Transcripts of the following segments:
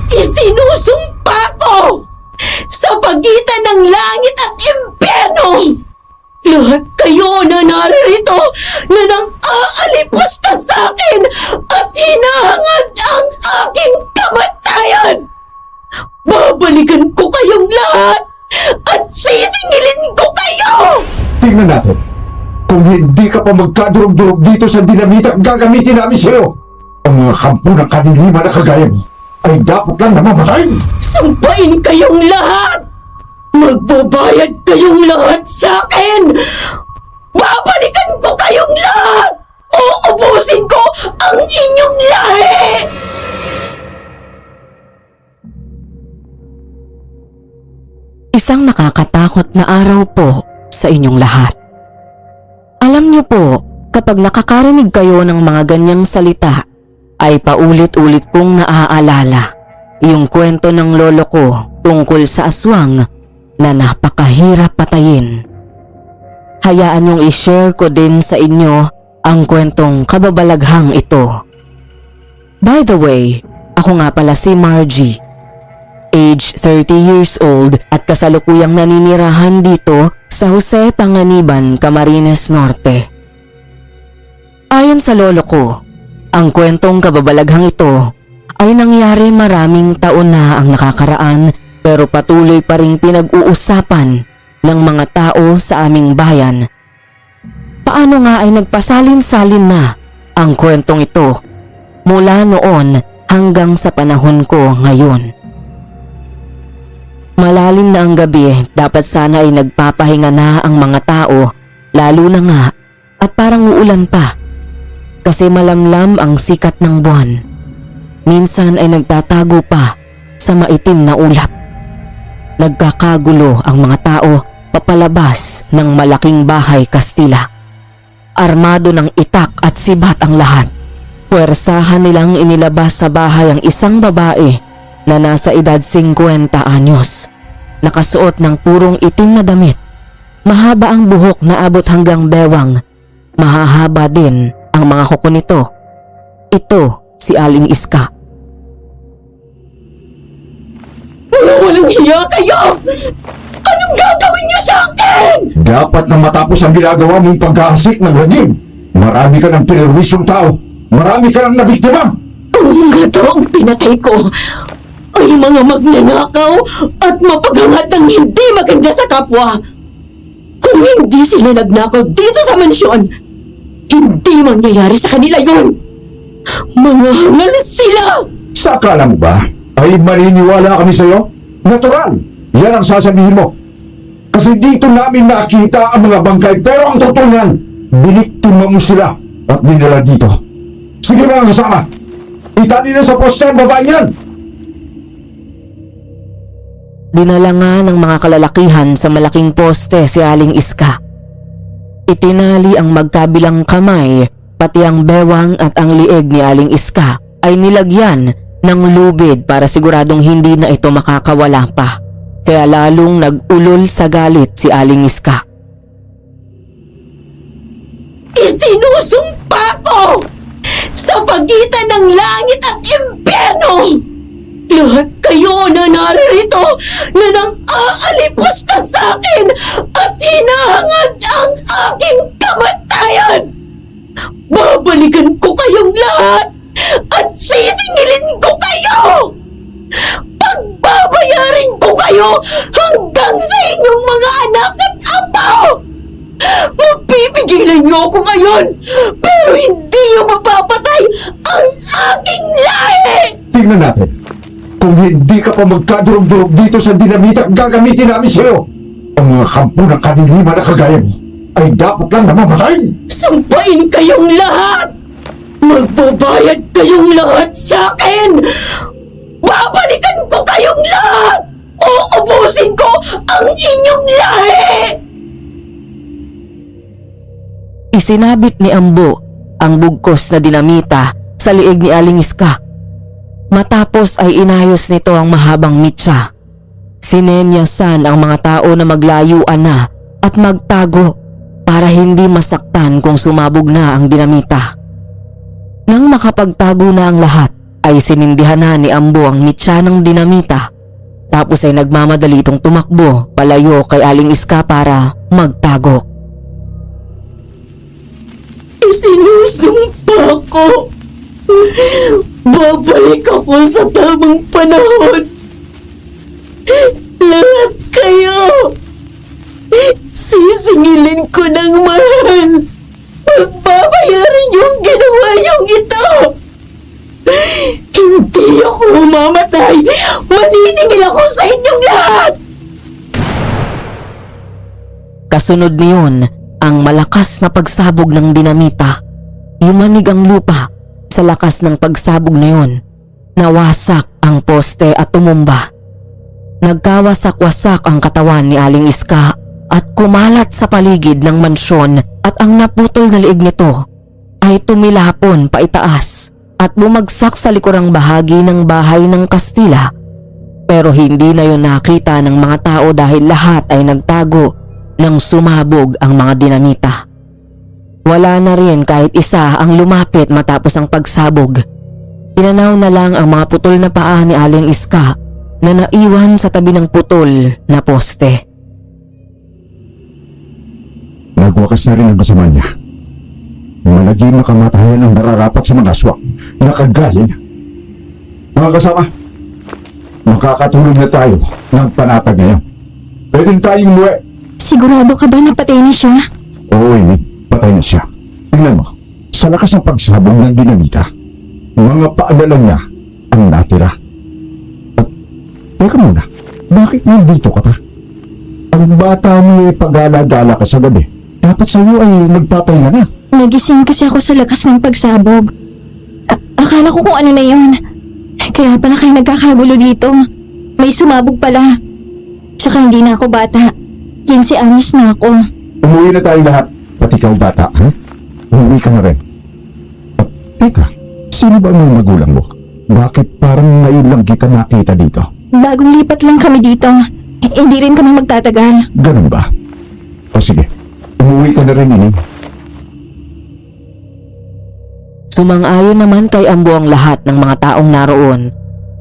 Isinusumpa ko sa pagitan ng langit at impyerno! Lahat kayo na naririto na nang aalipusta sa akin at hinahangad ang aking kamatayan! Babalikan ko kayong lahat at sisingilin ko kayo! Tingnan natin. Kung hindi ka pa magkadurog-durog dito sa dinamita gagamitin namin sa'yo, ang mga kampo ng kadiliman na kagaya mo ay dapat lang namamatay! Sampain kayong lahat! Magbabayad kayong lahat sa akin! Babalikan ko kayong lahat! Uubusin ko ang inyong lahi! Isang nakakatakot na araw po sa inyong lahat. Alam niyo po, kapag nakakarinig kayo ng mga ganyang salita, ay paulit-ulit kong naaalala yung kwento ng lolo ko tungkol sa aswang na napakahirap patayin. Hayaan niyong i-share ko din sa inyo ang kwentong kababalaghang ito. By the way, ako nga pala si Margie. Age 30 years old at kasalukuyang naninirahan dito sa Jose Panganiban, Camarines Norte. Ayon sa lolo ko, ang kwentong kababalaghang ito ay nangyari maraming taon na ang nakakaraan pero patuloy pa ring pinag-uusapan ng mga tao sa aming bayan. Paano nga ay nagpasalin-salin na ang kwentong ito mula noon hanggang sa panahon ko ngayon. Malalim na ang gabi, dapat sana ay nagpapahinga na ang mga tao, lalo na nga at parang uulan pa. Kasi malamlam ang sikat ng buwan. Minsan ay nagtatago pa sa maitim na ulap. Nagkakagulo ang mga tao papalabas ng malaking bahay Kastila. Armado ng itak at sibat ang lahat. Puwersahan nilang inilabas sa bahay ang isang babae na nasa edad 50 anyos. Nakasuot ng purong itim na damit. Mahaba ang buhok na abot hanggang bewang. Mahahaba din ang mga kuko nito. Ito si Aling Iska. Mga walang hiya kayo! Anong gagawin niyo sa akin? Dapat na matapos ang ginagawa mong paghahasik ng ragim. Marami ka ng pinirwisyong tao. Marami ka ng nabiktima. Ang mga taong pinatay ko ay mga magnanakaw at mapaghangat ng hindi maganda sa kapwa. Kung hindi sila nagnakaw dito sa mansyon, hindi mangyayari sa kanila yun. Mga hangal sila! Sa akala mo ba ay maniniwala kami sa'yo? Natural! Yan ang sasabihin mo. Kasi dito namin nakita ang mga bangkay pero ang totoo niyan, biniktima mo sila at dinala dito. Sige mga kasama, itali na sa poste ang babae niyan! Dinala nga ng mga kalalakihan sa malaking poste si Aling Iska. Itinali ang magkabilang kamay, pati ang bewang at ang lieg ni Aling Iska ay nilagyan ng lubid para siguradong hindi na ito makakawala pa. Kaya lalong nag-ulol sa galit si Aling Iska. Isinusumpa ko sa pagitan ng langit at impyerno! Lahat kayo na naririto na nang aalipusta sa akin at hinahangad ang aking kamatayan! Babalikan ko kayong lahat at sisingilin ko kayo! Pagbabayarin ko kayo hanggang sa inyong mga anak at apo! Mapipigilan niyo ako ngayon pero hindi niyo mapapatay ang aking lahi! Tingnan natin. Kung hindi ka pa magkadurog-durog dito sa dinamita gagamitin namin sa'yo, ang mga kampo ng kadiliman na kagaya mo ay dapat lang namamatay! Sampain kayong lahat! Magbabayad kayong lahat sa akin! Babalikan ko kayong lahat! Uubusin ko ang inyong lahi! Isinabit ni Ambo ang bugkos na dinamita sa liig ni Aling Iska. Matapos ay inayos nito ang mahabang mitsa. Sinenyasan ang mga tao na maglayuan na at magtago para hindi masaktan kung sumabog na ang dinamita. Nang makapagtago na ang lahat, ay sinindihan na ni Ambo ang mitya ng dinamita. Tapos ay nagmamadali itong tumakbo palayo kay Aling Iska para magtago. Isinusumpa ko. Babalik ako sa tamang panahon. Lahat kayo. Sisingilin ko ng mahal. Pagbabayaran yung ginawa yung ito. Hindi ako mamamatay. Maniningil ako sa inyong lahat. Kasunod niyon ang malakas na pagsabog ng dinamita. Yumanig ang lupa sa lakas ng pagsabog na yun. Nawasak ang poste at tumumba. Nagkawasak-wasak ang katawan ni Aling Iska at kumalat sa paligid ng mansyon at ang naputol na liig nito ay tumilapon paitaas at bumagsak sa likurang bahagi ng bahay ng Kastila. Pero hindi na yun nakita ng mga tao dahil lahat ay nagtago nang sumabog ang mga dinamita. Wala na rin kahit isa ang lumapit matapos ang pagsabog. Pinanaw na lang ang mga putol na paa ni Aling Iska na naiwan sa tabi ng putol na poste. Nagwakas na rin ang kasama niya. Malagim na kamatayan ang nararapat sa mga aswang na kagaya niya. Mga kasama, makakatulog na tayo ng panatag ngayon. Pwede na tayong muwi. Sigurado ka ba na patay na siya? Oo, Amy, patay na siya. Tingnan mo, sa lakas ng pagsabog ng dinamita, mga paa na lang niya ang natira. At, teka muna, bakit nandito ka pa? Ang bata mo ay pag-alagala ka sa gabi. Dapat sa'yo ay nagpapahinga na. Nagising kasi ako sa lakas ng pagsabog. Akala ko kung ano na yun. Kaya pala kayo nagkakagulo dito. May sumabog pala. Tsaka hindi na ako bata. 15 anos na ako. Umuwi na tayong lahat, pati ikaw bata, ha? Umuwi ka na rin. At, teka, sino ba ang magulang mo? Bakit parang ngayon lang kita nakita dito? Bagong lipat lang kami dito. Hindi rin kami magtatagal. Ganun ba? O sige, umuwi ka na rin, Ining. Sumang-ayon naman kay Ambo ang lahat ng mga taong naroon.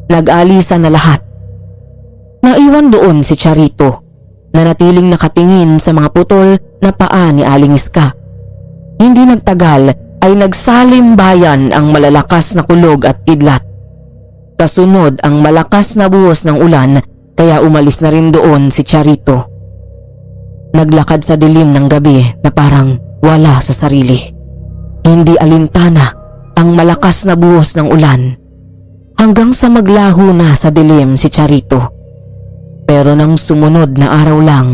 Nag-alisan na lahat. Naiwan doon si Charito, na natiling nakatingin sa mga putol na paa ni Aling Iska. Hindi nagtagal ay nagsalimbayan ang malalakas na kulog at kidlat. Kasunod ang malakas na buhos ng ulan kaya umalis na rin doon si Charito. Naglakad sa dilim ng gabi na parang wala sa sarili. Hindi alintana ang malakas na buhos ng ulan hanggang sa maglaho na sa dilim si Charito. Pero nang sumunod na araw lang,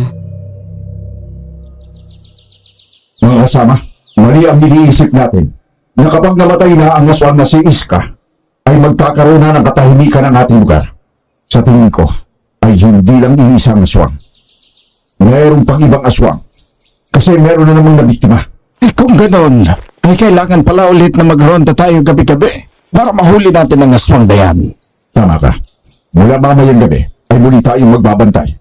Mga kasama, mali ang iniisip natin na kapag namatay na ang aswang na si Iska, ay magkakaroon na ng katahimikan ng ating lugar. Sa tingin ko, ay hindi lang iisang aswang. Mayroon pang ibang aswang. Kasi meron na namang nabiktima. Kung ganon, ay kailangan pala ulit na magronda tayo gabi-gabi para mahuli natin ang aswang na yan. Tama ka. Mula mamayang gabi, ay muli tayong magbabantay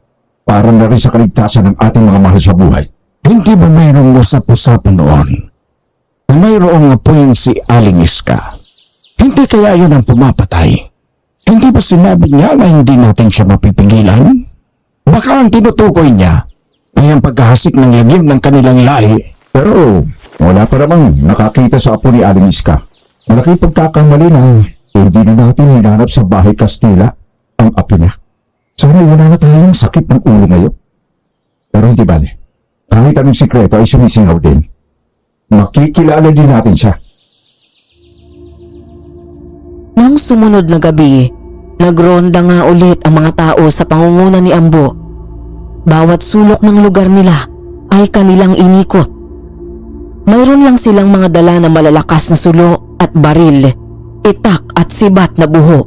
para na rin sa kaligtasan ng ating mga mahal sa buhay. Hindi ba mayroong usap-usapan noon na mayroong apoyang si Aling Iska? Hindi kaya yun ang pumapatay? Hindi ba sinabi niya na hindi natin siya mapipigilan? Baka ang tinutukoy niya ay ang pagkahasik ng lagim ng kanilang lahi. Pero wala pa namang nakakita sa apo ni Aling Iska. Malaking pagkakamali na hindi na natin hinanap sa bahay Kastila ang apo niya. Sana wala na tayong sakit ng ulo ngayon. Pero hindi bale. Kahit anong sikreto ay sumisingaw din. Makikilala din natin siya. nang sumunod na gabi, nagronda nga ulit ang mga tao sa pangunguna ni Ambo. Bawat sulok ng lugar nila ay kanilang inikot. Mayroon lang silang mga dala na malalakas na sulo at baril, itak at sibat na buho.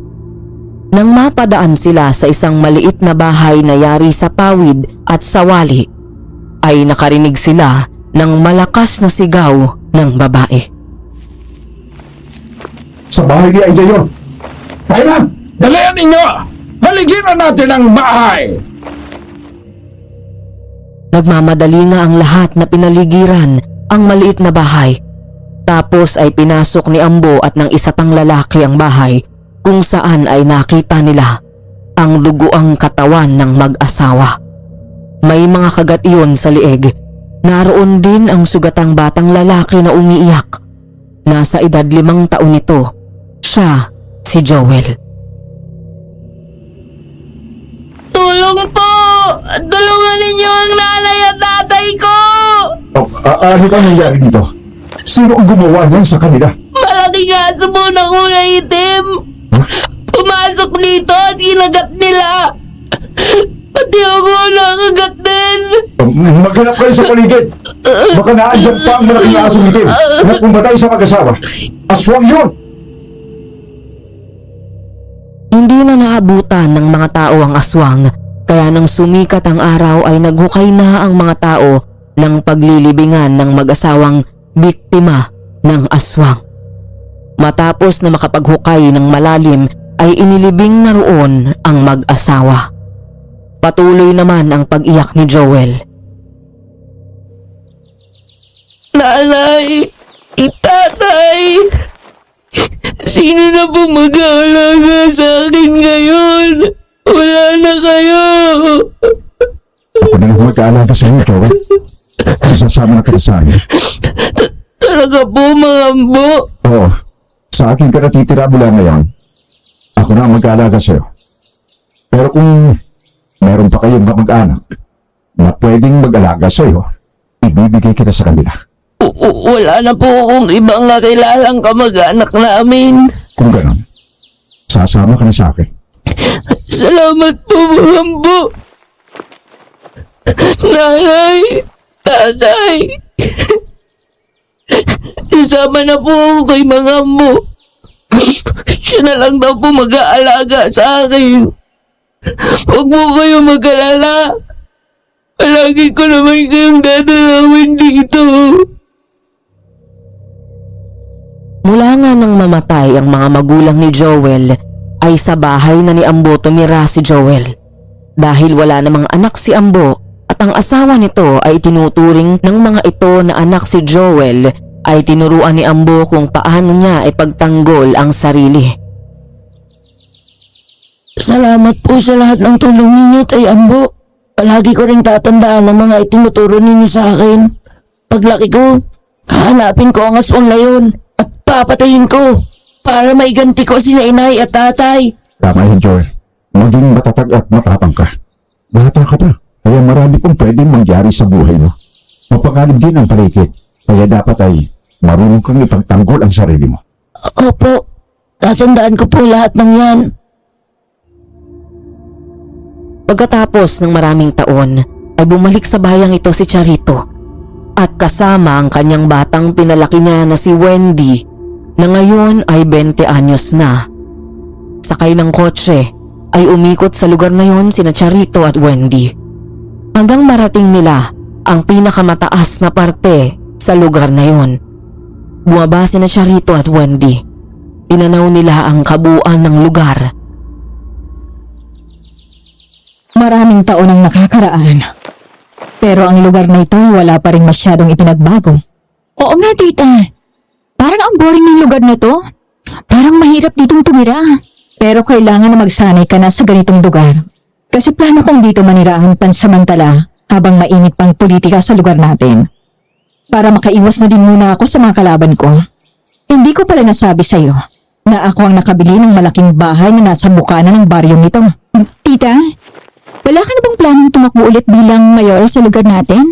Nang mapadaan sila sa isang maliit na bahay na yari sa pawid at sawali, ay nakarinig sila ng malakas na sigaw ng babae. Sa bahay ni Aida yun! Tayo na! Dalian ninyo! Haligiran natin ang bahay! Nagmamadali nga ang lahat na pinaligiran ang maliit na bahay. Tapos ay pinasok ni Ambo at ng isa pang lalaki ang bahay kung saan ay nakita nila ang duguang katawan ng mag-asawa. May mga kagat iyon sa lieg. Naroon din ang sugatang batang lalaki na umiiyak. Nasa edad 5 taon ito. Siya si Joel. Tulong po! Tulungan ninyo ang nanay at tatay ko! Ano ba nangyari dito? Sino ang gumawa niyan sa kanila? Malaking aso po na kulay itim! Pumasok dito at kinagat nila! Pati ako nakagat din! Maghanap kayo sa paligid! Baka naandyan pa ang malaking asong itim na pumatay sa mag-asawa. Aswang yun! Hindi na naabutan ng mga tao ang aswang, kaya nang sumikat ang araw ay naghukay na ang mga tao ng paglilibingan ng mag-asawang biktima ng aswang. Matapos na makapaghukay ng malalim ay inilibing na roon ang mag-asawa. Patuloy naman ang pag-iyak ni Joel. Nanay! Itatay! Sino na po mag-aalaga sa akin ngayon? Wala na kayo! Ako na lang mag-aalaga sa inyo, Joel. Sasama na kita sa akin. Talaga po, mga ambo? Oo. Sa akin ka natitira mula ngayon. Ako na ang mag-aalaga sa'yo. Pero kung meron pa kayong kamag-anak na pwedeng mag-alaga sa'yo, ibibigay kita sa kanila. Wala na po akong ibang nakilalang kamag-anak namin. Kung ganon, sasama ka na sa akin. Salamat po, mga ambo! Nanay! Tatay! Isama na po ako kay mga ambo. Siya na lang daw po mag-aalaga sa akin. Huwag mo kayo mag-alala. Palagi ko naman kayong dadalawin dito. Mula nga nang mamatay ang mga magulang ni Joel, ay sa bahay na ni Ambo tumira si Joel. Dahil wala namang anak si Ambo at ang asawa nito ay tinuturing ng mga ito na anak si Joel, ay tinuruan ni Ambo kung paano niya ipagtanggol ang sarili. Salamat po sa lahat ng tulong ninyo, Tay Ambo. Palagi ko rin tatandaan ang mga itinuturo ninyo sa akin. Paglaki ko, hahanapin ko ang aswang na yun at papatayin ko para maiganti ko sina inay at tatay. Tama yun, Joel. Maging matatag at matapang ka. Bata ka pa, kaya marami pong pwedeng mangyari sa buhay mo. Mapanganib din ang paligid, kaya dapat ay marunong kang ipagtanggol ang sarili mo. Opo, tatandaan ko po lahat ng yan. Pagkatapos ng maraming taon, ay bumalik sa bayang ito si Charito at kasama ang kanyang batang pinalaki niya na si Wendy na ngayon ay 20 anyos na. Sakay ng kotse ay umikot sa lugar na yon sina Charito at Wendy hanggang marating nila ang pinakamataas na parte sa lugar na yon. Bumaba sina Charito at Wendy. Tinanaw nila ang kabuuan ng lugar. Maraming taon ang nakakaraan. Pero ang lugar na ito wala pa rin masyadong ipinagbago. Oo nga, tita. Parang ang boring ng lugar na to. Parang mahirap ditong tumira. Pero kailangan na magsanay ka na sa ganitong lugar. Kasi plano kong dito manirahan pansamantala habang mainit pang politika sa lugar natin. Para makaiwas na din muna ako sa mga kalaban ko. Hindi ko pala nasabi sa'yo na ako ang nakabili ng malaking bahay na nasa bukana ng baryong ito. Tita, wala ka na bang planong tumakbo ulit bilang mayor sa lugar natin?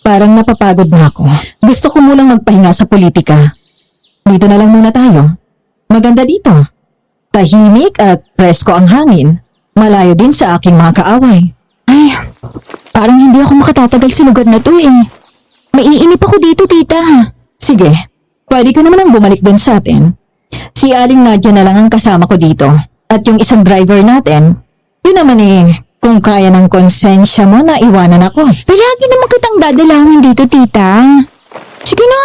Parang napapagod na ako. Gusto ko munang magpahinga sa politika. Dito na lang muna tayo. Maganda dito. Tahimik at presko ang hangin. Malayo din sa aking mga kaaway. Ay, parang hindi ako makatatagal sa lugar na to eh. Maiinip ako dito, tita. Sige, pwede ka naman ang bumalik dun sa atin. Si Aling Nadia na lang ang kasama ko dito. At yung isang driver natin, yun naman eh, kung kaya ng konsensya mo na iwanan ako. Palagi naman kitang dadalawin dito, tita. Sige na,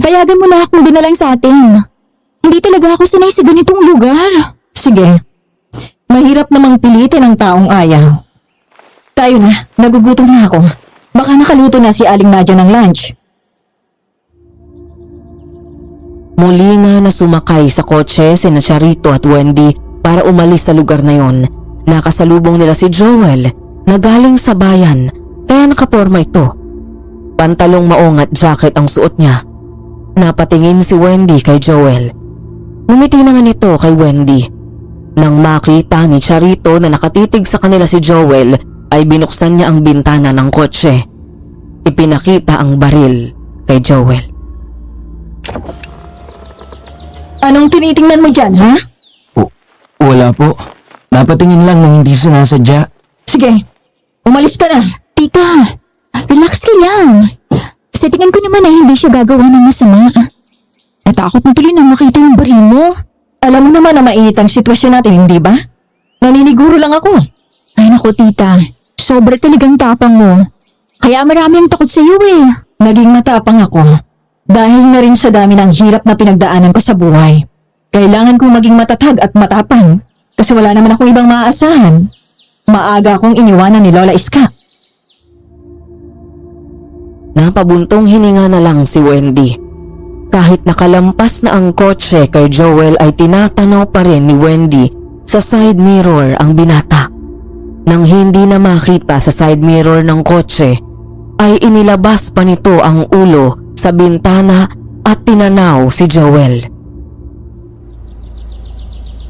payagan mo na ako doon na lang sa atin. Hindi talaga ako sanay sa ganitong lugar. Sige, mahirap namang pilitin ang taong ayaw. Tayo na, nagugutom na ako. Baka nakaluto na si Aling Nadia ng lunch. Muli nga na sumakay sa kotse sina Charito at Wendy para umalis sa lugar na yon. Nakasalubong nila si Joel na galing sa bayan kaya nakaporma ito. Pantalong maong at jacket ang suot niya. Napatingin si Wendy kay Joel. Ngumiti naman ito kay Wendy. Nang makita ni Charito na nakatitig sa kanila si Joel ay binuksan niya ang bintana ng kotse. Ipinakita ang baril kay Joel. Anong tinitingnan mo dyan, ha? Wala po. Napatingin lang nang hindi sumasadya. Sige, umalis ka na. Tita, relax ka lang. Sa tingin ko naman ay hindi siya gagawa ng masama. Natakot na tuloy na makita yung baril mo. Alam mo naman na mainit ang sitwasyon natin, hindi ba? Naniniguro lang ako. Ay naku tita, sobra talagang tapang mo. Kaya marami ang takot sa iyo eh. Naging matapang ako dahil na rin sa dami ng hirap na pinagdaanan ko sa buhay. Kailangan kong maging matatag at matapang kasi wala naman akong ibang maaasahan. Maaga akong iniwanan ni Lola Iska. Napabuntong hininga na lang si Wendy. Kahit nakalampas na ang kotse kay Joel ay tinatanaw pa rin ni Wendy sa side mirror ang binata. Nang hindi na makita sa side mirror ng kotse, ay inilabas pa nito ang ulo sa bintana at tinanaw si Joel.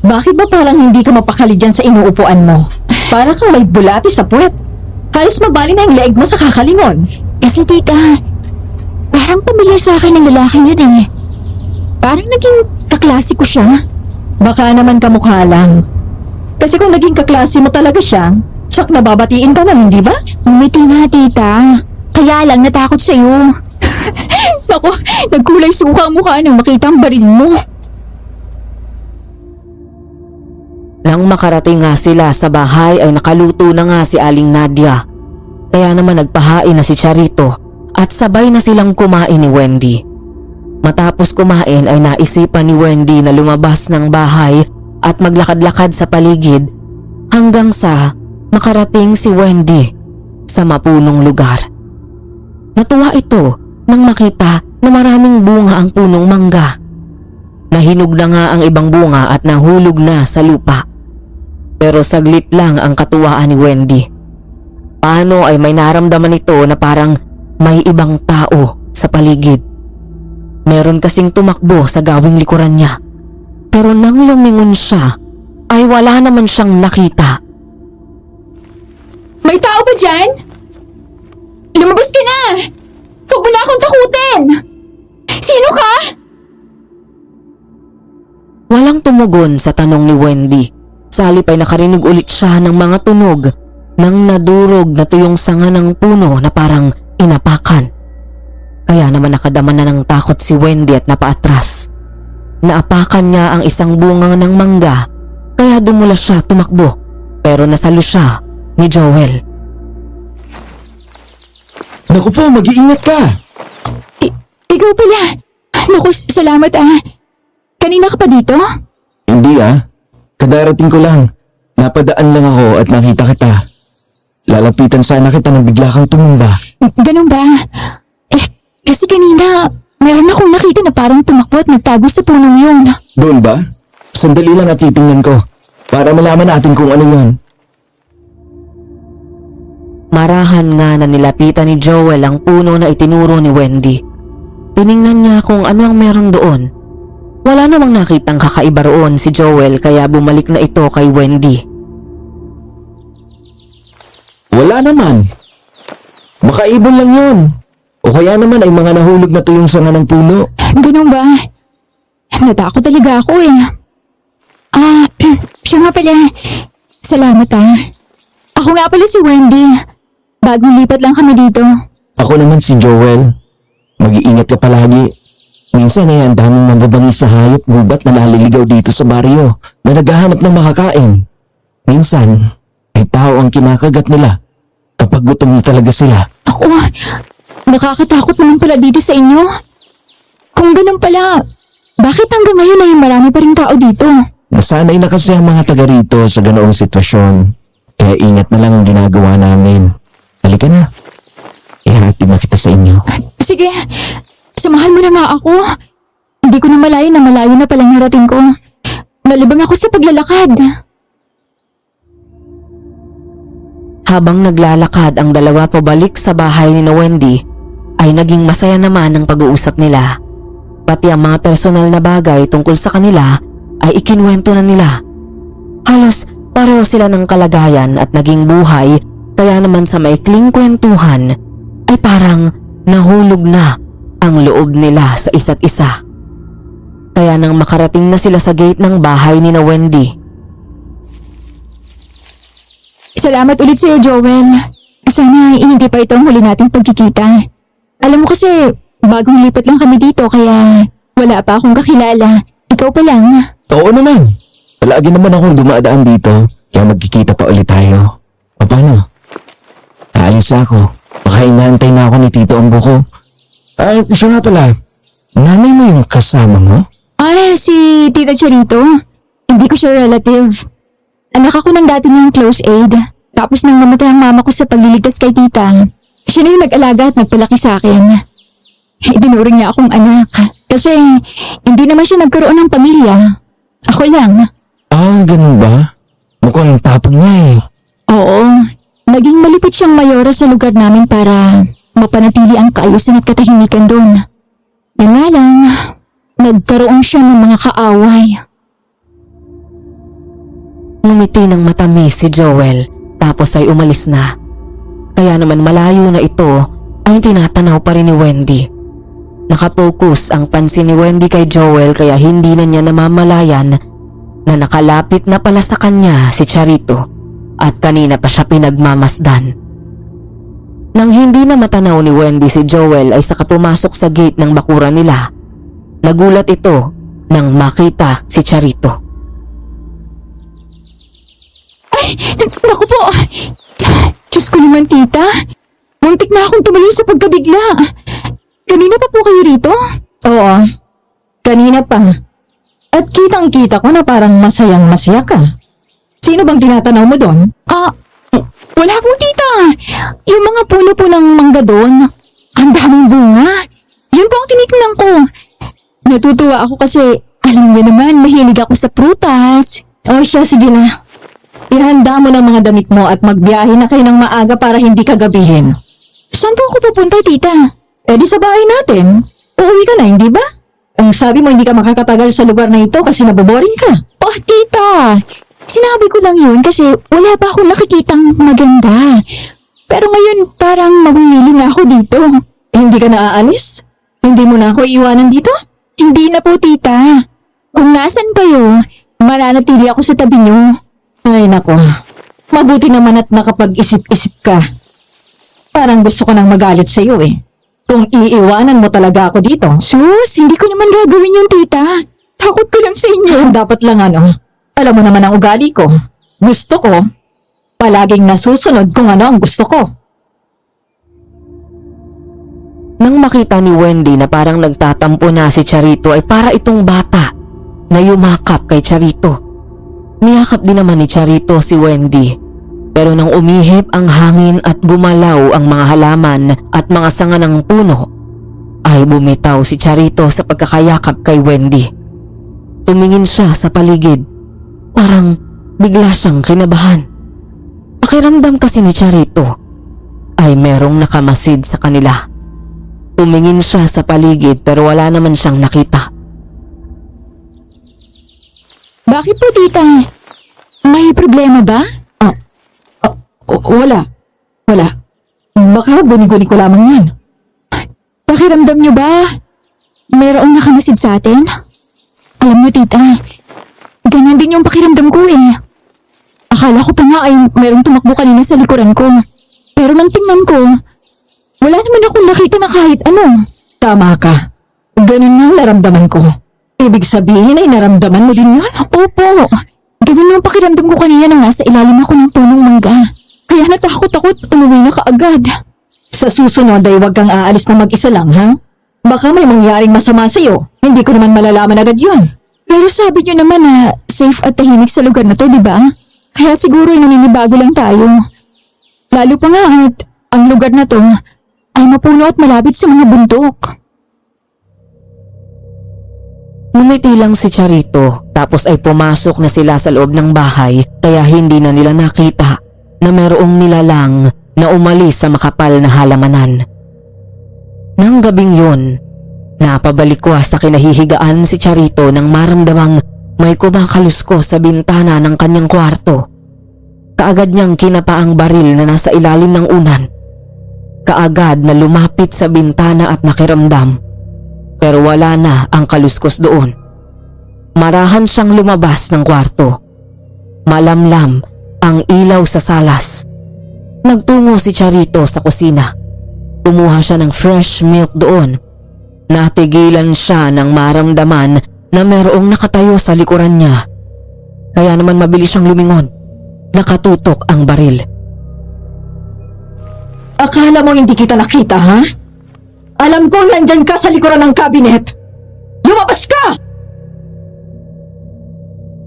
Bakit ba parang hindi ka mapakali dyan sa inuupuan mo? Para kang may bulati sa puwet. Halos mabali na yung leeg mo sa kakalingon. Kasi tita, parang pamilyar sa akin ng lalaki yun eh. Parang naging kaklase ko siya. Baka naman kamukha lang. Kasi kung naging kaklase mo talaga siya, tsak nababatiin ka na, hindi ba? Umiti na tita. Kaya lang natakot sa'yo. Naku, nagkulay suka ang mukha nang makita ang baril mo. Nang makarating nga sila sa bahay ay nakaluto na nga si Aling Nadia. Kaya naman nagpahain na si Charito at sabay na silang kumain ni Wendy. Matapos kumain ay naisipan ni Wendy na lumabas ng bahay at maglakad-lakad sa paligid hanggang sa makarating si Wendy sa mapunong lugar. Natuwa ito nang makita na maraming bunga ang punong mangga. Nahinog na nga ang ibang bunga at nahulog na sa lupa. Pero saglit lang ang katuwaan ni Wendy. Paano ay may naramdaman ito na parang may ibang tao sa paligid. Meron kasing tumakbo sa gawing likuran niya. Pero nang lumingon siya, ay wala naman siyang nakita. May tao ba dyan? Lumabas ka na! Huwag mo na akong takutin! Sino ka? Walang tumugon sa tanong ni Wendy. Salip ay nakarinig ulit siya ng mga tunog ng nadurog na tuyong sanga ng puno na parang inapakan. Kaya naman nakadama na ng takot si Wendy at napaatras. Naapakan niya ang isang bunga ng mangga kaya dumula siya tumakbo pero nasalo siya ni Joel. Naku po, mag-iingat ka! Ikaw pala. Naku, salamat ah. Kanina ka pa dito? Hindi kadarating ko lang. Napadaan lang ako at nakita kita. Lalapitan sana kita nang bigla kang tumumba. Ganun ba? Kasi kanina, meron akong nakita na parang tumakbo at nagtago sa punong yun. Doon ba? Sandali lang at titingnan ko. Para malaman natin kung ano yun. Marahan nga na nilapitan ni Joel ang puno na itinuro ni Wendy. Tiningnan niya kung ano ang meron doon. Wala namang nakitang kakaiba roon si Joel kaya bumalik na ito kay Wendy. Wala naman. Baka ibon lang yun. O kaya naman ay mga nahulog na tuyong sanga ng puno. Ganun ba? Natakot talaga ako eh. Siya nga pala. Salamat ah. Ako nga pala si Wendy. Bagong lipat lang kami dito. Ako naman si Joel. Mag-iingat ka palagi. Minsan ay ang daming mababangis na hayop gubat na naliligaw dito sa baryo na naghahanap ng makakain. Minsan ay tao ang kinakagat nila kapag gutom na talaga sila. Ako, nakakatakot naman pala dito sa inyo. Kung ganun pala, bakit hanggang ngayon ay marami pa rin tao dito? Nasanay na kasi ang mga taga rito sa ganoong sitwasyon. Kaya ingat na lang ang ginagawa namin. Halika na. Ihatid na kita sa inyo. Sige, samahan mo na nga ako. Hindi ko na malayo na palang narating ko. Nalibang ako sa paglalakad. Habang naglalakad ang dalawa pabalik sa bahay ni Wendy, ay naging masaya naman ang pag-uusap nila. Pati ang mga personal na bagay tungkol sa kanila ay ikinuwento na nila. Halos pareho sila ng kalagayan at naging buhay, kaya naman sa maikling kwentuhan ay parang nahulog na ang loob nila sa isa't isa. Kaya nang makarating na sila sa gate ng bahay ni Wendy, Salamat ulit sa'yo, Joel. Sana hindi pa ito ang huli nating pagkikita. Alam mo kasi, bagong lipat lang kami dito kaya wala pa akong kakilala. Ikaw pa lang. Oo naman. Palagi naman akong dumadaan dito, kaya magkikita pa ulit tayo. O paano? Aalis ako. Baka inaantay na ako ni Tito Ambo ko. Ay, siya nga pala. Nanay mo yung kasama mo? Ay, si Tita Charito. Hindi ko siya relative. Anak ako ng dati niyang close aid. Tapos nang mamatay ang mama ko sa pagliligtas kay tita, siya na yung nag-alaga at nagpalaki sa akin. Itinuring niya akong anak. Kasi hindi naman siya nagkaroon ng pamilya. Ako lang. Ah, ganun ba? Mukhang tapang niya eh. Oo. Naging malipit siyang mayora sa lugar namin para mapanatili ang kaayusan at katahimikan doon. Yan nga lang, nagkaroon siya ng mga kaaway. ngumiti ng matamis si Joel tapos ay umalis na. Kaya naman malayo na ito ay tinatanaw pa rin ni Wendy. Nakapokus ang pansin ni Wendy kay Joel kaya hindi na niya namamalayan na nakalapit na pala sa kanya si Charito at kanina pa siya pinagmamasdan. Nang hindi na matanaw ni Wendy si Joel ay saka pumasok sa gate ng bakuran nila. Nagulat ito nang makita si Charito. Naku po! Diyos ko naman, tita. Muntik na akong tumalon sa pagkabigla. Kanina pa po kayo rito? Oo, kanina pa. At kitang-kita ko na parang masayang-masaya ka. Sino bang tinatanaw mo doon? Wala po, tita. Yung mga puno po ng mangga doon. Ang daming bunga. Yun po ang tinitingnan ko. Natutuwa ako kasi, alam mo naman, mahilig ako sa prutas. O siya, sige na. Ihanda mo ng mga damit mo at magbiyahe na kayo ng maaga para hindi ka gabihin. Saan po ako pupunta, tita? Eh di sa bahay natin. Uuwi ka na, hindi ba? Ang sabi mo hindi ka makakatagal sa lugar na ito kasi naboboring ka. Oh, tita! Sinabi ko lang yun kasi wala pa akong nakikitang maganda. Pero ngayon parang mawili na ako dito. Hindi ka na aalis? Hindi mo na ako iiwanan dito? Hindi na po, tita. Kung nasan kayo, mananatili ako sa tabi niyo. Ay nako, mabuti naman at nakapag-isip-isip ka. Parang gusto ko nang magalit sa iyo eh. Kung iiwanan mo talaga ako dito. Sus, hindi ko naman gagawin yun, tita. Takot ko lang sa inyo. Dapat lang alam mo naman ang ugali ko. Gusto ko, palaging nasusunod kung ano ang gusto ko. Nang makita ni Wendy na parang nagtatampo na si Charito ay para itong bata na yumakap kay Charito. Niyakap din naman ni Charito si Wendy. Pero nang umihip ang hangin at gumalaw ang mga halaman at mga sanga ng puno, ay bumitaw si Charito sa pagkakayakap kay Wendy. Tumingin siya sa paligid. Parang bigla siyang kinabahan. Pakiramdam kasi ni Charito ay merong nakamasid sa kanila. Tumingin siya sa paligid pero wala naman siyang nakita. Bakit po, tita? May problema ba? Wala. Baka guni-guni ko lamang yan. Pakiramdam niyo ba? Mayroong nakamasid sa atin? Alam niyo, tita, ganyan din yung pakiramdam ko eh. Akala ko pa nga ay mayroong tumakbo kanina sa likuran ko. Pero nang tingnan ko, wala naman akong nakita na kahit ano. Tama ka. Ganun nga ang naramdaman ko. Ibig sabihin ay naramdaman mo din yun? Opo, ganun yung pakiramdam ko kanina nang nasa ilalim ako ng punong mangga. Kaya natakot ako't umuwi na kaagad. Sa susunod ay huwag kang aalis na mag-isa lang, ha? Baka may mangyaring masama sa'yo. Hindi ko naman malalaman agad yun. Pero sabi niyo naman na safe at tahimik sa lugar na to, di ba? Kaya siguro ay naninibago lang tayo. Lalo pa nga at ang lugar na to ay mapuno at malapit sa mga bundok. Ngumiti lang si Charito tapos ay pumasok na sila sa loob ng bahay kaya hindi na nila nakita na merong nilalang na umalis sa makapal na halamanan. Nang gabing yun, napabalikwa sa kinahihigaan si Charito nang maramdamang may kumakalusko sa bintana ng kanyang kwarto. Kaagad niyang kinapa ang baril na nasa ilalim ng unan. Kaagad na lumapit sa bintana at nakiramdam. Pero wala na ang kaluskos doon. Marahan siyang lumabas ng kwarto. Malamlam ang ilaw sa salas. Nagtungo si Charito sa kusina. Kumuha siya ng fresh milk doon. Natigilan siya nang maramdaman na merong nakatayo sa likuran niya. Kaya naman mabilis siyang lumingon. Nakatutok ang baril. Akala mo hindi kita nakita, ha? Alam kong nandyan ka sa likuran ng kabinet. Lumabas ka!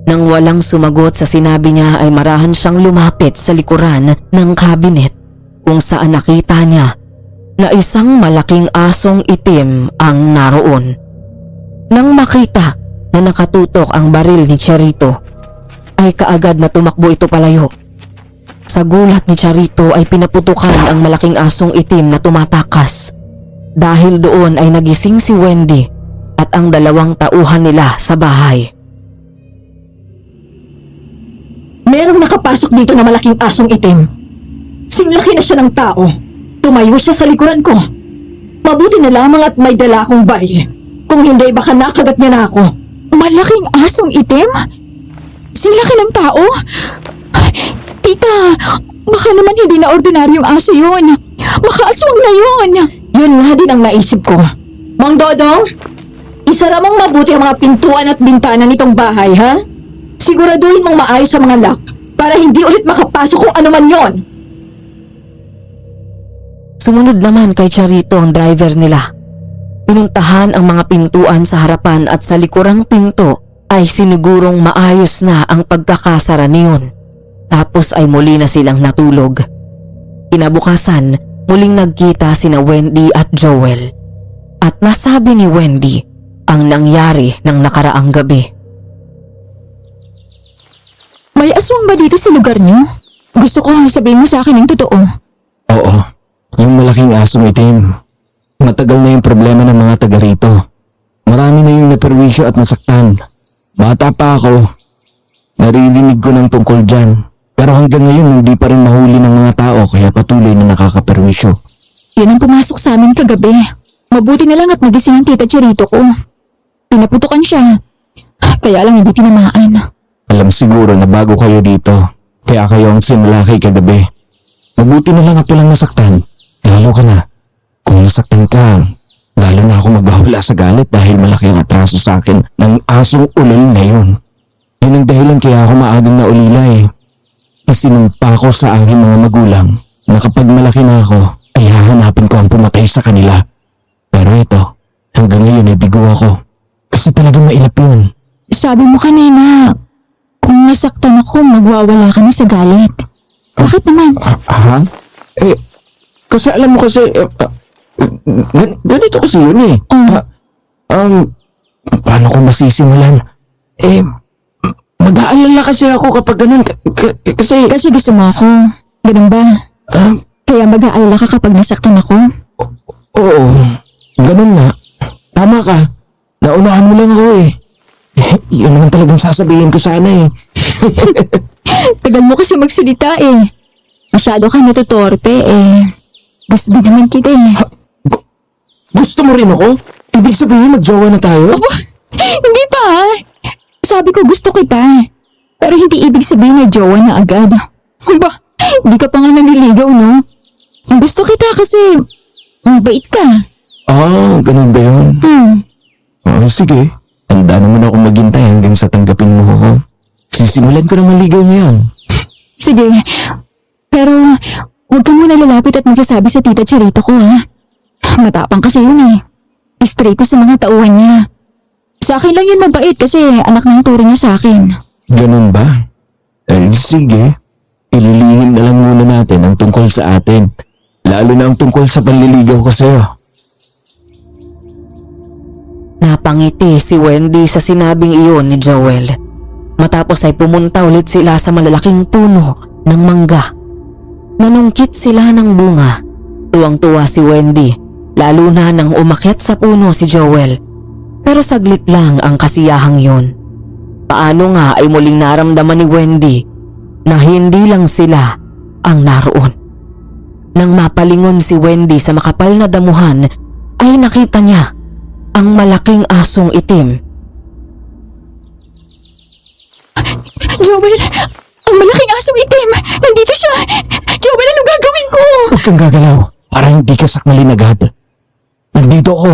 Nang walang sumagot sa sinabi niya ay marahan siyang lumapit sa likuran ng kabinet kung saan nakita niya na isang malaking asong itim ang naroon. Nang makita na nakatutok ang baril ni Charito, ay kaagad na tumakbo ito palayo. Sa gulat ni Charito ay pinaputukan ang malaking asong itim na tumatakas. Dahil doon ay nagising si Wendy at ang dalawang tauhan nila sa bahay. Merong nakapasok dito na malaking asong itim. Singlaki na siya ng tao. Tumayo siya sa likuran ko. Mabuti na lamang at may dala akong baril. Kung hindi, baka nakagat niya na ako. Malaking asong itim? Singlaki ng tao? Tita, baka naman hindi na ordinaryong aso yun. Baka aswang na yun. Yun nga din ang naisip ko. Mang Dodong, isara mong mabuti ang mga pintuan at bintana nitong bahay, ha? Siguraduhin mong maayos ang mga lock para hindi ulit makapasok kung ano man yon. Sumunod naman kay Charito ang driver nila. Pinuntahan ang mga pintuan sa harapan at sa likurang pinto ay sinigurong maayos na ang pagkakasara niyon. Tapos ay muli na silang natulog. Kinabukasan, muling nagkita sina Wendy at Joel. At nasabi ni Wendy ang nangyari ng nakaraang gabi. May aswang ba dito sa lugar niyo? Gusto ko sabihin mo sa akin ang totoo. Oo, yung malaking asong itim. Matagal na yung problema ng mga taga rito. Marami na yung naperwisyo at nasaktan. Bata pa ako. Naririnig ko ng tungkol dyan. Pero hanggang ngayon hindi pa rin mahuli ng mga tao kaya patuloy na nakakaperwisyo. Yun ang pumasok sa amin kagabi. Mabuti na lang at nagising ang tita Charito ko. Pinaputukan siya. Kaya lang hindi tinamaan. Alam siguro na bago kayo dito, kaya kayo ang sinulakay kagabi. Mabuti na lang at walang nasaktan. Lalo ka na. Kung nasaktan ka, lalo na ako magbawala sa galit dahil malaki ang atraso sa akin ng asong ulol na yun. Yun ang dahilan kaya ako maagang naulila eh. Isinumpa ko sa aking mga magulang na kapag malaki na ako ay hahanapin ko ang pumatay sa kanila. Pero ito, hanggang ngayon ay bigo ako. Kasi talagang mailap yun. Sabi mo kanina, kung nasaktan ako, magwawala ka na sa galit. Bakit naman? Ha? Kasi alam mo kasi, ganito kasi yun eh. Paano ko masisimulan? Mag-aalala kasi ako kapag ganun. Kasi Kasi gusto mo ako. Ganun ba? Kaya mag-aalala ka kapag nasaktan ako? oo, ganun nga. Tama ka. Naunahan mo lang ako eh. Yun naman talagang sasabihin ko sana eh. Tagal mo kasi magsalita eh. Masyado ka natutorpe eh. Gusto din naman kita eh. Gusto mo rin ako? Ibig sabihin magjowa na tayo? Hindi pa ha? Sabi ko gusto kita. Pero hindi ibig sabihin na jowa na agad. Ba, hindi ka pa nga naniligaw no? Gusto kita kasi mabait ka. Ganun ba yun? Sige. Handa naman ako maghintay hanggang sa tanggapin mo ako. Sisimulan ko na maligaw ngayon. Sige. Pero huwag ka muna lalapit at magsasabi sa tita Charito ko ha. Matapang kasi yun eh. Stray ko sa mga tauhan niya. Sa akin lang yun mabait kasi anak ng turing niya sa akin. Ganun ba? Sige. Ililihim na lang muna natin ang tungkol sa atin. Lalo na ang tungkol sa panliligaw ko sa'yo. Napangiti si Wendy sa sinabing iyon ni Joel. Matapos ay pumunta ulit sila sa malalaking puno ng mangga. Nanungkit sila ng bunga. Tuwang-tuwa si Wendy, lalo na nang umakyat sa puno si Joel. Pero saglit lang ang kasiyahang yun. Paano nga ay muling naramdaman ni Wendy na hindi lang sila ang naroon. Nang mapalingon si Wendy sa makapal na damuhan, ay nakita niya ang malaking asong itim. Joel, ang malaking asong itim! Nandito siya! Joel, ano gagawin ko? Huwag kang gagalaw para hindi ka sakmalin agad. Nandito ako.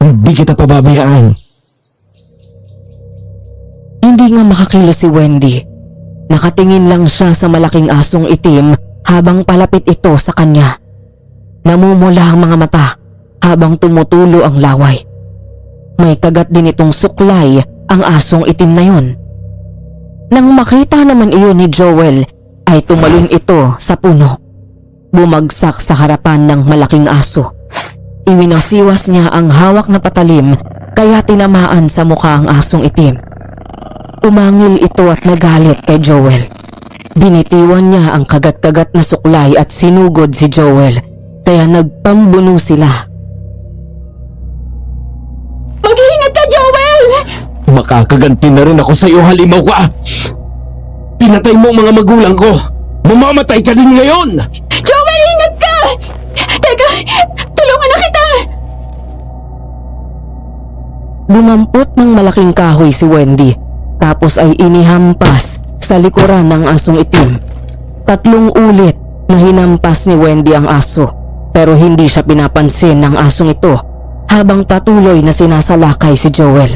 Hindi kita pababayaan. Hindi nga makakilos si Wendy. Nakatingin lang siya sa malaking asong itim habang palapit ito sa kanya. Namumula ang mga mata habang tumutulo ang laway. May kagat din itong suklay ang asong itim na yon. Nang makita naman iyon ni Joel ay tumalon ito sa puno. Bumagsak sa harapan ng malaking aso. Iwinasiwas niya ang hawak na patalim kaya tinamaan sa mukha ang asong itim. Umangil ito at nagalit kay Joel. Binitiwan niya ang kagat-kagat na suklay at sinugod si Joel kaya nagpambuno sila. Mag-iingat ka, Joel! Makakaganti na rin ako sa iyo, halimaw ka! Pinatay mo ang mga magulang ko! Mamamatay ka din ngayon! Joel, ingat ka! Teka, tulungan na kita! Dumampot ng malaking kahoy si Wendy tapos ay inihampas sa likuran ng asong itim. 3 ulit na hinampas ni Wendy ang aso pero hindi siya pinapansin ng asong ito habang patuloy na sinasalakay si Joel.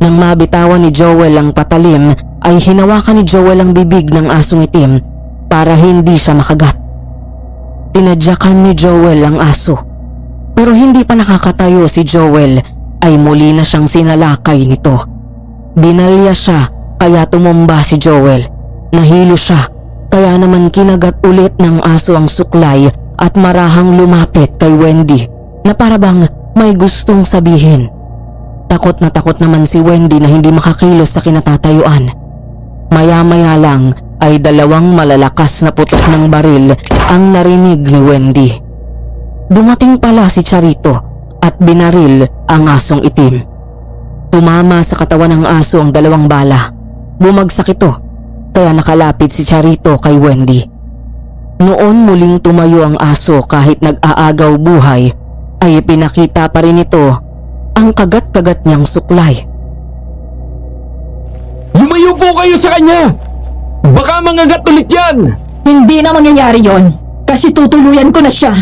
Nang mabitawan ni Joel ang patalim ay hinawakan ni Joel ang bibig ng asong itim para hindi siya makagat. Tinadyakan ni Joel ang aso pero hindi pa nakakatayo si Joel ay muli na siyang sinalakay nito. Binalya siya kaya tumumba si Joel. Nahilo siya kaya naman kinagat ulit ng aso ang suklay at marahang lumapit kay Wendy na parabang may gustong sabihin. Takot naman si Wendy na hindi makakilos sa kinatatayuan. Maya-maya lang ay 2 malalakas na putok ng baril ang narinig ni Wendy. Dumating pala si Charito at binaril ang asong itim. Tumama sa katawan ng aso ang 2 bala. Bumagsak ito kaya nakalapit si Charito kay Wendy. Noon muling tumayo ang aso kahit nag-aagaw buhay ay pinakita pa rin ito ang kagat-kagat niyang suklay. Lumayo po kayo sa kanya! Baka mangagat ulit yan! Hindi na mangyayari yon kasi tutuluyan ko na siya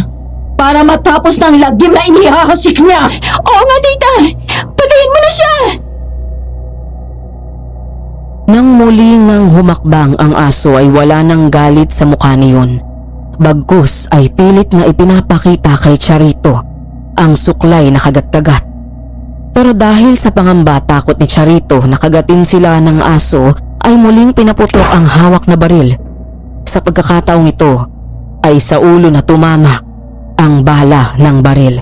para matapos ng lagim na inihahasik niya. Oo nga, tita! Patayin mo na siya! Nang muli ngang humakbang ang aso ay wala nang galit sa mukha niyon. Bagkus ay pilit na ipinapakita kay Charito ang suklay na kagat-kagat. Pero dahil sa pangamba takot ni Charito na kagatin sila ng aso ay muling pinaputok ang hawak na baril. Sa pagkakataong ito ay sa ulo na tumama ang bala ng baril.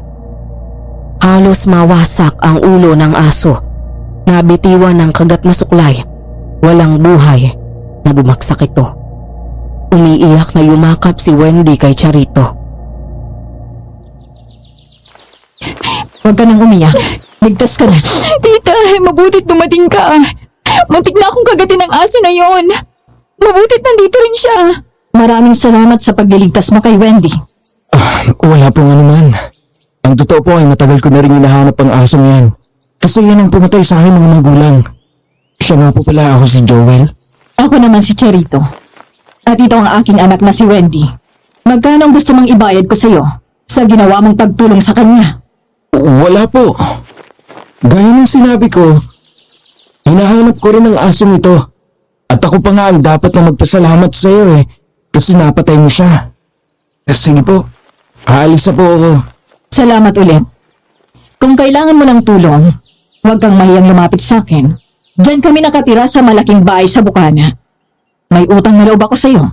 Halos mawasak ang ulo ng aso. Nabitiwan ng kagat na suklay. Walang buhay na bumagsak ito. Umiiyak na yumakap si Wendy kay Charito. Huwag ka nang umiyak. Ligtas ka na. Tita, mabutit dumating ka. Muntik na akong kagatin ng aso na yon. Mabutit nandito rin siya. Maraming salamat sa pagliligtas mo kay Wendy. Wala pong anuman. Ang totoo po ay matagal ko na rin hinahanap ang asong yan. Kasi yan ang pumatay sa aking mga magulang. Siya nga po pala ako si Joel. Ako naman si Charito. At ito ang aking anak na si Wendy. Magkano ang gusto mong ibayad ko sa'yo sa ginawa mong pagtulong sa kanya? Wala po. Gaya ng sinabi ko, hinahanap ko rin ang asong ito. At ako pa nga ang dapat na magpasalamat sa iyo kasi napatay mo siya. Sige po, aalis na po ako. Salamat ulit. Kung kailangan mo ng tulong, huwag kang mahiyang lumapit sa akin. Diyan kami nakatira sa malaking bahay sa Bukana. May utang na loob ako sa'yo.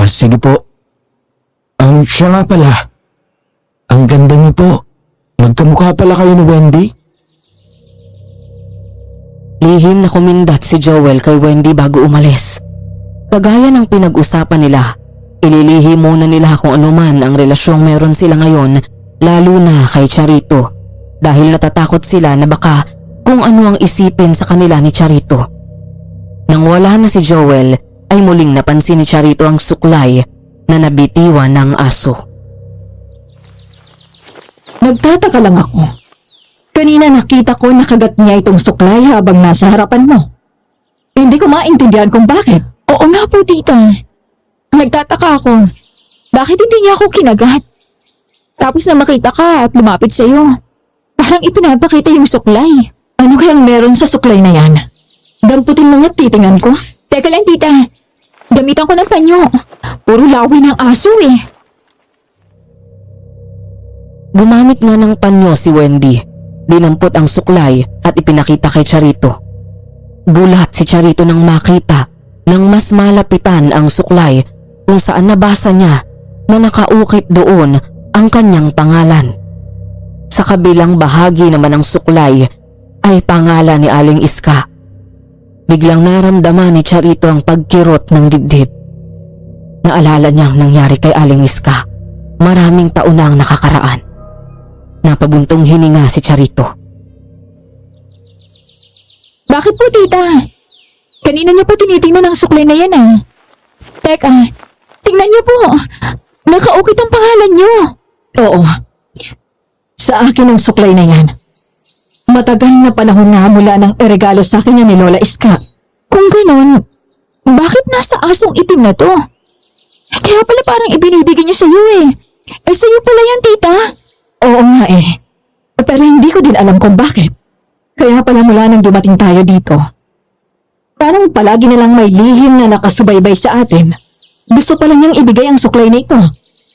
Sige po. Siya nga pala. Ang ganda niyo po. Magkamukha pala kayo ni Wendy. Lihim na kumindat si Joel kay Wendy bago umalis. Kagaya ng pinag-usapan nila, ililihim muna nila kung ano man ang relasyong meron sila ngayon, lalo na kay Charito, dahil natatakot sila na baka kung ano ang isipin sa kanila ni Charito. Nang wala na si Joel, ay muling napansin ni Charito ang suklay na nabitiwan ng aso. Nagtataka lang ako. Kanina nakita ko nakagat niya itong suklay habang nasa harapan mo. Hindi ko maintindihan kung bakit. Oo nga po, tita. Nagtataka ako. Bakit hindi niya ako kinagat? Tapos na makita ka at lumapit sa'yo. Parang ipinapakita yung suklay. Ano kayang meron sa suklay na yan? Damputin mo nga't titingnan ko. Teka lang, tita. Gamitan ko ng panyo. Puro lawi ng aso eh. Gumamit nga ng panyo si Wendy. Dinampot ang suklay at ipinakita kay Charito. Gulat si Charito nang makita nang mas malapitan ang suklay kung saan nabasa niya na nakaukit doon ang kanyang pangalan. Sa kabilang bahagi naman ng suklay ay pangalan ni Aling Iska. Biglang naramdaman ni Charito ang pagkirot ng dibdib. Naalala niyang nangyari kay Aling Iska. Maraming taon na ang nakakaraan. Napabuntong hininga si Charito. Bakit po, tita? Kanina niyo po tinitingnan ang suklay na yan ah. Teka, tingnan niyo po. Nakaukit ang pangalan niyo. Oo. Sa akin ang suklay na yan. Matagal na panahon na mula nang iregalo sa akin yan ni Lola Iska. Kung ganon, bakit nasa asong itim na to? Kaya pala parang ibinibigay niya sa'yo eh. Eh sa'yo pala yan, tita. Oo nga eh. Pero hindi ko din alam kung bakit. Kaya pala mula nang dumating tayo dito, parang palagi nalang may lihim na nakasubaybay sa atin. Gusto pala niyang ibigay ang suklay na ito.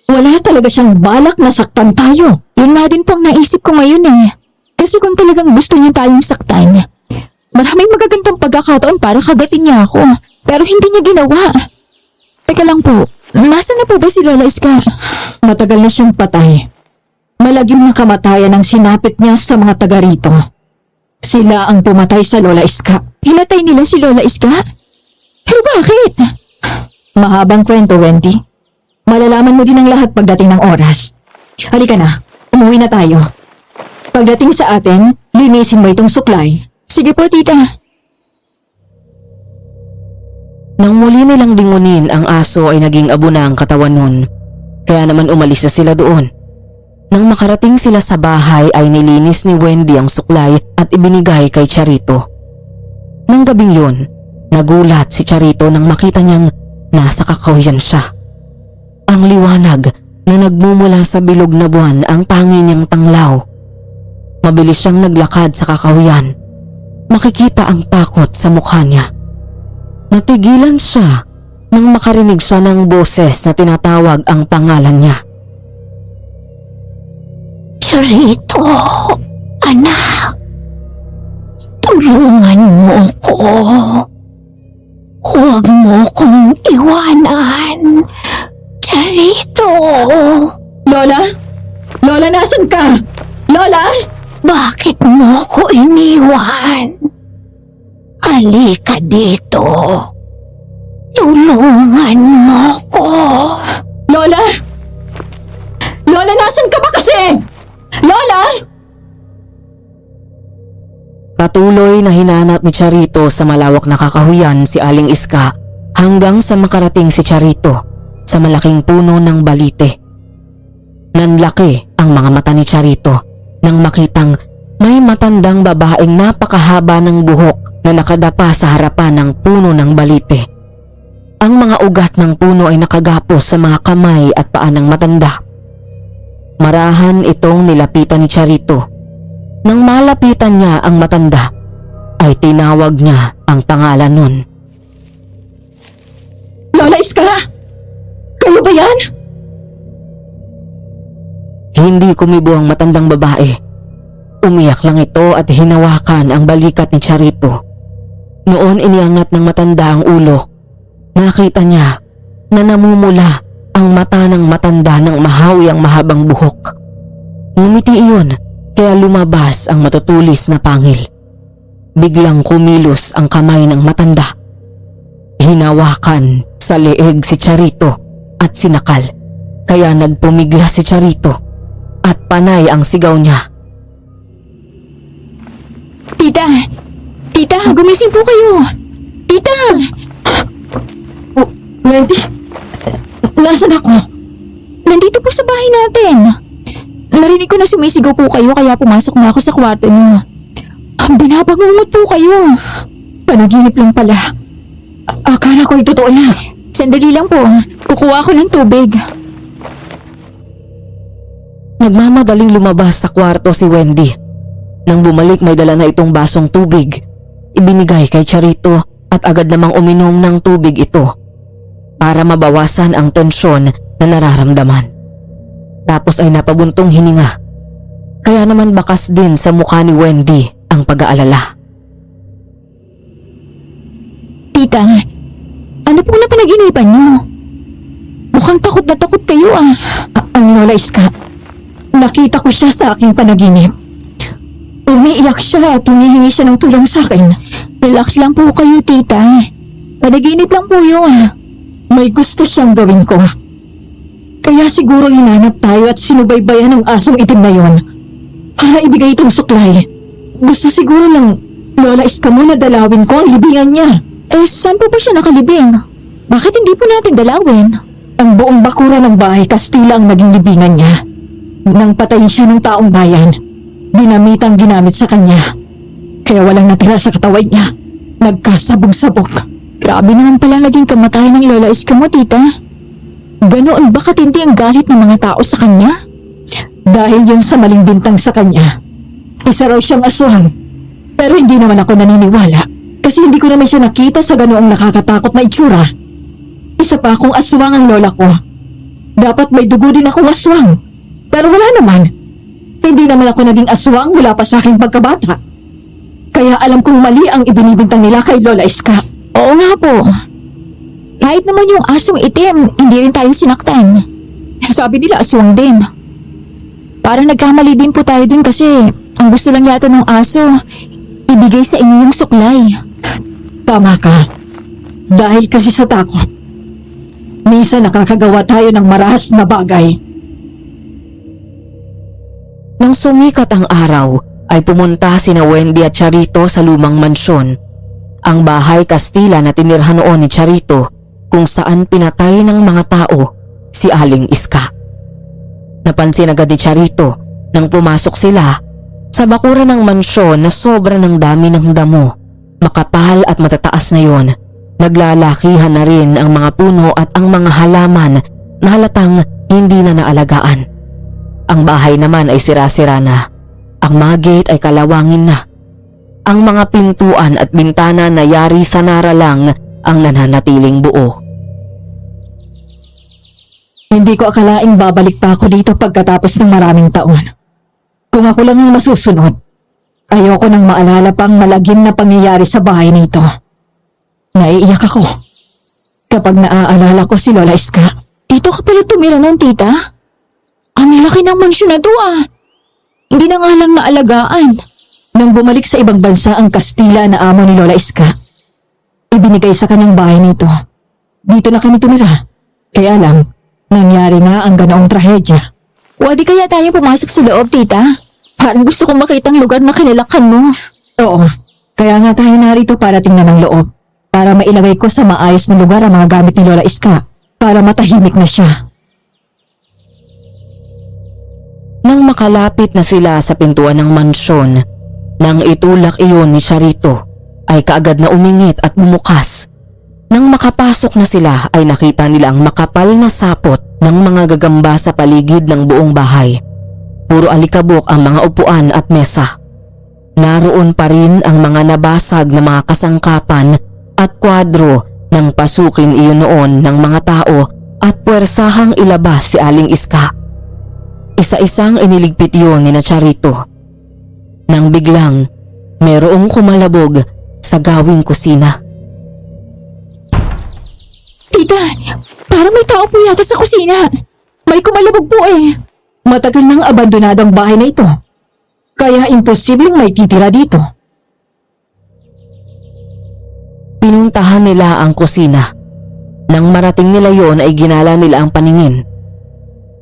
Wala talaga siyang balak na saktan tayo. Yun nga din po ang naisip ko ngayon eh. Kasi kung talagang gusto niya tayong saktan, maraming magagandang pagkakataon para kagatin niya ako. Pero hindi niya ginawa. Teka lang po, nasaan na po ba si Lola Iska? Matagal na siyang patay. Malagim na kamatayan ang sinapit niya sa mga taga rito. Sila ang pumatay sa Lola Iska. Hinatay nila si Lola Iska? Pero bakit? Mahabang kwento, Wendy. Malalaman mo din ang lahat pagdating ng oras. Halika na, umuwi na tayo. Pagdating sa atin, linisin mo itong suklay. Sige po, tita. Nang muli nilang lingunin ang aso ay naging abo na ang katawan nun. Kaya naman umalis na sila doon. Nang makarating sila sa bahay ay nilinis ni Wendy ang suklay at ibinigay kay Charito. Nang gabing yun, nagulat si Charito nang makita niyang nasa kakahuyan siya. Ang liwanag na nagmumula sa bilog na buwan ang tangi niyang tanglaw. Mabilis siyang naglakad sa kakahuyan. Makikita ang takot sa mukha niya. Natigilan siya nang makarinig siya ng boses na tinatawag ang pangalan niya. Charito, anak. Tulungan mo ko. Huwag mo kong iwanan. Charito. Lola? Lola, nasan ka? Lola? Bakit mo ko iniwan? Halika dito. Tulungan mo ko. Lola? Lola, nasan ka ba kasi? Lola? Patuloy na hinanap ni Charito sa malawak na kakahuyan si Aling Iska hanggang sa makarating si Charito sa malaking puno ng balite. Nanlaki ang mga mata ni Charito nang makitang may matandang babaeng napakahaba ng buhok na nakadapa sa harapan ng puno ng balite. Ang mga ugat ng puno ay nakagapos sa mga kamay at paa ng matanda. Marahan itong nilapitan ni Charito. Nang malapitan niya ang matanda, ay tinawag niya ang pangalan nun. Lola Iska? Kayo ba yan? Hindi kumibo ang matandang babae. Umiyak lang ito at hinawakan ang balikat ni Charito. Noon iniangat ng matanda ang ulo. Nakita niya na namumula ang mata ng matanda ng mahawi ang mahabang buhok. Ngumiti iyon kaya lumabas ang matutulis na pangil. biglang kumilos ang kamay ng matanda. Hinawakan sa leeg si Charito at sinakal, kaya nagpumigla si Charito at panay ang sigaw niya. Tita! Tita, gumising po kayo! Tita! Wendy, nasaan ako? Nandito po sa bahay natin. Narinig ko na sumisigaw po kayo kaya pumasok na ako sa kwarto niyo. Binabangungot po kayo. Panaginip lang pala. Akala ko ay totoo na. Sandali lang po. Kukuha ko ng tubig. Nagmamadaling lumabas sa kwarto si Wendy. Nang bumalik may dala na itong basong tubig. Ibinigay kay Charito at agad namang uminom ng tubig ito para mabawasan ang tensyon na nararamdaman. Tapos ay napabuntong hininga. Kaya naman bakas din sa mukha ni Wendy ang pag-aalala. Tita, ano po na pinag-inipan niyo? Mukhang takot na takot kayo ah. Ang Lola Iska, nakita ko siya sa aking panaginip. Umiiyak siya at humihingi siya ng tulong sa akin. Relax lang po kayo, tita. Panaginip lang po yun. May gusto siyang gawin ko. Kaya siguro hinanap tayo at sinubaybayan ng asong itim na yon para ibigay itong suklay. Gusto siguro ng Lola Iska mo na dalawin ko ang libingan niya. Eh, saan po ba siya nakalibing? Bakit hindi po natin dalawin? Ang buong bakura ng bahay Kastila ang naging libingan niya. Nang patayin siya ng taong bayan, dinamitang ginamit sa kanya. Kaya walang natira sa katawan niya. Nagkasabog-sabog. Grabe naman pala naging kamatayan ng Lola Iska mo, tita. Ganoon ba katindi ang galit ng mga tao sa kanya? Dahil yun sa maling bintang sa kanya. Isa raw siyang aswang. Pero hindi naman ako naniniwala. Kasi hindi ko naman siya nakita sa ganoong nakakatakot na itsura. Isa pa akong aswang ang lola ko. Dapat may dugo din akong aswang. Pero wala naman. Hindi naman ako naging aswang mula pa sa aking pagkabata. Kaya alam kong mali ang ibinibintang nila kay Lola Iska. Oo nga po. Kahit naman yung asong itim, hindi rin tayo sinaktan. Sabi nila aswang din. Parang nagkamali din po tayo din kasi ang gusto lang yata ng aso, ibigay sa inyo yung suklay. Tama ka. Dahil kasi sa takot. Minsan nakakagawa tayo ng marahas na bagay. Nang sumikat ang araw, ay pumunta sina Wendy at Charito sa lumang mansyon. Ang bahay Kastila na tinirhan noon ni Charito kung saan pinatay ng mga tao si Aling Iska. Napansin agad ni Charito nang pumasok sila sa bakuran ng mansyon na sobra ng dami ng damo. Makapal at matataas na yon. Naglalakihan na rin ang mga puno at ang mga halaman na halatang hindi na naalagaan. Ang bahay naman ay sira-sira na. Ang mga gate ay kalawangin na. Ang mga pintuan at bintana na yari sa nara lang ang nananatiling buo. Hindi ko akalaing babalik pa ako dito pagkatapos ng maraming taon. Kung ako lang ang masusunod, ayoko nang maalala pang malagim na pangyayari sa bahay nito. Naiiyak ako kapag naaalala ko si Lola Iska. Dito ka pala tumira noon, tita? Ang laki ng mansyon na to ah. Hindi na nga lang naalagaan. Nang bumalik sa ibang bansa ang Kastila na amo ni Lola Iska, ibinigay sa kanyang bahay nito. Dito na kami tumira. Kaya lang, nangyari nga ang ganoong trahedya. Wadi kaya tayo pumasok sa loob, tita? Parang gusto kong makita ang lugar na kinilakhan mo. Oo, kaya nga tayo narito para tingnan ang loob. Para mailagay ko sa maayos na lugar ang mga gamit ni Lola Iska. Para matahimik na siya. Nang makalapit na sila sa pintuan ng mansyon, nang itulak iyon ni Charito, ay kaagad na umingit at bumukas. Nang makapasok na sila ay nakita nila ang makapal na sapot ng mga gagamba sa paligid ng buong bahay. Puro alikabok ang mga upuan at mesa. Naroon pa rin ang mga nabasag na mga kasangkapan at kwadro ng pasukin iyon noon ng mga tao at puwersahang ilabas si Aling Iska. Isa-isang iniligpit yun ni Charito. Nang biglang, merong kumalabog sa gawing kusina. Tita, parang may tao po yata sa kusina. May kumalabog po eh. Matagal nang abandonado ang bahay na ito. Kaya imposibleng may titira dito. Pinuntahan nila ang kusina. Nang marating nila yon ay ginala nila ang paningin.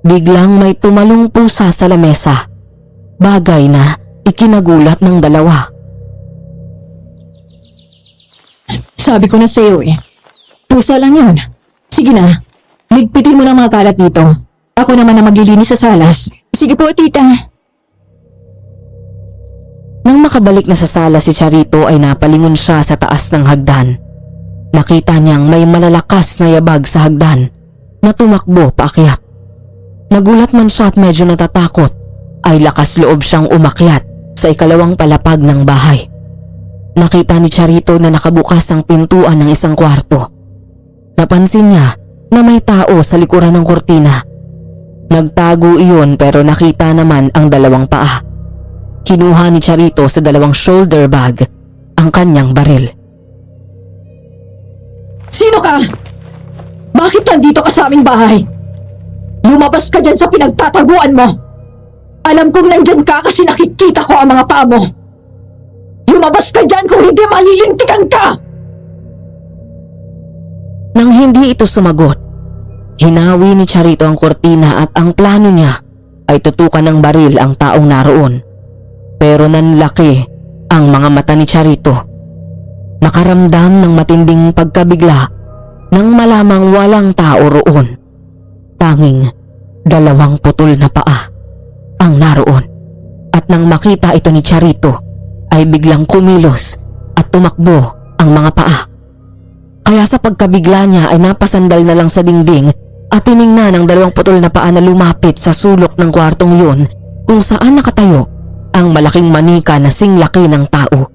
Biglang may tumalong pusa sa lamesa. Bagay na ikinagulat ng dalawa. Sabi ko na sa'yo eh. Pusa lang yun. Sige na. Ligpitin mo ng mga kalat dito. Ako naman na maglilinis sa salas. Sige po, tita. Nang makabalik na sa sala si Charito ay napalingon siya sa taas ng hagdan. Nakita niyang may malalakas na yabag sa hagdan na tumakbo paakyat. Nagulat man siya at medyo natatakot ay lakas loob siyang umakyat sa ikalawang palapag ng bahay. Nakita ni Charito na nakabukas ang pintuan ng isang kwarto. Napansin niya na may tao sa likuran ng kurtina. Nagtago iyon pero nakita naman ang dalawang paa. Kinuha ni Charito sa dalawang shoulder bag ang kanyang baril. Sino ka? Bakit nandito ka sa aming bahay? Lumabas ka dyan sa pinagtataguan mo. Alam kong nandyan ka kasi nakikita ko ang mga paa mo. Lumabas ka dyan kung hindi malilintikan ka! Nang hindi ito sumagot, hinawi ni Charito ang kurtina at ang plano niya ay tutukan ng baril ang taong naroon. Pero nanlaki ang mga mata ni Charito. Nakaramdam ng matinding pagkabigla nang malamang walang tao roon. Tanging dalawang putol na paa ang naroon. At nang makita ito ni Charito ay biglang kumilos at tumakbo ang mga paa. Kaya sa pagkabigla niya ay napasandal na lang sa dingding at tiningnan ang dalawang putol na paa na lumapit sa sulok ng kwartong yun kung saan nakatayo ang malaking manika na singlaki ng tao.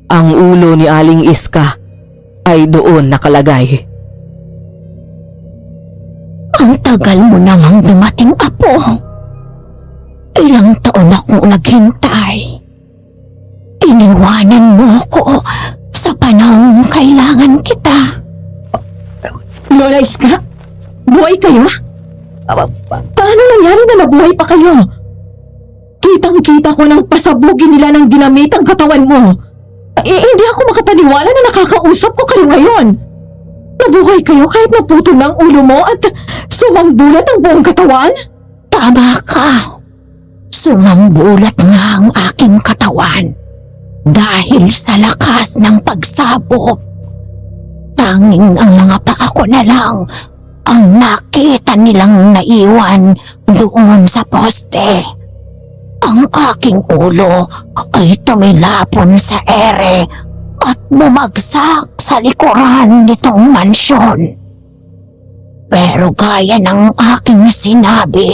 Ang ulo ni Aling Iska ay doon nakalagay. Ang tagal mo namang dumating, Apo. Ilang taon akong naghintay. Iniwanan mo ko sa panahong kailangan kita. Lola Iska? Buhay kayo? Paano nangyari na nabuhay pa kayo? Kitang-kita ko nang pasabugin nila ng dinamit ang katawan mo. Hindi ako makapaniwala na nakakausap ko kayo ngayon. Nabuhay kayo kahit naputol na ang ulo mo at sumambulat ang buong katawan? Tama ka. Sumambulat nga ang aking katawan dahil sa lakas ng pagsabog. Tanging ang mga paa ko na lang ang nakita nilang naiwan doon sa poste. Ang aking ulo ay tumilapon sa ere at bumagsak sa likuran nitong mansyon. Pero gaya ng aking sinabi,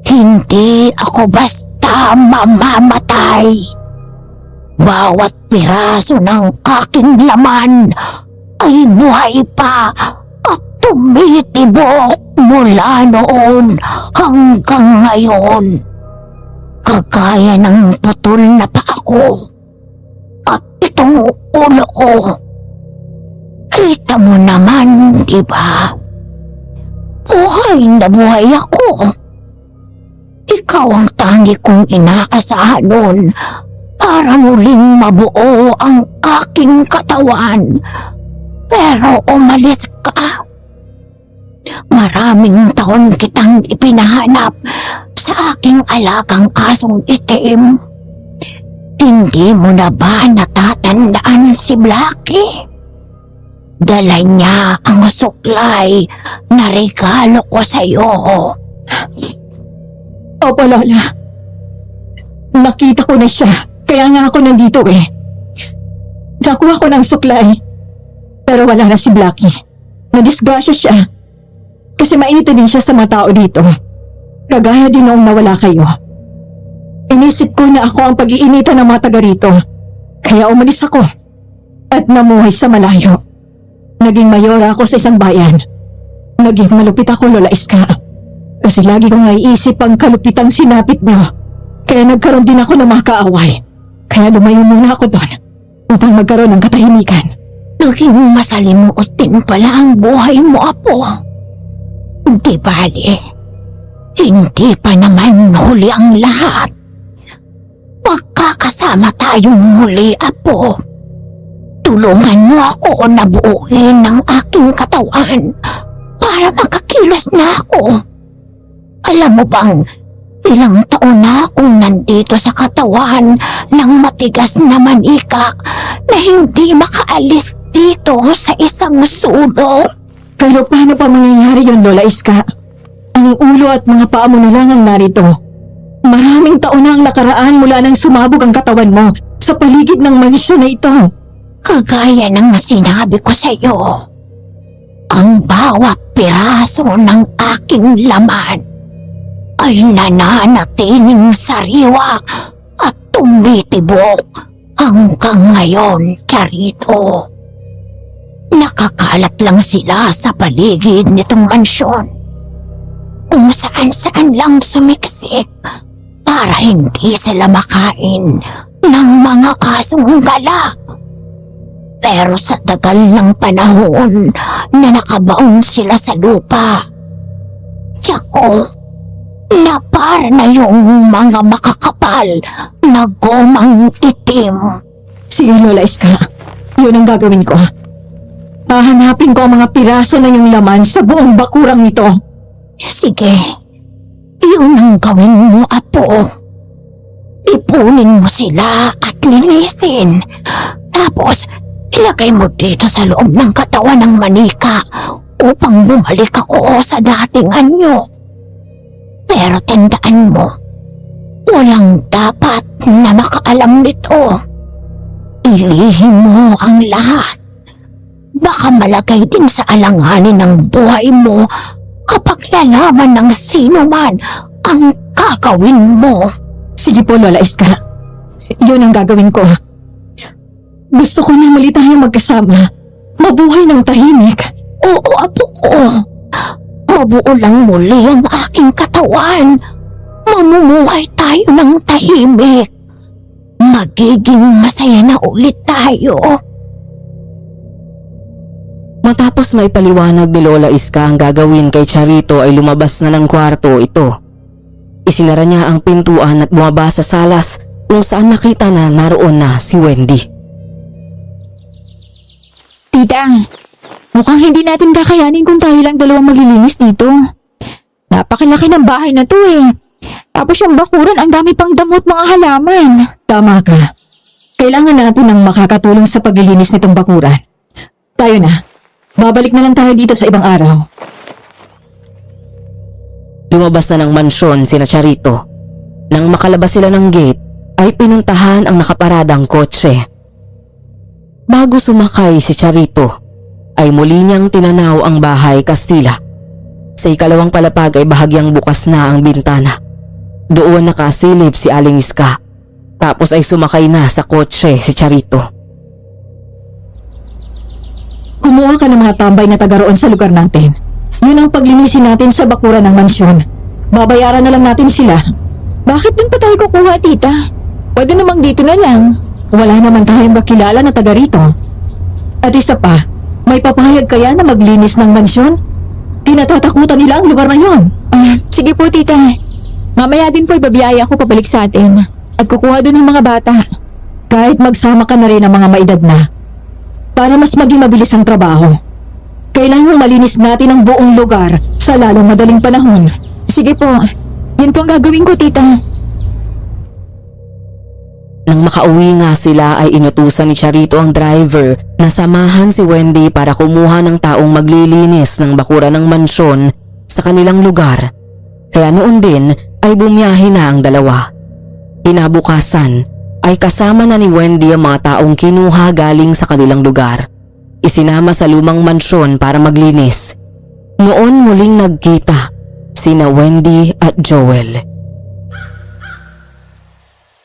hindi ako basta mamamatay. Bawat piraso ng aking laman ay buhay pa at tumitibok mula noon hanggang ngayon. Kagaya ng putol na paa ko at itong ulo ko. Kita mo naman, di ba? Buhay na buhay ako. Ikaw ang tangi kong inaasahan noon para muling mabuo ang aking katawan. Pero umalis ka. Maraming taon kitang ipinahanap sa aking alagang asong itim. Hindi mo na ba natatandaan si Blackie? Dala niya ang suklay na regalo ko sa iyo. Opo, Lola. Nakita ko na siya, kaya nga ako nandito eh. Nakuha ko ng suklay. Pero wala na si Blackie. Nadisgrasya siya. Kasi mainit din siya sa mga tao dito. Kagaya din noong nawala kayo. Inisip ko na ako ang pag-iinitan ng mga taga rito. Kaya umalis ako. At namuhay sa malayo. Naging mayora ako sa isang bayan. Naging malupit ako, Lola Iska. Kasi lagi kong naiisip ang kalupitang sinapit niyo. Kaya nagkaroon din ako ng mga kaaway. Kaya lumayo muna ako doon upang magkaroon ng katahimikan. Naging masalimuot din pala ang buhay mo, Apo. Di bali, hindi pa naman huli ang lahat. Magkakasama tayong muli, Apo. Tulungan mo ako na buuin ang aking katawan para makakilos na ako. Alam mo bang, ilang taon na akong nandito sa katawan ng matigas na manika na hindi makaalis dito sa isang sulok. Pero paano pa mangyayari yun, Lola Iska? Ang ulo at mga paa mo na lang ang narito. Maraming taon na ang nakaraan mula nang sumabog ang katawan mo sa paligid ng mansyon na ito. Kagaya ng sinabi ko sa iyo, ang bawat piraso ng aking laman ay nananatiling sariwa at tumitibok hanggang ngayon, Charito. Nakakalat lang sila sa paligid nitong mansyon, kung saan-saan lang sumiksik para hindi sila makain ng mga asong galak. Pero sa tagal ng panahon na nakabaon sila sa lupa, tiyako, na para na yung mga makakapal na gomang itim. Sige, Lola Iska. Yun ang gagawin ko. Hahanapin ko ang mga piraso na yung laman sa buong bakurang nito. Sige, yun ang gawin mo, Apo. Ipunin mo sila at linisin. Tapos, ilagay mo dito sa loob ng katawan ng manika upang bumalik ako sa dating anyo. Pero tandaan mo, walang dapat na makaalam nito. Ilihim mo ang lahat. Baka malagay din sa alanganin ng buhay mo kapag nalaman ng sino man ang gagawin mo. Sige po, Lola Iska. Yun ang gagawin ko. Gusto ko na muli tayong magkasama. Mabuhay ng tahimik. Oo, Apo ko. Mabuo lang muli ang aking katawan. Mamumuhay tayo ng tahimik. Magiging masaya na ulit tayo. Matapos may paliwanag ni Lola Iska ang gagawin kay Charito ay lumabas na ng kwarto ito. Isinara niya ang pintuan at bumaba sa salas kung saan nakita na naroon na si Wendy. Tita, mukhang hindi natin kakayanin kung tayo lang dalawang maglilinis dito. Napakalaki ng bahay na to eh. Tapos yung bakuran, ang dami pang damot mga halaman. Tama ka. Kailangan natin ng makakatulong sa paglilinis nitong bakuran. Tayo na. Babalik na lang tayo dito sa ibang araw. Lumabas na ng mansyon sina Charito. Nang makalabas sila ng gate, ay pinuntahan ang nakaparadang kotse. Bago sumakay si Charito, ay muli niyang tinanaw ang bahay Kastila. Sa ikalawang palapag ay bahagyang bukas na ang bintana. Doon nakasilip si Aling Iska. Tapos ay sumakay na sa kotse si Charito. Kumuha ka ng mga tambay na taga roon sa lugar natin. Yun ang paglinisin natin sa bakuran ng mansyon. Babayaran na lang natin sila. Bakit dun pa tayo kukuha, tita? Pwede namang dito na lang. Wala naman tayong kakilala na taga rito. At isa pa, may papayag kaya na maglinis ng mansyon? Kinatatakutan nila ang lugar na yon. Sige po, tita. Mamaya din po ibabiyaya ako pabalik sa atin. At kukuha dun ng mga bata. Kahit magsama ka na rin ng mga maedad na. Para mas maging mabilis ang trabaho. Kailangang malinis natin ang buong lugar sa lalong madaling panahon. Sige po. Yun po ang gagawin ko, tita. Nang makauwi nga sila ay inutusan ni Charito ang driver na samahan si Wendy para kumuha ng taong maglilinis ng bakura ng mansyon sa kanilang lugar. Kaya noon din ay bumiyahe na ang dalawa. Kinabukasan ay kasama na ni Wendy ang mga taong kinuha galing sa kanilang lugar. Isinama sa lumang mansyon para maglinis. Noon muling nagkita sina Wendy at Joel.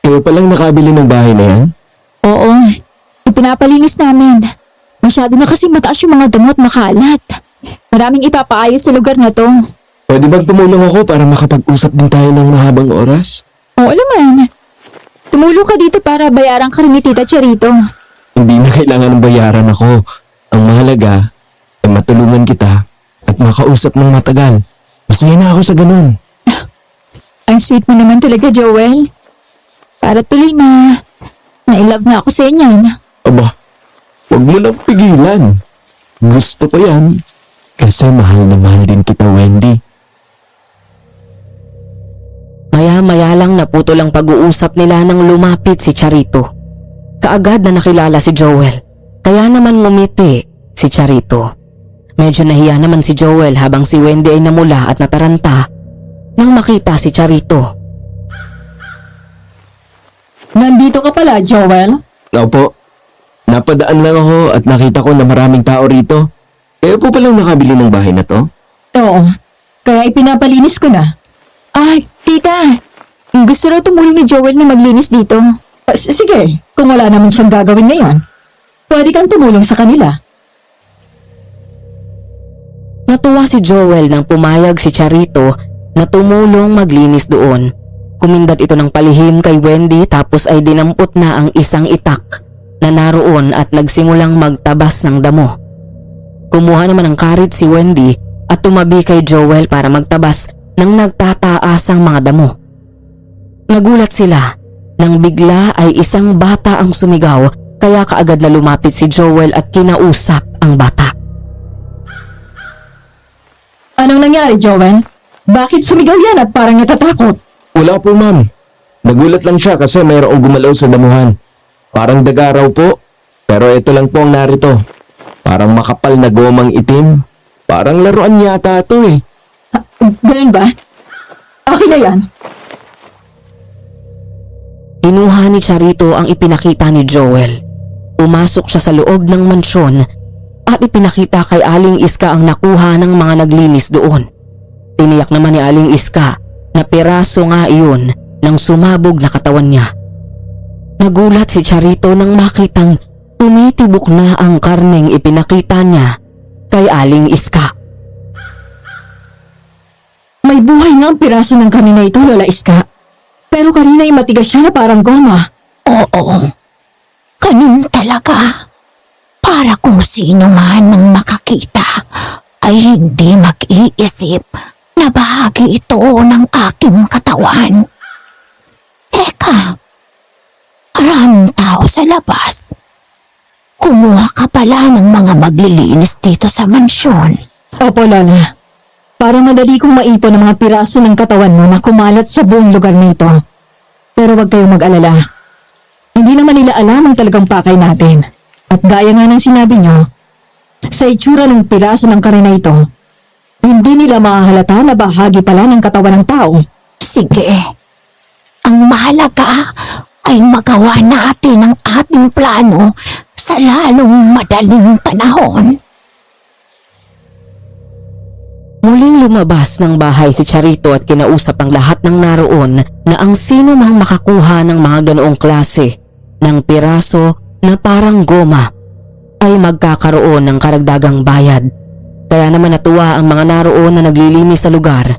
Kayo palang nakabili ng bahay na yan? Oo. Ipinapalinis namin. Masyado na kasi mataas yung mga damot makalat. Maraming ipapaayos sa lugar na to. Pwede bang tumulong ako para makapag-usap din tayo ng mahabang oras? Oo naman. Tumulong ka dito para bayaran ka rin ni Tita Charito. Hindi na kailangan ng bayaran ako. Ang mahalaga ay matulungan kita at makausap ng matagal. Masaya na ako sa ganun. Ang sweet mo naman talaga, Joel. Para tuloy na. Na-in-love na ako sa inyan. Aba, Huwag mo nang pigilan. Gusto ko yan. Kasi mahal na mahal din kita, Wendy. Maya-maya lang naputol ang pag-uusap nila nang lumapit si Charito. Kaagad na nakilala si Joel, kaya naman ngumiti si Charito. Medyo nahiya naman si Joel habang si Wendy ay namula at nataranta nang makita si Charito. Nandito ka pala, Joel? Opo. Napadaan lang ako at nakita ko na maraming tao rito. Kaya po palang nakabili ng bahay na to? Oo. Kaya ipinapalinis ko na. Ay, tita! Gusto raw tumulong ni Joel na maglinis dito. Sige, kung wala naman siyang gagawin ngayon, pwede kang tumulong sa kanila. Natuwa si Joel nang pumayag si Charito na tumulong maglinis doon. Kumindat ito ng palihim kay Wendy tapos ay dinampot na ang isang itak na naroon at nagsimulang magtabas ng damo. Kumuha naman ng karit si Wendy at tumabi kay Joel para magtabas ng nagtataasang mga damo. Nagulat sila nang bigla ay isang bata ang sumigaw kaya kaagad na lumapit si Joel at kinausap ang bata. Anong nangyari, Joel? Bakit sumigaw yan at parang natatakot? Wala po, ma'am. Nagulat lang siya kasi mayroong gumalaw sa damuhan. Parang daga raw po. Pero ito lang po ang narito. Parang makapal na gomang itim. Parang laruan yata ito eh. Ganun ba? Akin na yan. Kinuha ni Charito ang ipinakita ni Joel. Pumasok siya sa loob ng mansyon at ipinakita kay Aling Iska ang nakuha ng mga naglinis doon. Tiniyak naman ni Aling Iska na piraso nga iyon ng sumabog na katawan niya. Nagulat si Charito nang makitang tumitibok na ang karneng ipinakita niya kay Aling Iska. May buhay nga ang piraso ng kanina ito, Lola Iska. Pero kanina ay matigas siya na parang goma. Oo. Ganun talaga. Para kung sino man ang makakita ay hindi mag-iisip na bahagi ito ng aking katawan. Teka, maraming tao sa labas. Kumuha ka pala ng mga maglilinis dito sa mansyon. Opo, Lola. Para madali kong maipon ang mga piraso ng katawan mo na kumalat sa buong lugar nito. Pero wag kayong mag-alala. Hindi naman nila alam ang talagang pakay natin. At gaya nga ng sinabi nyo, sa itsura ng piraso ng karina ito, hindi nila mahahalata na bahagi pala ng katawan ng tao. Sige, ang mahalaga ay magawa natin ang ating plano sa lalong madaling panahon. Muling lumabas ng bahay si Charito at kinausap ang lahat ng naroon na ang sino mang makakuha ng mga ganoong klase ng piraso na parang goma ay magkakaroon ng karagdagang bayad. Kaya naman natuwa ang mga naroon na naglilinis sa lugar.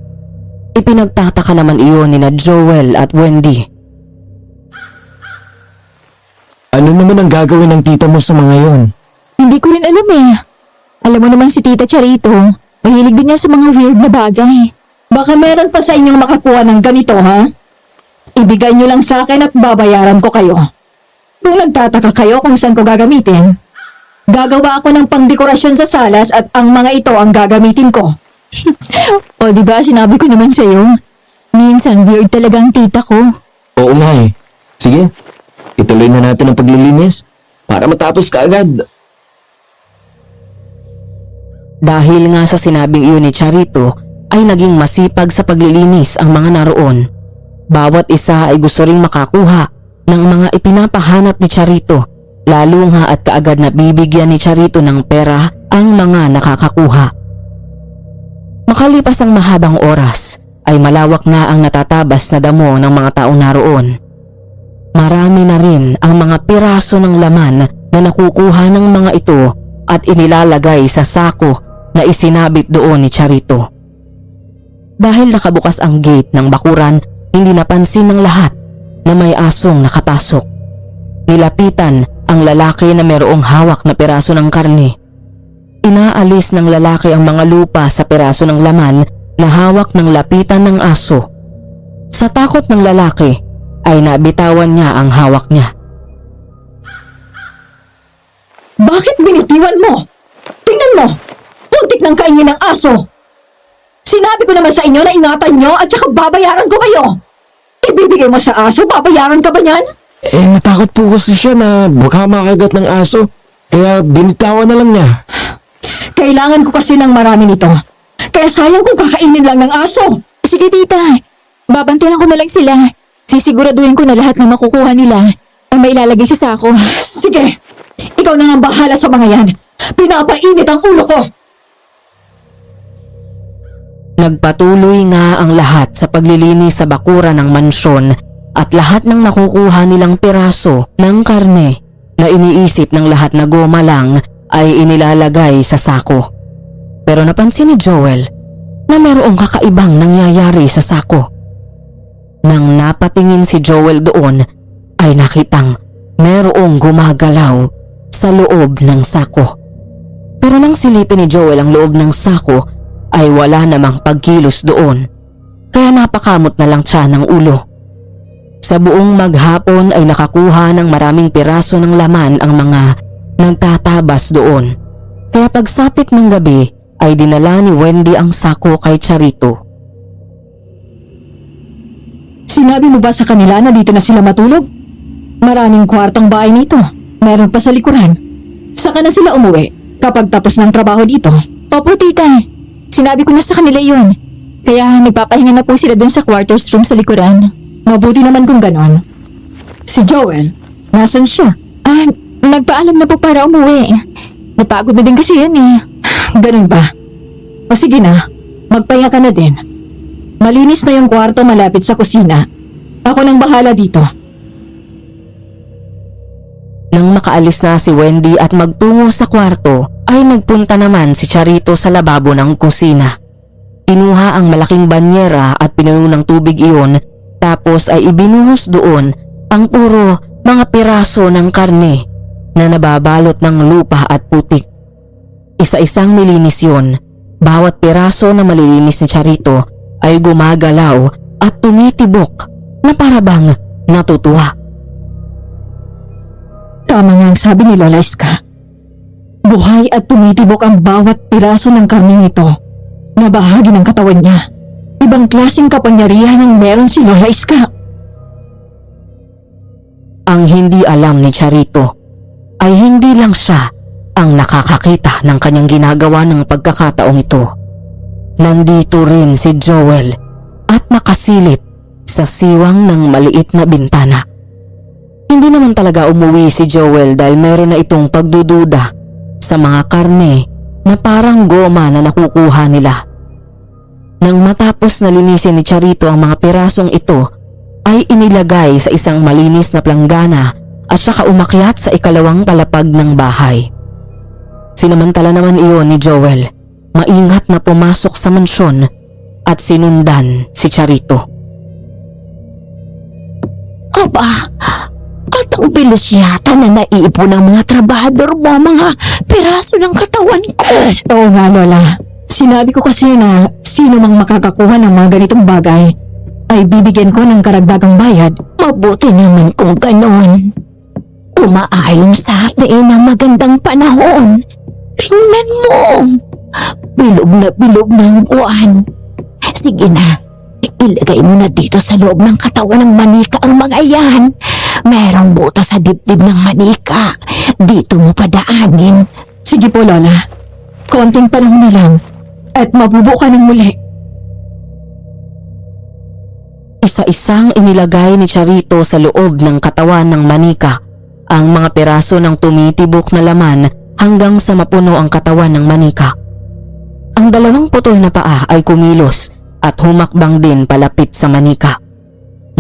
Ipinagtataka naman iyon ni na Joel at Wendy. Ano naman ang gagawin ng tita mo sa mga yon? Hindi ko rin alam eh. Alam mo naman si Tita Charito, mahilig din niya sa mga weird na bagay. Baka meron pa sa inyong makakuha ng ganito, ha? Ibigay nyo lang sa akin at babayaran ko kayo. Kung nagtataka kayo kung saan ko gagamitin, gagawa ako ng pangdekorasyon sa salas at ang mga ito ang gagamitin ko. O diba sinabi ko naman sa'yo, minsan weird talaga ang tita ko. Oo nga eh. Sige, ituloy na natin ang paglilinis para matapos ka agad. Dahil nga sa sinabing iyon ni Charito ay naging masipag sa paglilinis ang mga naroon. Bawat isa ay gusto ring makakuha ng mga ipinapahanap ni Charito, lalo nga at kaagad na bibigyan ni Charito ng pera ang mga nakakakuha. Makalipas ang mahabang oras ay malawak na ang natatabas na damo ng mga taong naroon. Marami na rin ang mga piraso ng laman na nakukuha ng mga ito at inilalagay sa sako na isinabit doon ni Charito. Dahil nakabukas ang gate ng bakuran, hindi napansin ng lahat na may asong nakapasok. Nilapitan ang lalaki na mayroong hawak na piraso ng karne. Inaalis ng lalaki ang mga lupa sa piraso ng laman na hawak ng lapitan ng aso. Sa takot ng lalaki ay nabitawan niya ang hawak niya. Bakit binitiwan mo? Tingnan mo! Puntik ng kaingin ng aso! Sinabi ko naman sa inyo na ingatan nyo at saka babayaran ko kayo! Ibibigay mo sa aso, babayaran ka ba niyan? Natakot po kasi siya na baka makagat ng aso. Kaya binitawan na lang niya. Kailangan ko kasi ng marami nito. Kaya sayang kung kakainin lang ng aso. Sige tita, babantayan ko na lang sila. Sisiguraduhin ko na lahat na makukuha nila ay mailalagay sa sako. Sige, ikaw na nga bahala sa mga yan. Pinapainit ang ulo ko. Nagpatuloy nga ang lahat sa paglilinis sa bakuran ng mansyon at lahat ng nakukuha nilang piraso ng karne na iniisip ng lahat na goma lang ay inilalagay sa sako. Pero napansin ni Joel na mayroong kakaibang nangyayari sa sako. Nang napatingin si Joel doon ay nakitang mayroong gumagalaw sa loob ng sako. Pero nang silipin ni Joel ang loob ng sako ay wala namang pagkilos doon. Kaya napakamot na lang siya ng ulo. Sa buong maghapon ay nakakuha ng maraming piraso ng laman ang mga nagtatabas doon. Kaya pagsapit ng gabi ay dinala ni Wendy ang sako kay Charito. Sinabi mo ba sa kanila na dito na sila matulog? Maraming kwartong bahay nito. Meron pa sa likuran. Saka na sila umuwi kapag tapos ng trabaho dito. Opo tita, sinabi ko na sa kanila yun. Kaya nagpapahinga na po sila dun sa quarters room sa likuran. Mabuti naman kung ganon. Si Joel, nasan siya? Nagpaalam na po para umuwi. Napagod na din kasi yun eh. Ganun ba? O sige na, magpahinga ka na din. Malinis na yung kwarto malapit sa kusina. Ako nang bahala dito. Nang makaalis na si Wendy at magtungo sa kwarto, ay nagpunta naman si Charito sa lababo ng kusina. Kinuha ang malaking banyera at pinuno ng tubig iyon, tapos ay ibinuhos doon ang puro mga piraso ng karne na nababalot ng lupa at putik. Isa-isang nilinis yun. Bawat piraso na malilinis ni Charito ay gumagalaw at tumitibok na parabang natutuwa. Tama nga ang sabi ni Lola Iska. Buhay at tumitibok ang bawat piraso ng karning ito na bahagi ng katawan niya. Ibang klaseng kapangyarihan ang meron si Lola Iska. Ang hindi alam ni Charito ay hindi lang siya ang nakakakita ng kanyang ginagawa ng pagkakataong ito. Nandito rin si Joel at nakasilip sa siwang ng maliit na bintana. Hindi naman talaga umuwi si Joel dahil meron na itong pagdududa sa mga karne na parang goma na nakukuha nila. Nang matapos na linisin ni Charito ang mga pirasong ito, ay inilagay sa isang malinis na planggana at saka umakyat sa ikalawang palapag ng bahay. Sinamantala naman iyon ni Joel, maingat na pumasok sa mansyon at sinundan si Charito. Aba, at ang bilis yata na naipon ng mga trabahador mo, mga piraso ng katawan ko. Oo nga, Lola. Sinabi ko kasi na sino mang makakakuha ng mga ganitong bagay ay bibigyan ko ng karagdagang bayad. Mabuti naman kung ganon. Umaayon sa atin ang magandang panahon. Tingnan mo. Bilog ng buwan. Sige na, ilagay mo na dito sa loob ng katawan ng manika ang mga yan. Merong butas sa dibdib ng manika. Dito mo padaanin. Sige po, Lola. Konting panahon na lang at mabubuo ka ng muli. Isa-isang inilagay ni Charito sa loob ng katawan ng manika ang mga piraso ng tumitibok na laman hanggang sa mapuno ang katawan ng manika. Ang dalawang putol na paa ay kumilos at humakbang din palapit sa manika.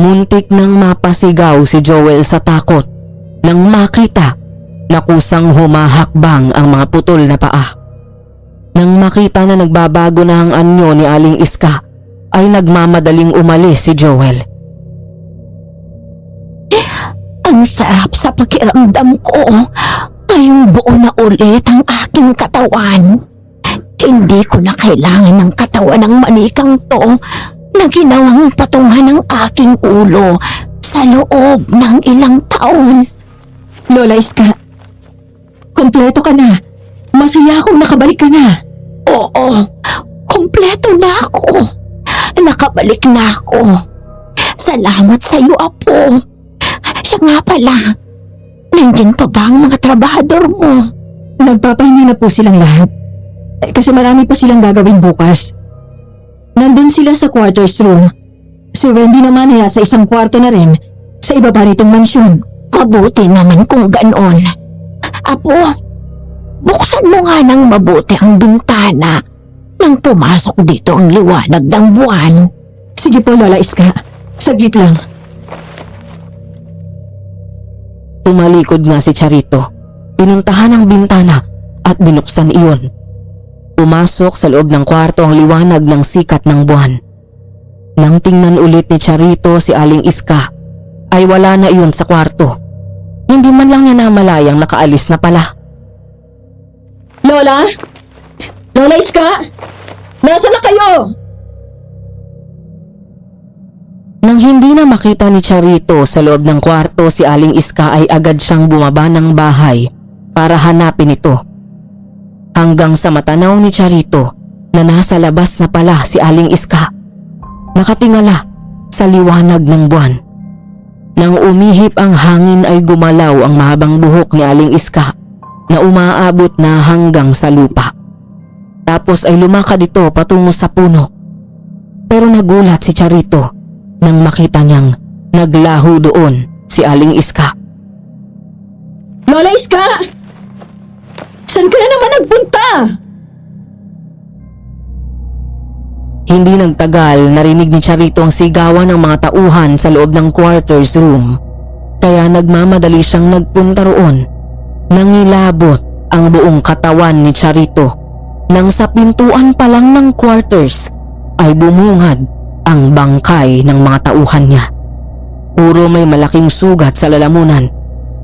Muntik nang mapasigaw si Joel sa takot nang makita na kusang humahakbang ang mga putol na paa. Nang makita na nagbabago na ang anyo ni Aling Iska, ay nagmamadaling umalis si Joel. Ang sarap sa pakiramdam ko. Ngayong buo na ulit ang aking katawan. Hindi ko na kailangan ng katawan ng manikang to na ginawang patungan ng aking ulo sa loob ng ilang taon. Lola Iska, Kompleto ka na. Masaya akong nakabalik ka na. Oo, kompleto na ako. Nakabalik na ako. Salamat sa iyo, Apo. Siya nga pala, nandiyan pa ba ang mga trabahador mo? Nagpapahinga na po silang lahat. Kasi marami pa silang gagawin bukas. Nandun sila sa quarters room. Si Wendy naman ay sa isang kwarto na rin sa ibaba nitong mansyon. Mabuti naman kung ganon. Apo, buksan mo nga ng mabuti ang bintana nang pumasok dito ang liwanag ng buwan. Sige po, Lola Iska. Saglit lang. Tumalikod nga si Charito. Pinuntahan ang bintana at binuksan iyon. Pumasok sa loob ng kwarto ang liwanag ng sikat ng buwan. Nang tingnan ulit ni Charito si Aling Iska, ay wala na iyon sa kwarto. Hindi man lang niya namalayang nakaalis na pala. Lola? Lola Iska? Nasaan na kayo? Nang hindi na makita ni Charito sa loob ng kwarto si Aling Iska ay agad siyang bumaba ng bahay para hanapin ito. Hanggang sa matanaw ni Charito na nasa labas na pala si Aling Iska. Nakatingala sa liwanag ng buwan. Nang umihip ang hangin ay gumalaw ang mahabang buhok ni Aling Iska na umaabot na hanggang sa lupa. Tapos ay lumakad ito patungo sa puno. Pero nagulat si Charito nang makita niyang naglaho doon si Aling Iska. Lola Iska! Saan ka na naman nagpunta? Hindi nagtagal narinig ni Charito ang sigawan ng mga tauhan sa loob ng quarters room. Kaya nagmamadali siyang nagpunta roon. Nangilabot ang buong katawan ni Charito. Nang sa pintuan pa lang ng quarters ay bumungad ang bangkay ng mga tauhan niya. Puro may malaking sugat sa lalamunan.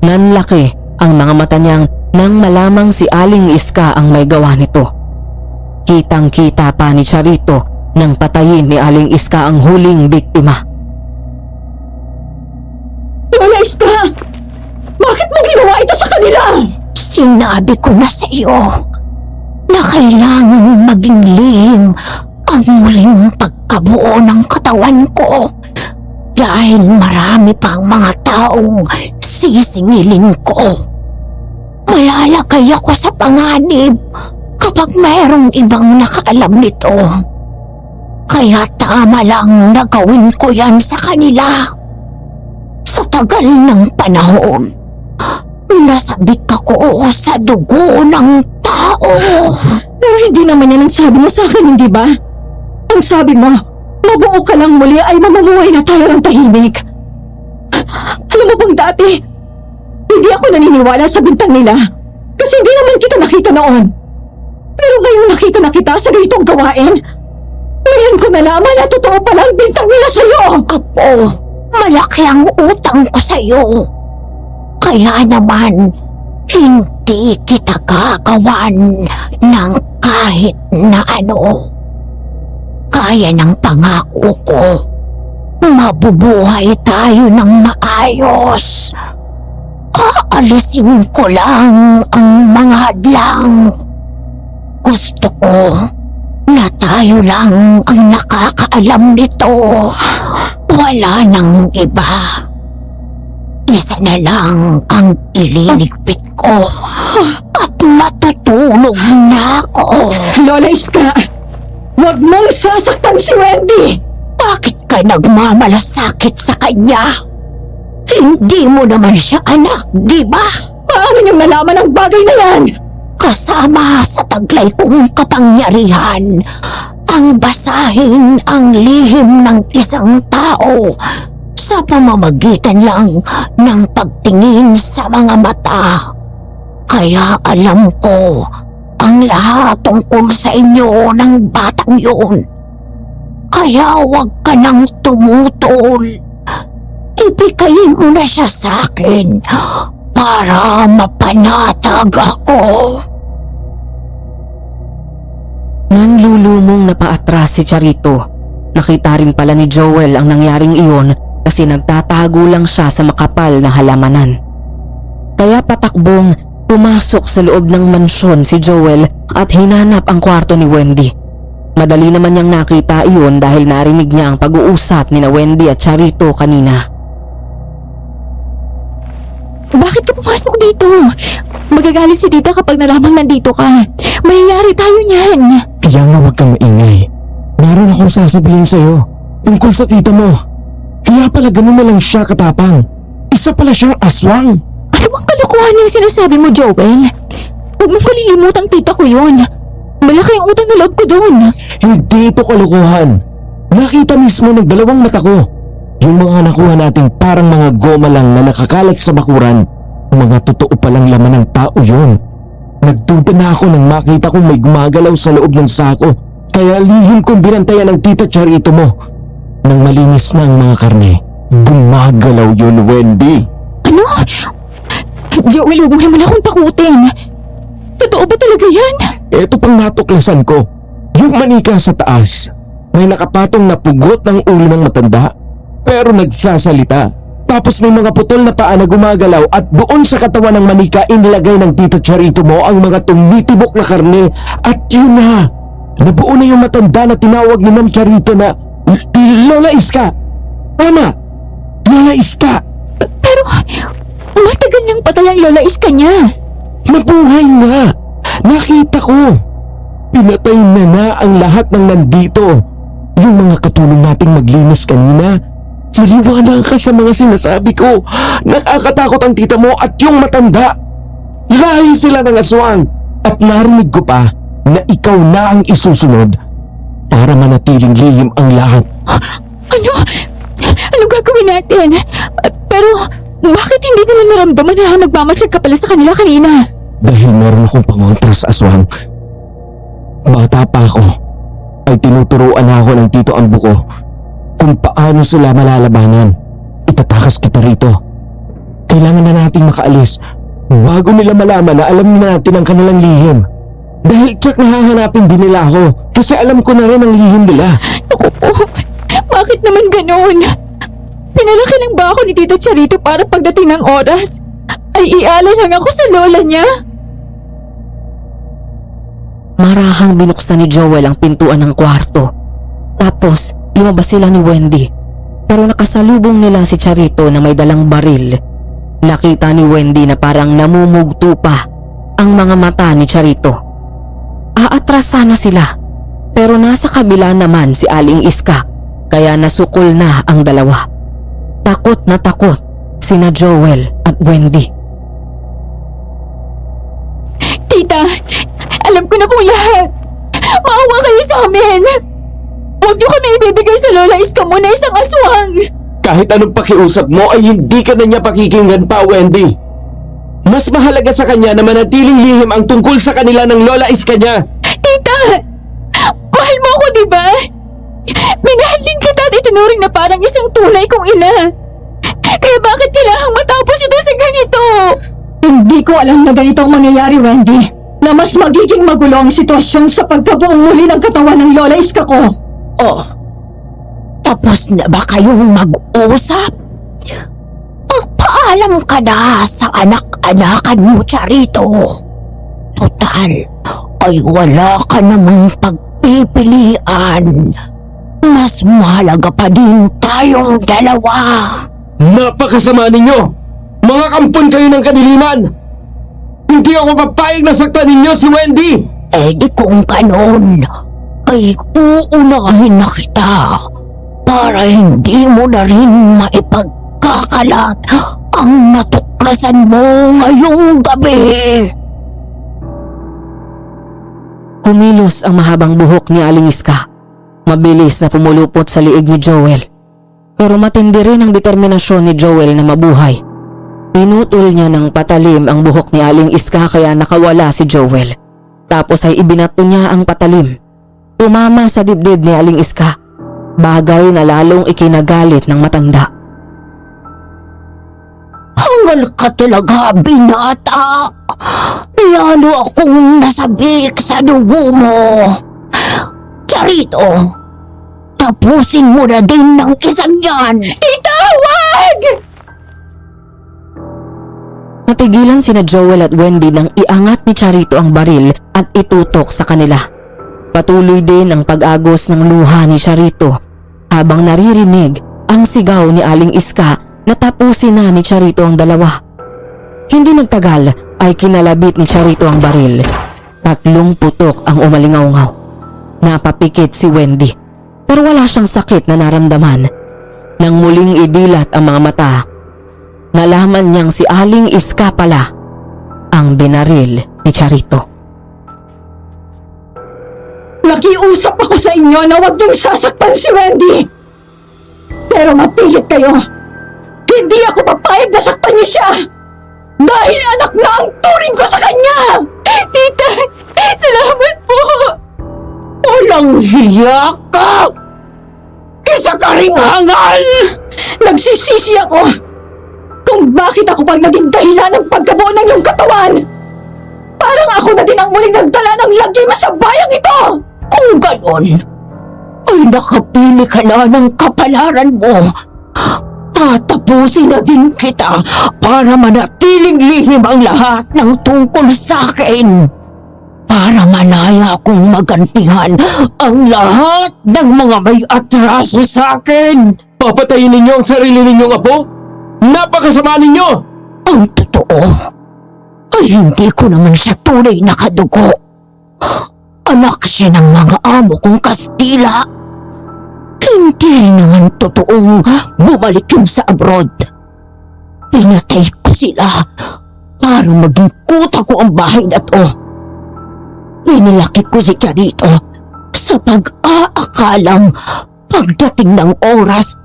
Nanlaki ang mga mata niyang nang malamang si Aling Iska ang may gawa nito. Kitang-kita pa ni Charito nang patayin ni Aling Iska ang huling biktima. Lola Iska! Bakit mo ginawa ito sa kanila? Sinabi ko na sa iyo na kailangang maging lihim ang muling pagkabuo ng katawan ko dahil marami pang mga taong sisingilin ko. Malalakay ako sa panganib kapag mayroong ibang nakaalam nito. Kaya tama lang na gawin ko yan sa kanila. Sa tagal ng panahon, nasabik ako sa dugo ng tao. Pero hindi naman yan ang sabi mo sa akin, hindi ba? Ang sabi mo, mabuo ka lang muli ay mamumuhay na tayo ng tahimik. Alam mo bang dati, hindi ako naniniwala sa bintang nila kasi hindi naman kita nakita noon. Pero ngayon nakita na kita sa ganitong gawain. Ngayon ko nalaman na totoo pala ang bintang nila sa'yo. Apo, malaki ang utang ko sa'yo. Kaya naman, hindi kita gagawan ng kahit na ano. Kaya ng pangako ko, mabubuhay tayo ng maayos. Aalisin ko lang ang mga hadlang. Gusto ko na tayo lang ang nakakaalam nito. Wala nang iba. Isa na lang ang ililigpit ko at matutulog na ako. Lola Iska, huwag mong sasaktan si Wendy! Bakit ka nagmamalasakit sa kanya? Hindi mo naman siya anak, di ba? Paano niyong nalaman ang bagay na yan? Kasama sa taglay kong kapangyarihan ang basahin ang lihim ng isang tao sa pamamagitan lang ng pagtingin sa mga mata. Kaya alam ko ang lahat tungkol sa inyo ng batang yun. Kaya huwag ka nang tumutol. Ibigay mo na siya sa akin para mapanatag ako. Nanlulumong na paatras si Charito. Nakita rin pala ni Joel ang nangyaring iyon kasi nagtatago lang siya sa makapal na halamanan. Kaya patakbong Pumasok sa loob ng mansyon si Joel at hinanap ang kwarto ni Wendy. Madali naman niyang nakita iyon dahil narinig niya ang pag-uusap ni na Wendy at Charito kanina. Bakit ka pumasok dito? Magagalit si tita kapag nalamang nandito ka. Mayayari tayo niyan. Kaya nga huwag kang maingay. Meron akong sasabihin sa'yo tungkol sa tita mo. Kaya pala ganun na lang siya katapang. Isa pala siyang aswang. Ano bang kalokohan yung sinasabi mo, Joel? Huwag mong kalilimutang tita ko yun. Malaki ang utang na loob ko doon. Hindi ito kalokohan. Nakita mismo ng dalawang mata ko. Yung mga nakuha nating parang mga goma lang na nakakalat sa bakuran. Mga totoo palang laman ng tao yun. Nagduda na ako nang makita kong may gumagalaw sa loob ng sako. Kaya lihim kong binantayan ng tita Charito mo. Nang malinis na ang mga karne, gumagalaw yun, Wendy. Ano? Joel, huwag mo naman akong takutin. Totoo ba talaga yan? Ito pang natuklasan ko. Yung manika sa taas, may nakapatong na pugot ng ulo ng matanda, pero nagsasalita. Tapos may mga putol na paa na gumagalaw at doon sa katawan ng manika inilagay ng tita Charito mo ang mga tumitibok na karne. At yun na, nabuo na yung matanda na tinawag ni Ma'am Charito na Lola Iska. Tama, Lola Iska. Pero, matagal nang patay ang Lola Iska niya. Nabuhay nga. Nakita ko. Pinatay na ang lahat ng nandito. Yung mga katulong nating maglinis kanina. Maliwanag ka sa mga sinasabi ko. Nakakatakot ang tita mo at yung matanda. Lahi sila ng aswang. At narinig ko pa na ikaw na ang isusunod para manatiling lihim ang lahat. Ano? Ano gagawin natin? Pero, bakit hindi nila naramdaman na nagmamansag ka pala sa kanila kanina? Dahil meron akong pangontra sa aswang. Bata pa ako, ay tinuturuan na ako ng tito Ambo ko kung paano sila malalabanan. Itatakas kita rito. Kailangan na nating makaalis bago nila malaman na alam na natin ang kanilang lihim. Dahil tsak nahahanapin din nila ako kasi alam ko na rin ang lihim nila. Naku po, bakit naman ganoon? Pinalaki lang ba ako ni Tita Charito para pagdating ng oras ay ialay lang ako sa lola niya? Marahang binuksan ni Joel ang pintuan ng kwarto. Tapos, lumabas sila ni Wendy. Pero nakasalubong nila si Charito na may dalang baril. Nakita ni Wendy na parang namumugto pa ang mga mata ni Charito. Aatras sana sila. Pero nasa kabila naman si Aling Iska. Kaya nasukol na ang dalawa. Takot na takot sina Joel at Wendy. Tita, alam ko na po lahat. Maawa kayo sa amin. Huwag niyo kami ibibigay sa Lola Iska mo na isang aswang. Kahit anong pakiusap mo ay hindi ka na niya pakikinggan pa, Wendy. Mas mahalaga sa kanya na manatiling lihim ang tungkol sa kanila ng Lola Iska niya. Tita, mahal mo ako, diba? Minahal din kita at itinuring na parang isang tunay kong ina. Kaya bakit kailangang matapos ito sa ganito? Hindi ko alam na ganito ang mangyayari, Wendy. Na mas magiging magulo ang sitwasyon sa pagkabuong muli ng katawan ng Lola Iska ko. Oh, tapos na ba kayong mag-usap? Magpaalam ka na sa anak-anakan mo, Charito. Total, ay wala ka namang pagpipilian. Mas mahalaga pa din tayong dalawa. Napakasama ninyo! Mga kampon kayo ng kadiliman! Hindi ako papayag na saktan ninyo si Wendy! Eh di kung ganon, ay uunahin na kita para hindi mo na rin maipagkakalat ang natuklasan mo ngayong gabi. Kumilos ang mahabang buhok ni Aling Iska. Mabilis na pumulupot sa liig ni Joel. Pero matindi rin ang determinasyon ni Joel na mabuhay. Pinutol niya ng patalim ang buhok ni Aling Iska kaya nakawala si Joel. Tapos ay ibinato niya ang patalim. Tumama sa dibdib ni Aling Iska. Bagay na lalong ikinagalit ng matanda. Hangal ka talaga, binata. Lalo akong nasabik sa dugo mo. Charito, tapusin mo na din ng isang yan. Tita, wag! Natigilan sina Joel at Wendy nang iangat ni Charito ang baril at itutok sa kanila. Patuloy din ang pag-agos ng luha ni Charito habang naririnig ang sigaw ni Aling Iska na tapusin na ni Charito ang dalawa. Hindi nagtagal ay kinalabit ni Charito ang baril. 3 putok ang umalingaw-ngaw. Napapikit si Wendy pero wala siyang sakit na naramdaman. Nang muling idilat ang mga mata, nalaman niyang si Aling Iska pala ang binaril ni Charito. Nakiusap ako sa inyo na huwag niyong sasaktan si Wendy! Pero mapilit kayo! Hindi ako papayag na saktan niyo siya! Dahil anak na ang turing ko sa kanya! Tita, salamat po! Walang hiya ka! Isa ka ring hangal! Nagsisisi ako kung bakit ako pang naging dahilan ng pagkabuo ng iyong katawan! Parang ako na din ang muling nagdala ng lagim sa bayang ito! Kung ganon, ay nakapili ka na ng kapalaran mo. Tatapusin na din kita para manatiling lihim ang lahat ng tungkol sa akin. Para malaya akong magantihan ang lahat ng mga may atraso sa akin. Papatayin ninyo ang sarili ninyong apo? Napakasama ninyo! Ang totoo ay hindi ko naman siya tunay na kadugo. Anak siya ng mga amo kong Kastila. Hindi naman totoong bumalik yun sa abroad. Pinatay ko sila para maging kuta ko ang bahay na to. Pinilaki ko si Charito sa pag-aakalang pagdating ng oras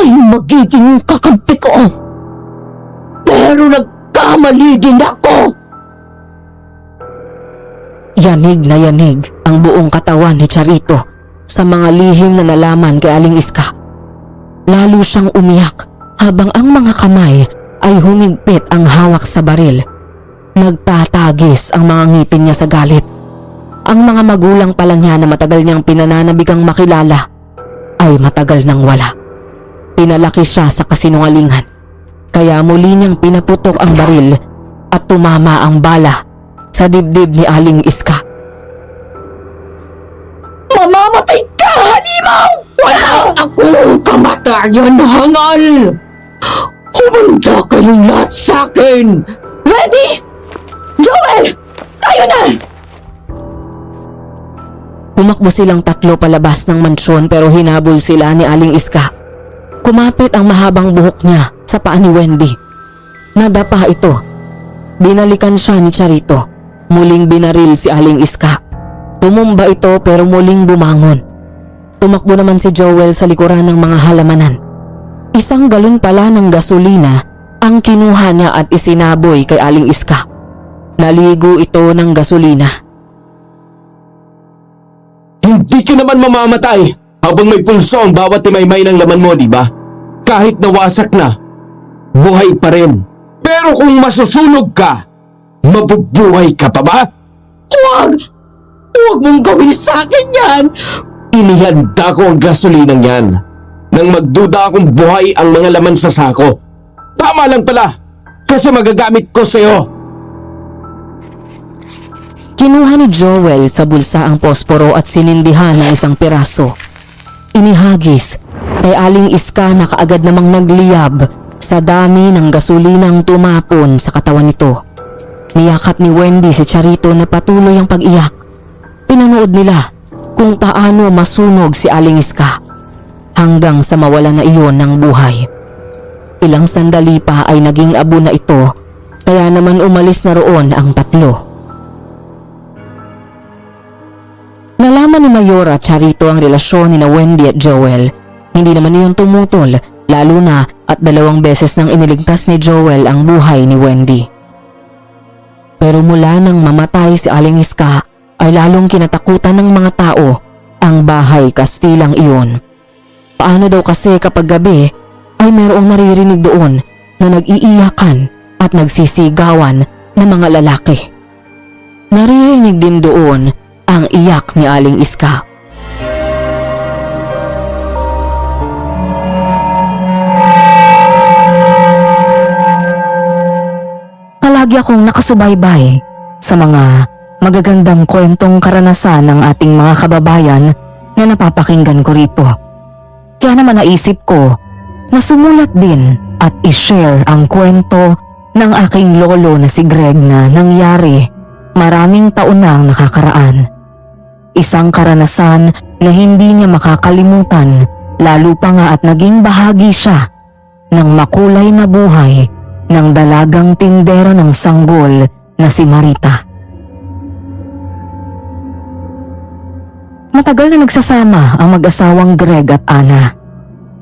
ay magiging kakampi ko. Pero nagkamali din ako. Yanig na yanig ang buong katawan ni Charito sa mga lihim na nalaman kay Aling Iska. Lalo siyang umiyak habang ang mga kamay ay humigpit ang hawak sa baril. Nagtatagis ang mga ngipin niya sa galit. Ang mga magulang pala niya na matagal niyang pinananabigang makilala ay matagal nang wala. Pinalaki siya sa kasinungalingan. Kaya muli niyang pinaputok ang baril at tumama ang bala sa dibdib ni Aling Iska. Mamamatay ka, halimaw! Wala akong kamatayan, hangal! Humanda kayong lahat sa akin! Wendy! Joel! Tayo na! Tumakbo silang 3 palabas ng mansyon pero hinabol sila ni Aling Iska. Kumapit ang mahabang buhok niya sa paa ni Wendy. Nadapa ito. Binalikan siya ni Charito. Muling binaril si Aling Iska. Tumumba ito pero muling bumangon. Tumakbo naman si Joel sa likuran ng mga halamanan. 1 galon pala ng gasolina ang kinuha niya at isinaboy kay Aling Iska. Naligo ito ng gasolina. Hindi ka naman mamamatay habang may pulso ang bawat timaymay ng laman mo, di ba? Kahit nawasak na, buhay pa rin. Pero kung masusunog ka, mabubuhay ka pa ba? Huwag! Huwag mong gawin sa akin yan! Inihanda ko ang gasolinang yan nang magduda akong buhay ang mga laman sa sako. Tama lang pala kasi magagamit ko sa'yo. Kinuha ni Joel sa bulsa ang posporo at sinindihan ng 1 piraso. Inihagis kay Aling Iska na kaagad namang nagliyab sa dami ng gasolinang tumapon sa katawan nito. Niyakap ni Wendy si Charito na patuloy ang pag-iyak. Pinanood nila kung paano masunog si Aling Iska hanggang sa mawala na iyon ng buhay. Ilang sandali pa ay naging abo na ito kaya naman umalis na roon ang 3. Nalaman ni Mayora Charito ang relasyon ni na Wendy at Joel. Hindi naman iyon tumutol, lalo na at 2 beses nang iniligtas ni Joel ang buhay ni Wendy. Pero mula nang mamatay si Aling Iska ay lalong kinatakutan ng mga tao ang bahay Kastilang iyon. Paano daw kasi kapag gabi ay mayroong naririnig doon na nag-iiyakan at nagsisigawan ng mga lalaki. Naririnig din doon ang iyak ni Aling Iska. Lagi akong nakasubaybay sa mga magagandang kwentong karanasan ng ating mga kababayan na napapakinggan ko rito. Kaya naman naisip ko na sumulat din at i-share ang kwento ng aking lolo na si Greg na nangyari maraming taon na ang nakakaraan. Isang karanasan na hindi niya makakalimutan, lalo pa nga at naging bahagi siya ng makulay na buhay ng dalagang tindera ng sanggol na si Marita. Matagal na nagsasama ang mag-asawang Greg at Ana.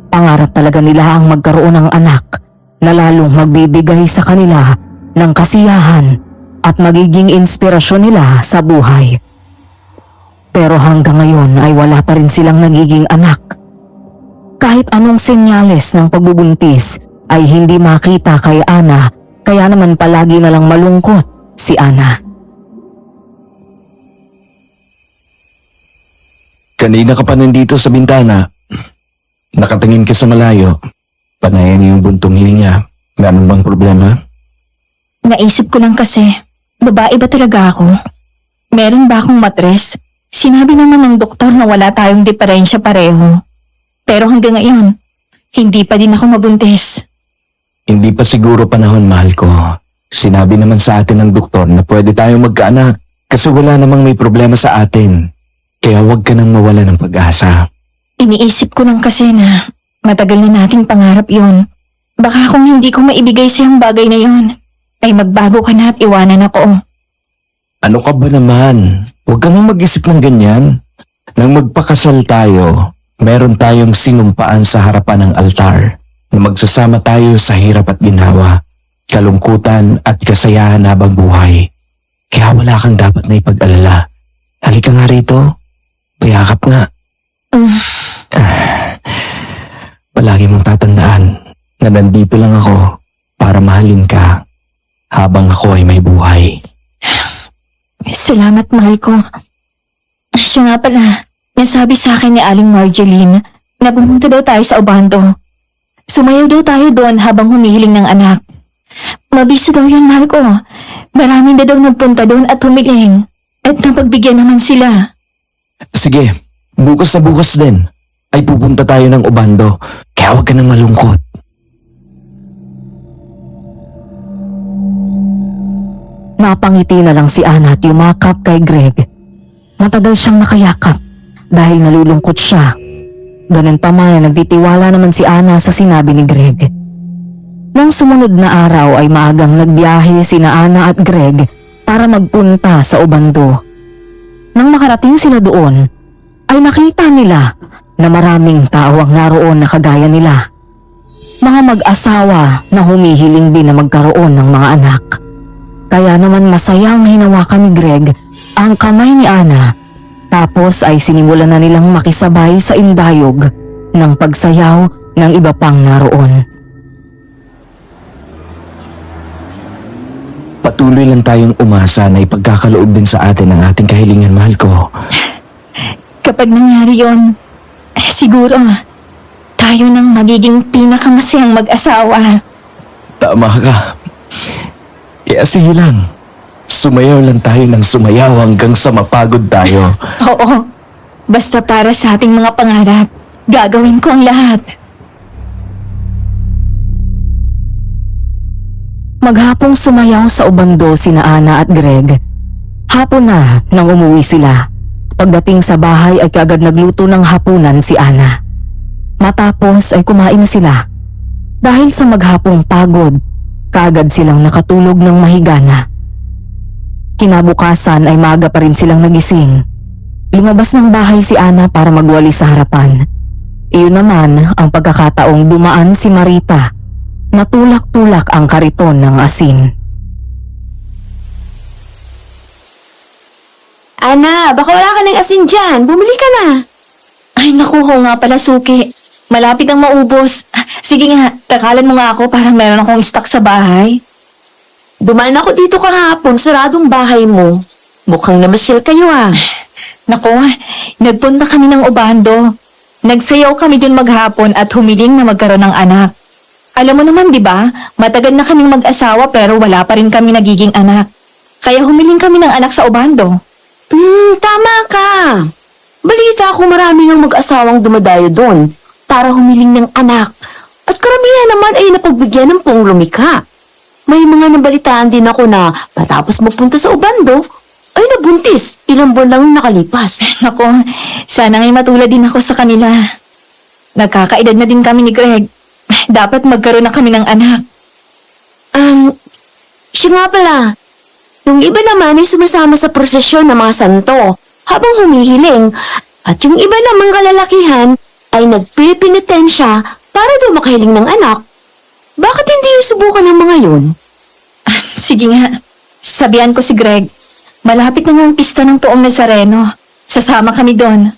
Pangarap talaga nila ang magkaroon ng anak na lalong magbibigay sa kanila ng kasiyahan at magiging inspirasyon nila sa buhay. Pero hanggang ngayon ay wala pa rin silang nagiging anak. Kahit anong senyales ng pagbubuntis ay hindi makita kay Ana, kaya naman palagi na lang malungkot si Ana. Kanina ka pa nandito sa bintana. Nakatingin ka sa malayo. Panayan yung buntong hininga. Meron bang problema? Naisip ko lang kasi, babae ba talaga ako? Meron ba akong matres? Sinabi naman ng doktor na wala tayong diferensya pareho. Pero hanggang ngayon, hindi pa din ako mabuntis. Hindi pa siguro panahon, mahal ko. Sinabi naman sa atin ng doktor na pwede tayong magkaanak kasi wala namang may problema sa atin. Kaya huwag ka nang mawala ng pag-asa. Iniisip ko lang kasi na matagal na nating pangarap yon. Baka kung hindi ko maibigay sa'yong bagay na yon, ay magbago ka na at iwanan ako. Ano ka ba naman? Huwag kang mag-isip ng ganyan. Nang magpakasal tayo, meron tayong sinumpaan sa harapan ng altar na magsasama tayo sa hirap at ginawa, kalungkutan at kasayahan habang buhay. Kaya wala kang dapat na ipag-alala. Halika nga rito. Payakap nga. Palagi mong tatandaan na nandito lang ako para mahalin ka habang ako ay may buhay. Salamat, mahal ko. Siya nga pala, nasabi sa akin ni Aling Marjeline na pumunta daw tayo sa Obando. Sumayaw daw tayo doon habang humihiling ng anak. Mabisa daw yan, mahal ko. Marami na daw nagpunta doon at humiling. At napagbigyan naman sila. Sige, bukas na bukas din ay pupunta tayo ng Obando, kaya huwag ka nang malungkot. Napangiti na lang si Ana at yumakap kay Greg. Matagal siyang nakayakap dahil nalulungkot siya. Ganun pa man, nagtitiwala naman si Ana sa sinabi ni Greg. Nang sumunod na araw ay maagang nagbiyahe sina Ana at Greg para magpunta sa Obando. Nang makarating sila doon, ay nakita nila na maraming tao ang naroon na kagaya nila. Mga mag-asawa na humihiling din na magkaroon ng mga anak. Kaya naman masayang hinawakan ni Greg ang kamay ni Ana, tapos ay sinimulan na nilang makisabay sa indayog ng pagsayaw ng iba pang naroon. Patuloy lang tayong umasa na ipagkakaloob din sa atin ang ating kahilingan, mahal ko. Kapag nangyari yon, siguro tayo nang magiging pinakamasayang mag-asawa. Tama ka. Kaya sige lang, sumayaw lang tayo ng sumayaw hanggang sa mapagod tayo. Oo, basta para sa ating mga pangarap, gagawin ko ang lahat. Maghapong sumayaw sa Obando sina Ana at Greg. Hapon na nang umuwi sila. Pagdating sa bahay ay kaagad nagluto ng hapunan si Ana. Matapos ay kumain na sila. Dahil sa maghapong pagod, kaagad silang nakatulog ng mahigana. Kinabukasan ay maaga pa rin silang nagising. Lumabas ng bahay si Ana para magwalis sa harapan. Iyon naman ang pagkakataong dumaan si Marita. Natulak-tulak ang kariton ng asin. Ana, baka wala ka ng asin dyan. Bumili ka na. Ay naku, ho nga pala, Suki. Malapit ang maubos. Sige nga, takalan mo nga ako para meron akong stock sa bahay. Dumaan ako dito kahapon, saradong bahay mo. Mukhang namasyal kayo ah. Naku, nagpunta kami ng Obando. Nagsayaw kami dun maghapon at humiling na magkaroon ng anak. Alam mo naman, di ba? Matagal na kaming mag-asawa pero wala pa rin kami nagiging anak. Kaya humiling kami ng anak sa Obando. Tama ka. Balita ko marami ng mag-asawang dumadayo doon para humiling ng anak. At karamihan naman ay napagbigyan ng pong lumikha. May mga nabalitaan din ako na matapos magpunta sa Obando, ay nabuntis. Ilang buwan lang nakalipas. Nako, sana ngay matulad din ako sa kanila. Nagkakaedad na din kami ni Greg. Dapat magkaroon na kami ng anak. Siya nga pala. Yung iba naman ay sumasama sa prosesyon ng mga santo habang humihiling. At yung iba namang kalalakihan ay nagpipinitensya para daw makahiling ng anak. Bakit hindi yung subukan ng mga yun? Sige nga, sabihan ko si Greg. Malapit na nga ang pista ng Poong Nazareno. Sasama kami doon.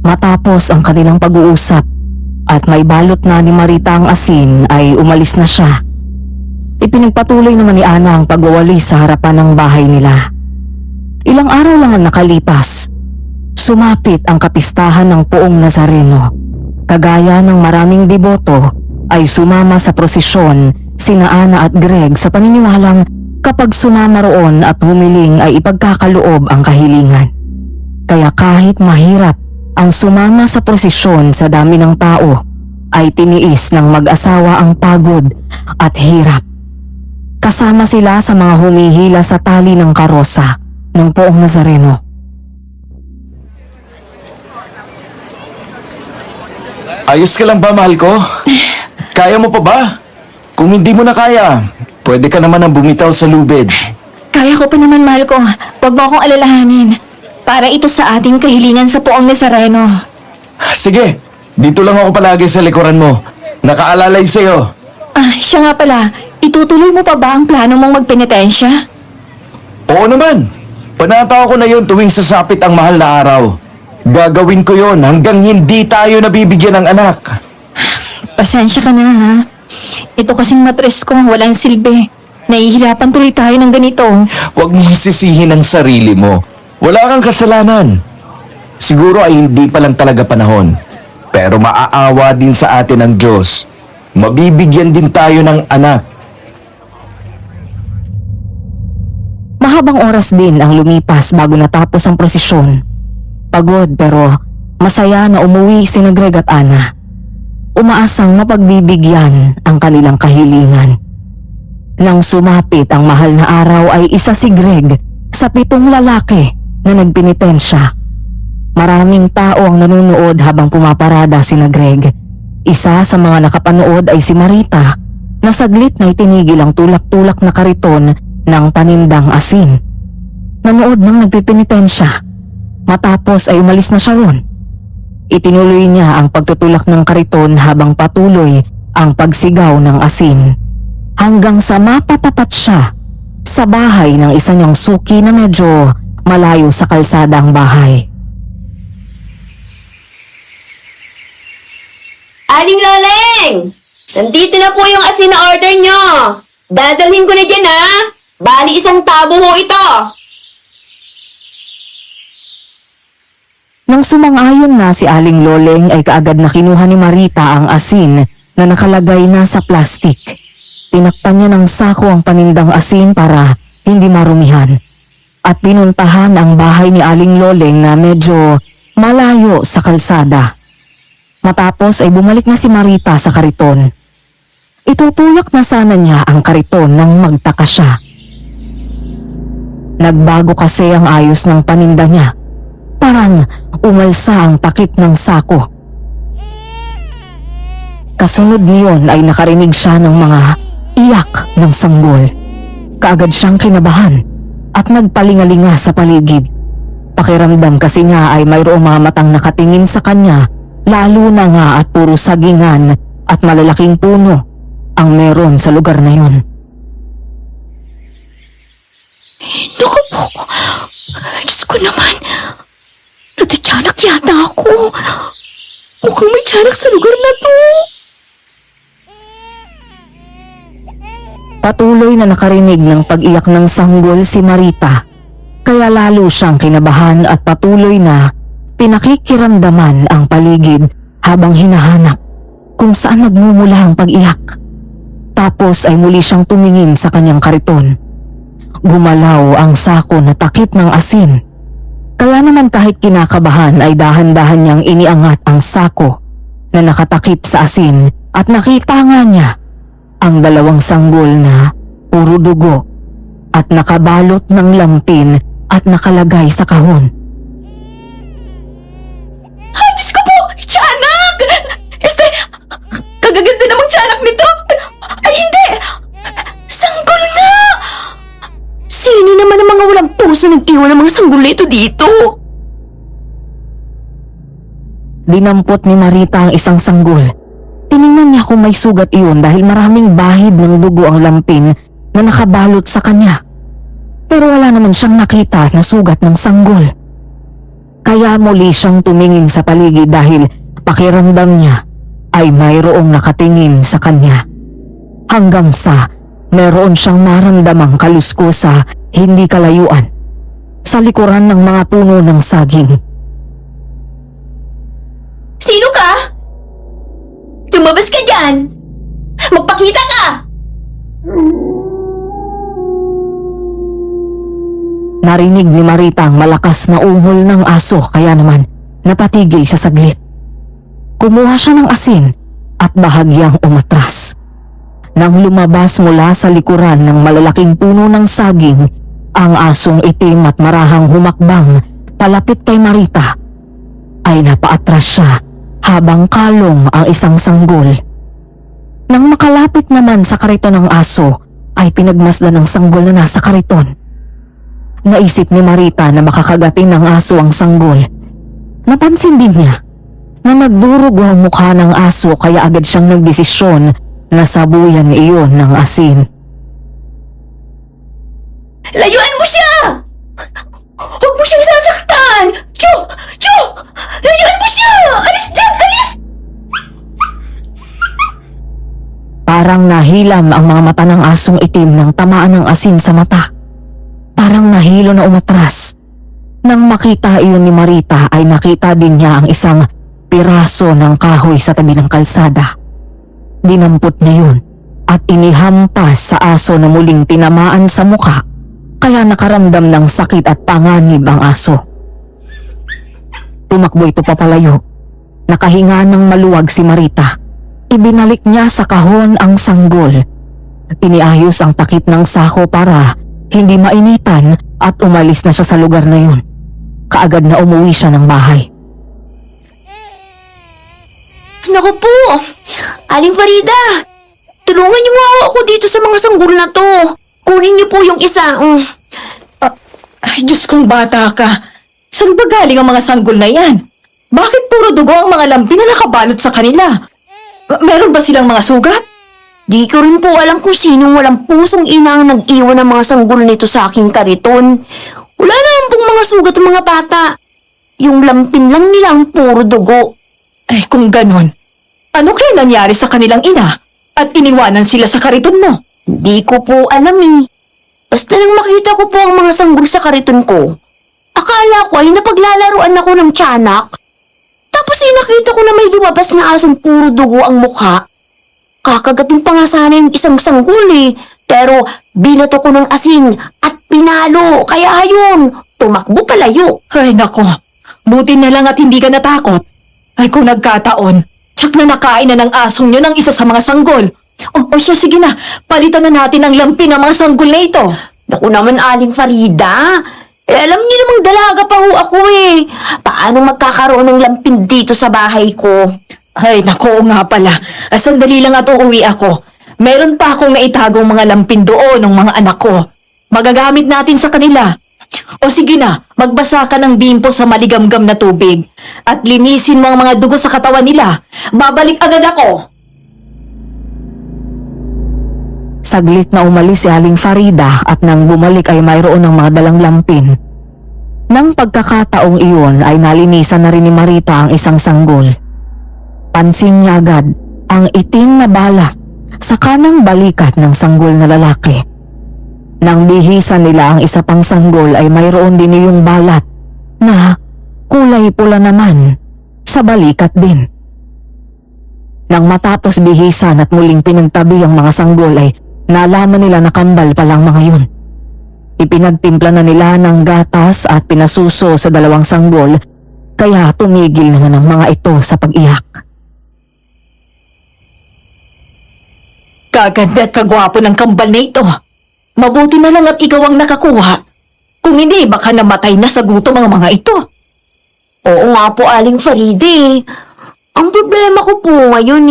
Matapos ang kanilang pag-uusap at may balot na ni Marita ang asin ay umalis na siya. Ipinagpatuloy naman ni Ana ang pagwawalis sa harapan ng bahay nila. Ilang araw lang ang nakalipas. Sumapit ang kapistahan ng Poong Nazareno. Kagaya ng maraming deboto ay sumama sa prosesyon sina Ana at Greg sa paniniwalang kapag sumama roon at humiling ay ipagkakaloob ang kahilingan. Kaya kahit mahirap ang sumama sa prosesyon sa dami ng tao, ay tiniis ng mag-asawa ang pagod at hirap. Kasama sila sa mga humihila sa tali ng karosa ng Poong Nazareno. Ayos ka lang ba, mahal ko? Kaya mo pa ba? Kung hindi mo na kaya, pwede ka naman ang bumitaw sa lubid. Kaya ko pa naman, mahal ko. Huwag mo akong alalahanin. Para ito sa ating kahilingan sa Poong Nazareno. Sige, dito lang ako palagi sa likuran mo. Nakaalalay sa'yo. Siya nga pala. Itutuloy mo pa ba ang plano mong magpenitensya? Oo naman. Panataw ko na yun tuwing sasapit ang mahal na araw. Gagawin ko yon hanggang hindi tayo nabibigyan ng anak. Pasensya ka na, ha? Ito kasing matres ko, walang silbi. Nahihirapan tuloy tayo ng ganito. Huwag mong sisihin ang sarili mo. Wala kang kasalanan. Siguro ay hindi pa lang talaga panahon. Pero maaawa din sa atin ang Diyos. Mabibigyan din tayo ng anak. Mahabang oras din ang lumipas bago natapos ang prosesyon. Pagod pero masaya na umuwi sina Greg at Ana. Umaasang mapagbibigyan ang kanilang kahilingan. Nang sumapit ang mahal na araw ay isa si Greg sa 7 lalaki na nagpenitensya. Maraming tao ang nanonood habang pumaparada sina Greg. Isa sa mga nakapanood ay si Marita na saglit na itinigil ang tulak-tulak na kariton ng panindang asin. Nanood ng nagpipinitensya. Matapos ay umalis na siya ron. Itinuloy niya ang pagtutulak ng kariton habang patuloy ang pagsigaw ng asin. Hanggang sa mapatapat siya sa bahay ng isa niyang suki na medyo malayo sa kalsada ang bahay. Aling Loleng! Nandito na po yung asin na order nyo. Dadalhin ko na dyan, ha? Bali 1 tabo ho ito. Nang sumang-ayon na si Aling Loleng ay kaagad na kinuha ni Marita ang asin na nakalagay na sa plastik. Tinakpan niya ng sako ang panindang asin para hindi marumihan. At pinuntahan ang bahay ni Aling Loleng na medyo malayo sa kalsada. Matapos ay bumalik na si Marita sa kariton. Itutulak na sana niya ang kariton nang magtaka siya. Nagbago kasi ang ayos ng paninda niya. Parang umalsa ang takip ng sako. Kasunod niyon ay nakarinig siya ng mga iyak ng sanggol. Kaagad siyang kinabahan at nagpalingalinga sa paligid. Pakiramdam kasi niya ay mayroong mga matang nakatingin sa kanya, lalo na nga at puro sagingan at malalaking puno ang meron sa lugar na yon. Naku po, Diyos ko naman, natityanak yata ako. Mukhang may tiyanak sa lugar na to. Patuloy na nakarinig ng pag-iyak ng sanggol si Marita, kaya lalo siyang kinabahan at patuloy na pinakikiramdaman ang paligid habang hinahanap kung saan nagmumula ang pag-iyak. Tapos ay muli siyang tumingin sa kanyang kariton. Gumalaw ang sako na takip ng asin. Kaya naman kahit kinakabahan ay dahan-dahan niyang iniangat ang sako na nakatakip sa asin at nakita nga niya ang 2 sanggol na puro dugo at nakabalot ng lampin at nakalagay sa kahon. Ay, Diyos ko po! Tiyanak! Kagaganda namang tiyanak nito! Ay, hindi! Sanggol nga! Sino naman ang mga walang puso nag-iwan ng mga sanggol na ito dito? Dinampot ni Marita ang isang sanggol. Tiningnan niya kung may sugat iyon dahil maraming bahid ng dugo ang lampin na nakabalot sa kanya. Pero wala naman siyang nakita na sugat ng sanggol. Kaya muli siyang tumingin sa paligid dahil pakiramdam niya ay mayroong nakatingin sa kanya. Hanggang sa meron siyang maramdamang kaluskusa hindi kalayuan sa likuran ng mga puno ng saging. Sino ka? Lumabas ka dyan! Magpakita ka! Narinig ni Marita ang malakas na ungol ng aso kaya naman napatigil siya saglit. Kumuha siya ng asin at bahagyang umatras. Nang lumabas mula sa likuran ng malalaking puno ng saging, ang asong itim at marahang humakbang palapit kay Marita, ay napaatras siya habang kalong ang isang sanggol. Nang makalapit naman sa kariton ng aso, ay pinagmasdan ng sanggol na nasa kariton. Naisip ni Marita na makakagatin ng aso ang sanggol. Napansin din niya na nagdurugo ang mukha ng aso kaya agad siyang nagdesisyon na sabuyan iyon ng asin. Layuan mo siya! Huwag mo siyang sasaktan! Chu! Chu! Layuan mo siya! Alis dyan! Alis! Parang nahilam ang mga mata ng asong itim nang tamaan ng asin sa mata. Parang nahilo na umatras. Nang makita iyon ni Marita ay nakita din niya ang isang piraso ng kahoy sa tabi ng kalsada. Dinampot niya yun at inihampas sa aso na muling tinamaan sa mukha kaya nakaramdam ng sakit at panganib ang aso. Tumakbo ito papalayo. Nakahinga ng maluwag si Marita. Ibinalik niya sa kahon ang sanggol. Iniayos ang takip ng sako para hindi mainitan at umalis na siya sa lugar na yun. Kaagad na umuwi siya ng bahay. Naku po! Aling Farida! Tulungan niyo nga ako dito sa mga sanggol na to. Kunin niyo po yung isa. Ay, Diyos kong bata ka. Saan ba galing ang mga sanggol na yan? Bakit puro dugo ang mga lampin na nakabalot sa kanila? Meron ba silang mga sugat? Di ko rin po alam kung sinong walang pusong ina ang nag-iwan ng mga sanggol nito sa aking kariton. Wala naman pong mga sugat ng mga bata. Yung lampin lang nila ang puro dugo. Ay, kung ganon, ano kaya nangyari sa kanilang ina? At iniwanan sila sa kariton mo? Di ko po alam eh. Basta nang makita ko po ang mga sanggol sa kariton ko, akala ko ay napaglalaruan ako ng tiyanak. Tapos ay nakita ko na may lumabas na asong puro dugo ang mukha. Kakagating pa nga sana yung isang sanggol eh. Pero binato ko ng asin at pinalo. Kaya ayun, tumakbo palayo. Ay, nako. Buti na lang at hindi ka natakot. Ay, kung nagkataon, tsak na nakain na ng asong yun ang isa sa mga sanggol. O siya, sige na. Palitan na natin ang lampin ng mga sanggol na ito. Naku naman, Aling Farida. Alam niyo namang dalaga pa ho ako eh. Paano magkakaroon ng lampin dito sa bahay ko? Ay, nako nga pala. Sandali lang at uuwi ako. Meron pa akong naitagong mga lampin doon ng mga anak ko. Magagamit natin sa kanila. O sige na, magbasa ka ng bimpo sa maligamgam na tubig. At linisin mo ang mga dugo sa katawan nila. Babalik agad ako. Saglit na umalis si Aling Farida at nang bumalik ay mayroon ng mga dalang lampin. Nang pagkakataong iyon ay nalinisan na rin ni Marita ang isang sanggol. Pansin niya agad ang itim na balat sa kanang balikat ng sanggol na lalaki. Nang bihisan nila ang isa pang sanggol ay mayroon din yung balat na kulay pula naman sa balikat din. Nang matapos bihisan at muling pinagtabi ang mga sanggol ay nalaman nila na kambal palang mga yun. Ipinagtimpla na nila ng gatas at pinasuso sa dalawang sanggol kaya tumigil naman ang mga ito sa pag-iyak. Kaganda at kagwapo ng kambal na ito. Mabuti na lang at ikaw ang nakakuha. Kung hindi, baka namatay na sa gutom ang mga ito. Oo nga po, Aling Faride. Ang problema ko po ngayon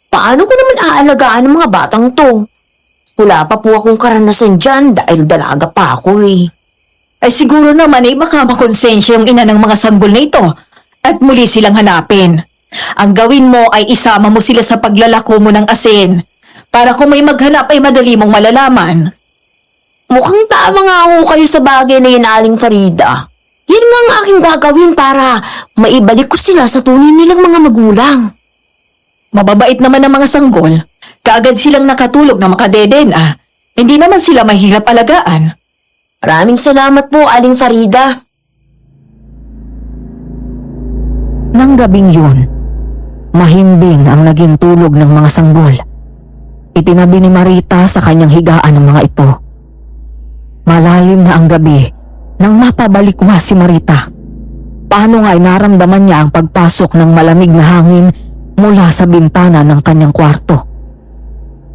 paano ko naman aalagaan ang mga batang to? Wala pa po akong karanasan dyan dahil dalaga pa ako Ay siguro naman baka makonsensya yung ina ng mga sanggol na ito at muli silang hanapin. Ang gawin mo ay isama mo sila sa paglalako mo ng asin para kung may maghanap ay madali mong malalaman. Mukhang tama nga ako kayo sa bagay na yun, Aling Farida. Yan nga ang aking gagawin para maibalik ko sila sa tunay nilang mga magulang. Mababait naman ang mga sanggol. Kaagad silang nakatulog na makadedena. Hindi naman sila mahirap alagaan. Maraming salamat po, Aling Farida. Nang gabing yun, mahimbing ang naging tulog ng mga sanggol. Itinabi ni Marita sa kanyang higaan ang mga ito. Malalim na ang gabi nang mapabalikwa si Marita. Paano nga ay naramdaman niya ang pagpasok ng malamig na hangin mula sa bintana ng kanyang kwarto.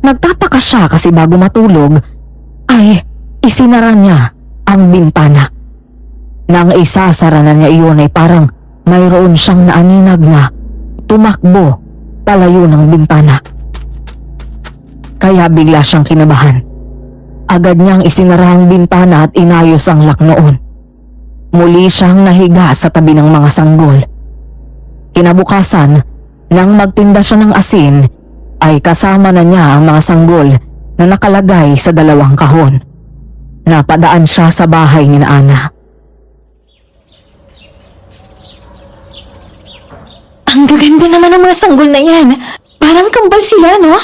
Nagtataka siya kasi bago matulog ay isinara niya ang bintana. Nang isasara na niya iyon ay parang mayroon siyang naaninag na tumakbo palayo ng bintana. Kaya bigla siyang kinabahan. Agad niyang isinara ang bintana at inayos ang lock noon. Muli siyang nahiga sa tabi ng mga sanggol. Kinabukasan, nang magtinda siya ng asin, ay kasama na niya ang mga sanggol na nakalagay sa dalawang kahon. Napadaan siya sa bahay ni Ana. Ang gaganda naman ng mga sanggol na yan. Parang kambal sila, no?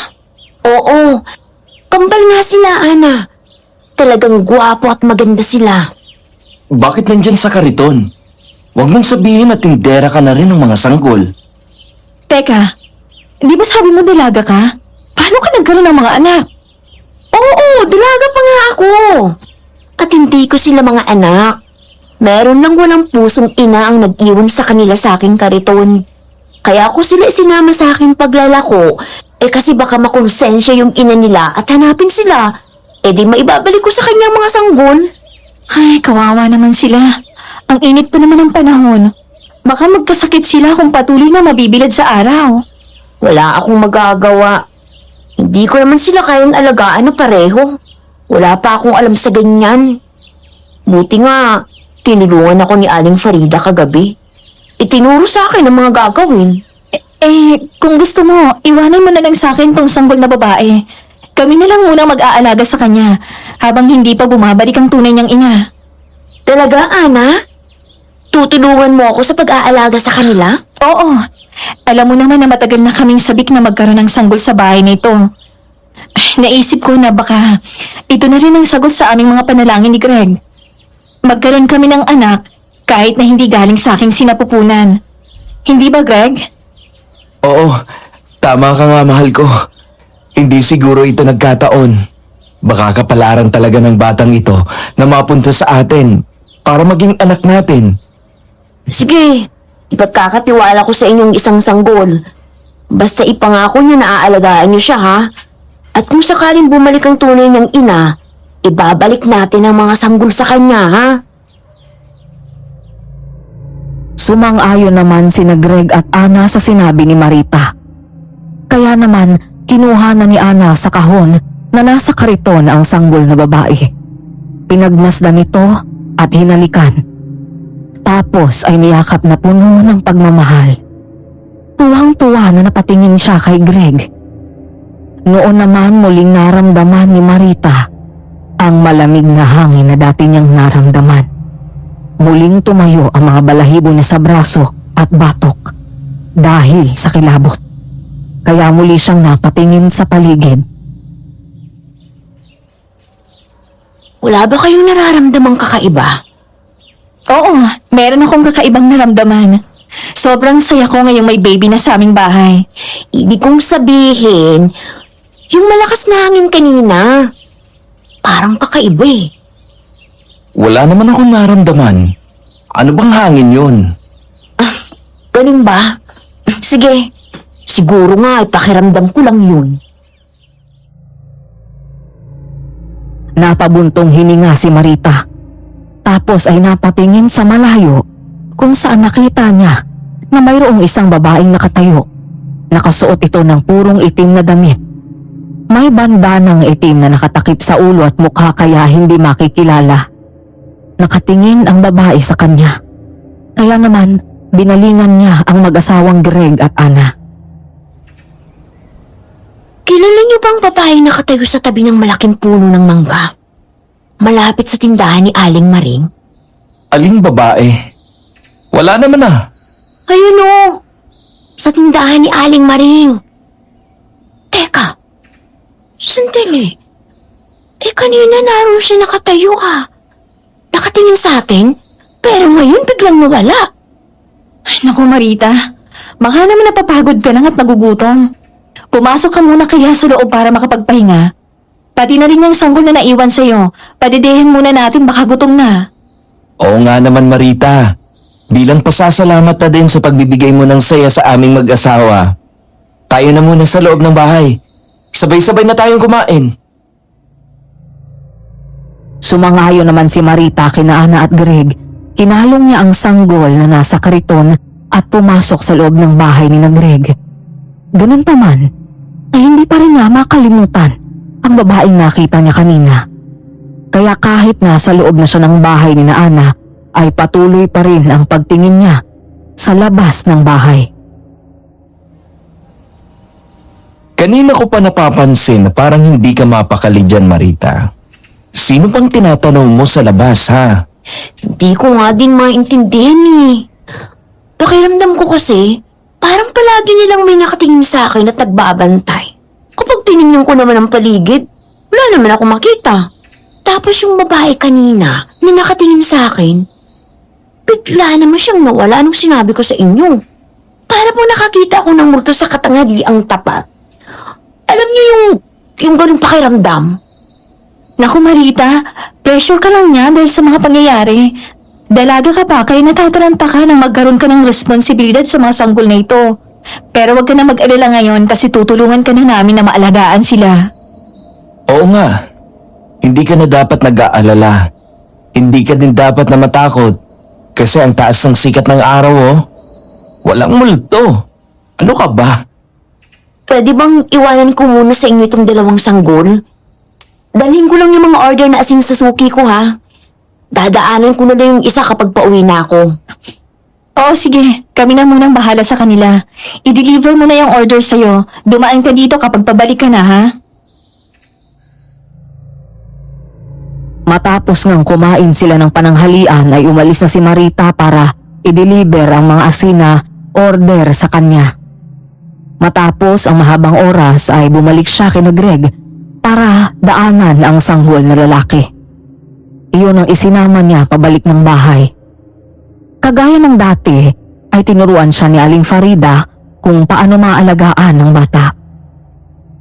Oo, kambal nga sila, Ana. Talagang gwapo at maganda sila. Bakit nandyan sa kariton? Huwag mong sabihin na tindera ka na rin ng mga sanggol. Teka, di ba sabi mo dalaga ka? Paano ka nagkaroon ng mga anak? Oo, dalaga pa nga ako. At hindi ko sila mga anak. Meron lang walang pusong ina ang nag-iwan sa kanila sa aking kariton. Kaya ako sila isinama sa aking paglalako, kasi baka makonsensya yung ina nila at hanapin sila, di maibabalik ko sa kanyang mga sanggol. Ay, kawawa naman sila. Ang init pa naman ng panahon. Baka magkasakit sila kung patuloy na mabibilad sa araw. Wala akong magagawa. Hindi ko naman sila kayang alagaan na pareho. Wala pa akong alam sa ganyan. Buti nga, tinulungan ako ni Aling Farida kagabi. Itinuro sa akin ang mga gagawin. Kung gusto mo, iwanan mo na lang sa akin tong sanggol na babae. Kami na lang muna mag-aalaga sa kanya habang hindi pa bumabalik ang tunay niyang ina. Talaga, Ana? Tutulungan mo ako sa pag-aalaga sa kanila? Oo. Alam mo naman na matagal na kaming sabik na magkaroon ng sanggol sa bahay na ito. Naisip ko na baka ito na rin ang sagot sa aming mga panalangin ni Greg. Magkaroon kami ng anak kahit na hindi galing sa aking sinapupunan. Hindi ba, Greg? Oo, tama ka nga mahal ko. Hindi siguro ito nagkataon. Baka kapalaran talaga ng batang ito na mapunta sa atin para maging anak natin. Sige, ipagkakatiwala ko sa inyong isang sanggol. Basta ipangako niyo na aalagaan niyo siya, ha? At kung sakaling bumalik ang tunay niyang ina, ibabalik natin ang mga sanggol sa kanya, ha? Sumang-ayon naman sina Greg at Ana sa sinabi ni Marita. Kaya naman, kinuha na ni Ana sa kahon na nasa kariton ang sanggol na babae. Pinagmasdan ito at hinalikan. Tapos ay niyakap na puno ng pagmamahal. Tuwang-tuwa na napatingin siya kay Greg. Noon naman muling naramdaman ni Marita ang malamig na hangin na dati niyang naramdaman. Muling tumayo ang mga balahibo niya sa braso at batok dahil sa kilabot. Kaya muli siyang napatingin sa paligid. Wala ba kayong nararamdamang kakaiba? Oo, meron akong kakaibang naramdaman. Sobrang saya ko ngayong may baby na sa aming bahay. Ibig kong sabihin, yung malakas na hangin kanina, parang kakaiba eh. Wala naman akong naramdaman. Ano bang hangin yun? Ganun ba? Sige, siguro nga pakiramdam ko lang yun. Napabuntong hininga si Marita. Tapos ay napatingin sa malayo kung saan nakita niya na mayroong isang babaeng nakatayo. Nakasuot ito ng purong itim na damit. May bandanang itim na nakatakip sa ulo at mukha kaya hindi makikilala. Nakatingin ang babae sa kanya. Kaya naman, binalingan niya ang mag-asawang Greg at Ana. Kilala niyo bang babae nakatayo sa tabi ng malaking puno ng mangga? Malapit sa tindahan ni Aling Maring? Aling babae? Wala naman ah. Kayo no! Sa tindahan ni Aling Maring. Teka, sandali. Kanina naroon siya nakatayo ah. Nakatingin sa atin, pero ngayon biglang nawala. Ay, naku Marita, baka naman napapagod ka lang at nagugutom. Pumasok ka muna kaya sa loob para makapagpahinga. Pati na rin yung sanggol na naiwan sa'yo. Padedehin muna natin, baka gutom na. Oo nga naman Marita. Bilang pasasalamat na din sa pagbibigay mo ng saya sa aming mag-asawa. Tayo na muna sa loob ng bahay. Sabay-sabay na tayong kumain. Sumangayo naman si Marita kina Ana at Greg. Kinalong niya ang sanggol na nasa kariton at pumasok sa loob ng bahay ni Greg. Ganun pa man, ay hindi pa rin niya makalimutan ang babaeng nakita niya kanina. Kaya kahit nasa loob na siya ng bahay ni Ana, ay patuloy pa rin ang pagtingin niya sa labas ng bahay. Kanina ko pa napapansin na parang hindi ka mapakali dyan Marita. Sino pang tinatanong mo sa labas ha? Hindi ko nga din maintindihan eh. Pakiramdam ko kasi, parang palagi nilang may nakatingin sa akin at nagbabantay. Kapag tinignan ko naman ang paligid, wala naman ako makita. Tapos yung babae kanina na nakatingin sa akin, bigla naman siyang nawala nung sinabi ko sa inyo. Para po nakakita ako ng multo sa katanghaliang tapat. Alam niyo yung ganung pakiramdam? Naku Marita, pressure ka lang niya dahil sa mga pangyayari. Dalaga ka pa kaya natataranta ka nang magkaroon ka ng responsibilidad sa mga sanggol na ito. Pero wag ka na mag-alala ngayon kasi tutulungan ka na namin na maalagaan sila. Oo nga. Hindi ka na dapat nag-aalala. Hindi ka din dapat na matakot. Kasi ang taas ng sikat ng araw oh. Walang multo. Ano ka ba? Pwede bang iwanan ko muna sa inyo itong dalawang sanggol? Dalhin ko lang yung mga order na asin sa suki ko ha. Dadaanan ko na lang yung isa kapag pauwi na ako. Oo sige, kami na munang bahala sa kanila. I-deliver mo na yung order sa'yo. Dumaan ka dito kapag pabalik ka na ha. Matapos ngang kumain sila ng pananghalian ay umalis na si Marita para i-deliver ang mga asin na order sa kanya. Matapos ang mahabang oras ay bumalik siya kina Greg para daanan ang sanggol na lalaki. Iyon ang isinama niya pabalik ng bahay. Kagaya ng dati ay tinuruan siya ni Aling Farida kung paano maalagaan ng bata.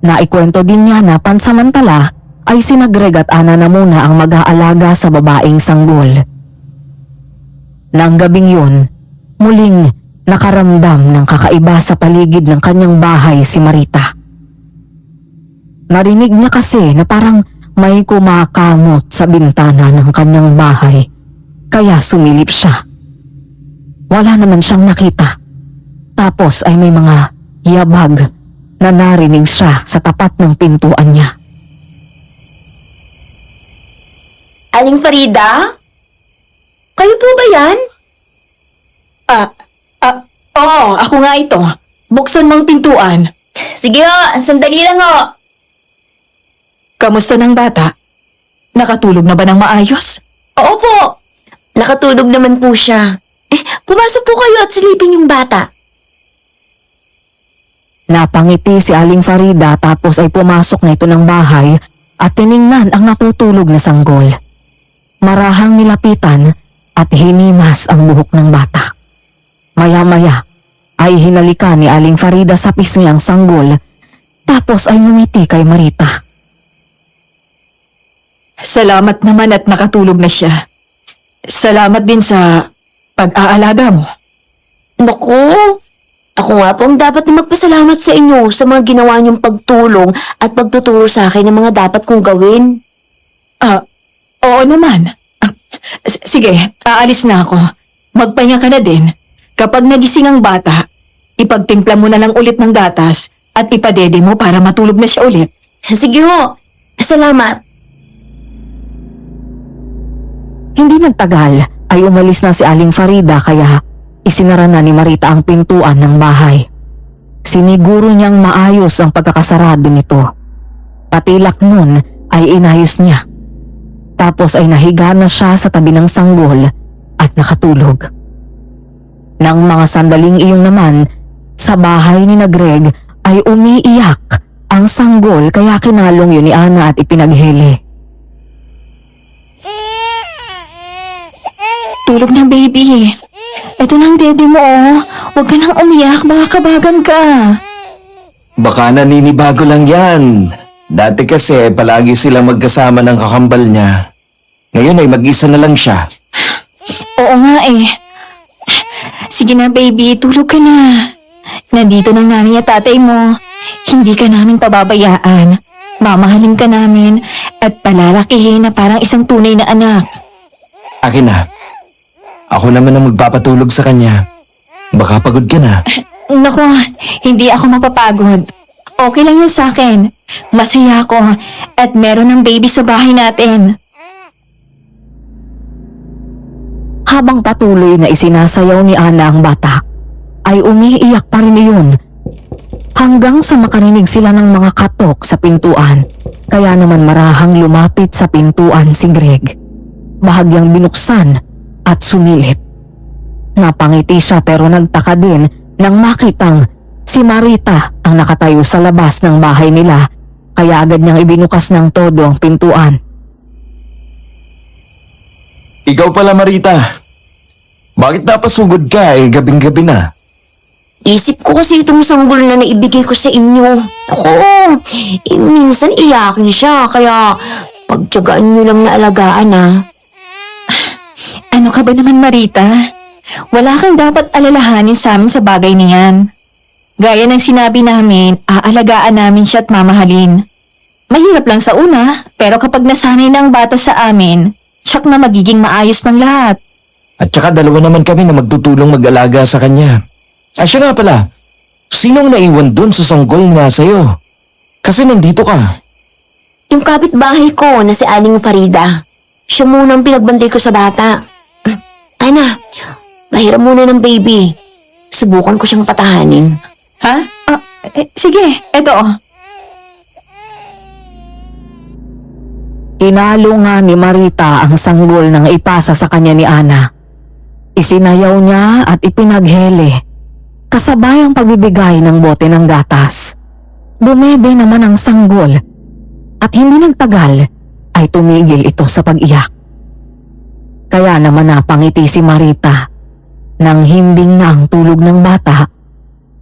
Naikwento din niya na pansamantala ay sina Greg at Ana na muna ang mag-aalaga sa babaeng sanggol. Nang gabing yun, muling nakaramdam ng kakaiba sa paligid ng kanyang bahay si Marita. Narinig niya kasi na parang may kumakamot sa bintana ng kanyang bahay, kaya sumilip siya. Wala naman siyang nakita. Tapos ay may mga yabag na narinig siya sa tapat ng pintuan niya. Aling Farida? Kayo po ba yan? Oo, ako nga ito. Buksan mo ang pintuan. Sige ho, sandali lang ho. Kamusta ng bata? Nakatulog na ba ng maayos? Oo po. Nakatulog naman po siya. Pumasok po kayo at silipin yung bata. Napangiti si Aling Farida tapos ay pumasok na ito ng bahay at tiningnan ang natutulog na sanggol. Marahang nilapitan at hinimas ang buhok ng bata. Maya-maya ay hinalika ni Aling Farida sa pisngi ang sanggol, tapos ay ngumiti kay Marita. Salamat naman at nakatulog na siya. Salamat din sa pag-aalaga mo. Naku, ako nga po ang dapat na magpasalamat sa inyo sa mga ginawa niyong pagtulong at pagtuturo sa akin ng mga dapat kong gawin. Oo naman. Sige, aalis na ako. Magpahinga ka na din. Kapag nagising ang bata, ipagtimpla mo na lang ulit ng gatas at ipadede mo para matulog na siya ulit. Sige ho, salamat. Hindi nagtagal ay umalis na si Aling Farida kaya isinara na ni Marita ang pintuan ng bahay. Siniguro niyang maayos ang pagkakasarado nito. Patilak nun ay inayos niya. Tapos ay nahiga na siya sa tabi ng sanggol at nakatulog. Nang mga sandaling iyon naman, sa bahay ni Greg ay umiiyak ang sanggol kaya kinalong yun ni Ana at ipinaghili. Tulog na, baby. Ito na ang dede mo, oh. Huwag ka nang umiyak, baka kabagan ka. Baka naninibago lang yan. Dati kasi palagi silang magkasama ng kakambal niya. Ngayon ay mag-isa na lang siya. Oo nga eh. Sige na, baby. Tulog ka na. Nandito ng nanay at tatay mo. Hindi ka namin pababayaan. Mamahalin ka namin at palalakihin na parang isang tunay na anak. Akin na. Ako naman ang magpapatulog sa kanya. Baka pagod ka na. Naku, hindi ako mapapagod. Okay lang yan sa akin. Masaya ako at meron ng baby sa bahay natin. Habang patuloy na isinasayaw ni Ana ang bata, ay umiiyak pa rin iyon. Hanggang sa makarinig sila ng mga katok sa pintuan, kaya naman marahang lumapit sa pintuan si Greg. Bahagyang binuksan at sumilip. Napangiti siya pero nagtaka din nang makitang si Marita ang nakatayo sa labas ng bahay nila, kaya agad niyang ibinukas ng todo ang pintuan. Ikaw pala, Marita. Bakit napasugod ka gabing-gabi na? Isip ko kasi itong sanggol na naibigay ko sa inyo. Ako, minsan iyakin siya, kaya pagtiyagaan nyo lang na alagaan Ano ka ba naman, Marita? Wala kang dapat alalahanin sa amin sa bagay niyan. Gaya ng sinabi namin, aalagaan namin siya at mamahalin. Mahirap lang sa una, pero kapag nasanay na ang bata sa amin, tsak na magiging maayos ng lahat. At saka dalawa naman kami na magtutulong mag-alaga sa kanya. Siya nga pala, sinong naiwan dun sa sanggol na sa'yo? Kasi nandito ka. Yung kapitbahay ko na si Aling Farida. Siya muna ang pinagbantay ko sa bata. Ana, pahiram muna ng baby. Subukan ko siyang patahanin. Ha? Sige, eto. Inalo nga ni Marita ang sanggol nang ipasa sa kanya ni Ana. Isinayaw niya at ipinaghele, kasabay ang pagbibigay ng bote ng gatas. Dumede naman ang sanggol at hindi nagtagal ay tumigil ito sa pag-iyak. Kaya naman napangiti si Marita. Nang himbing na ang tulog ng bata,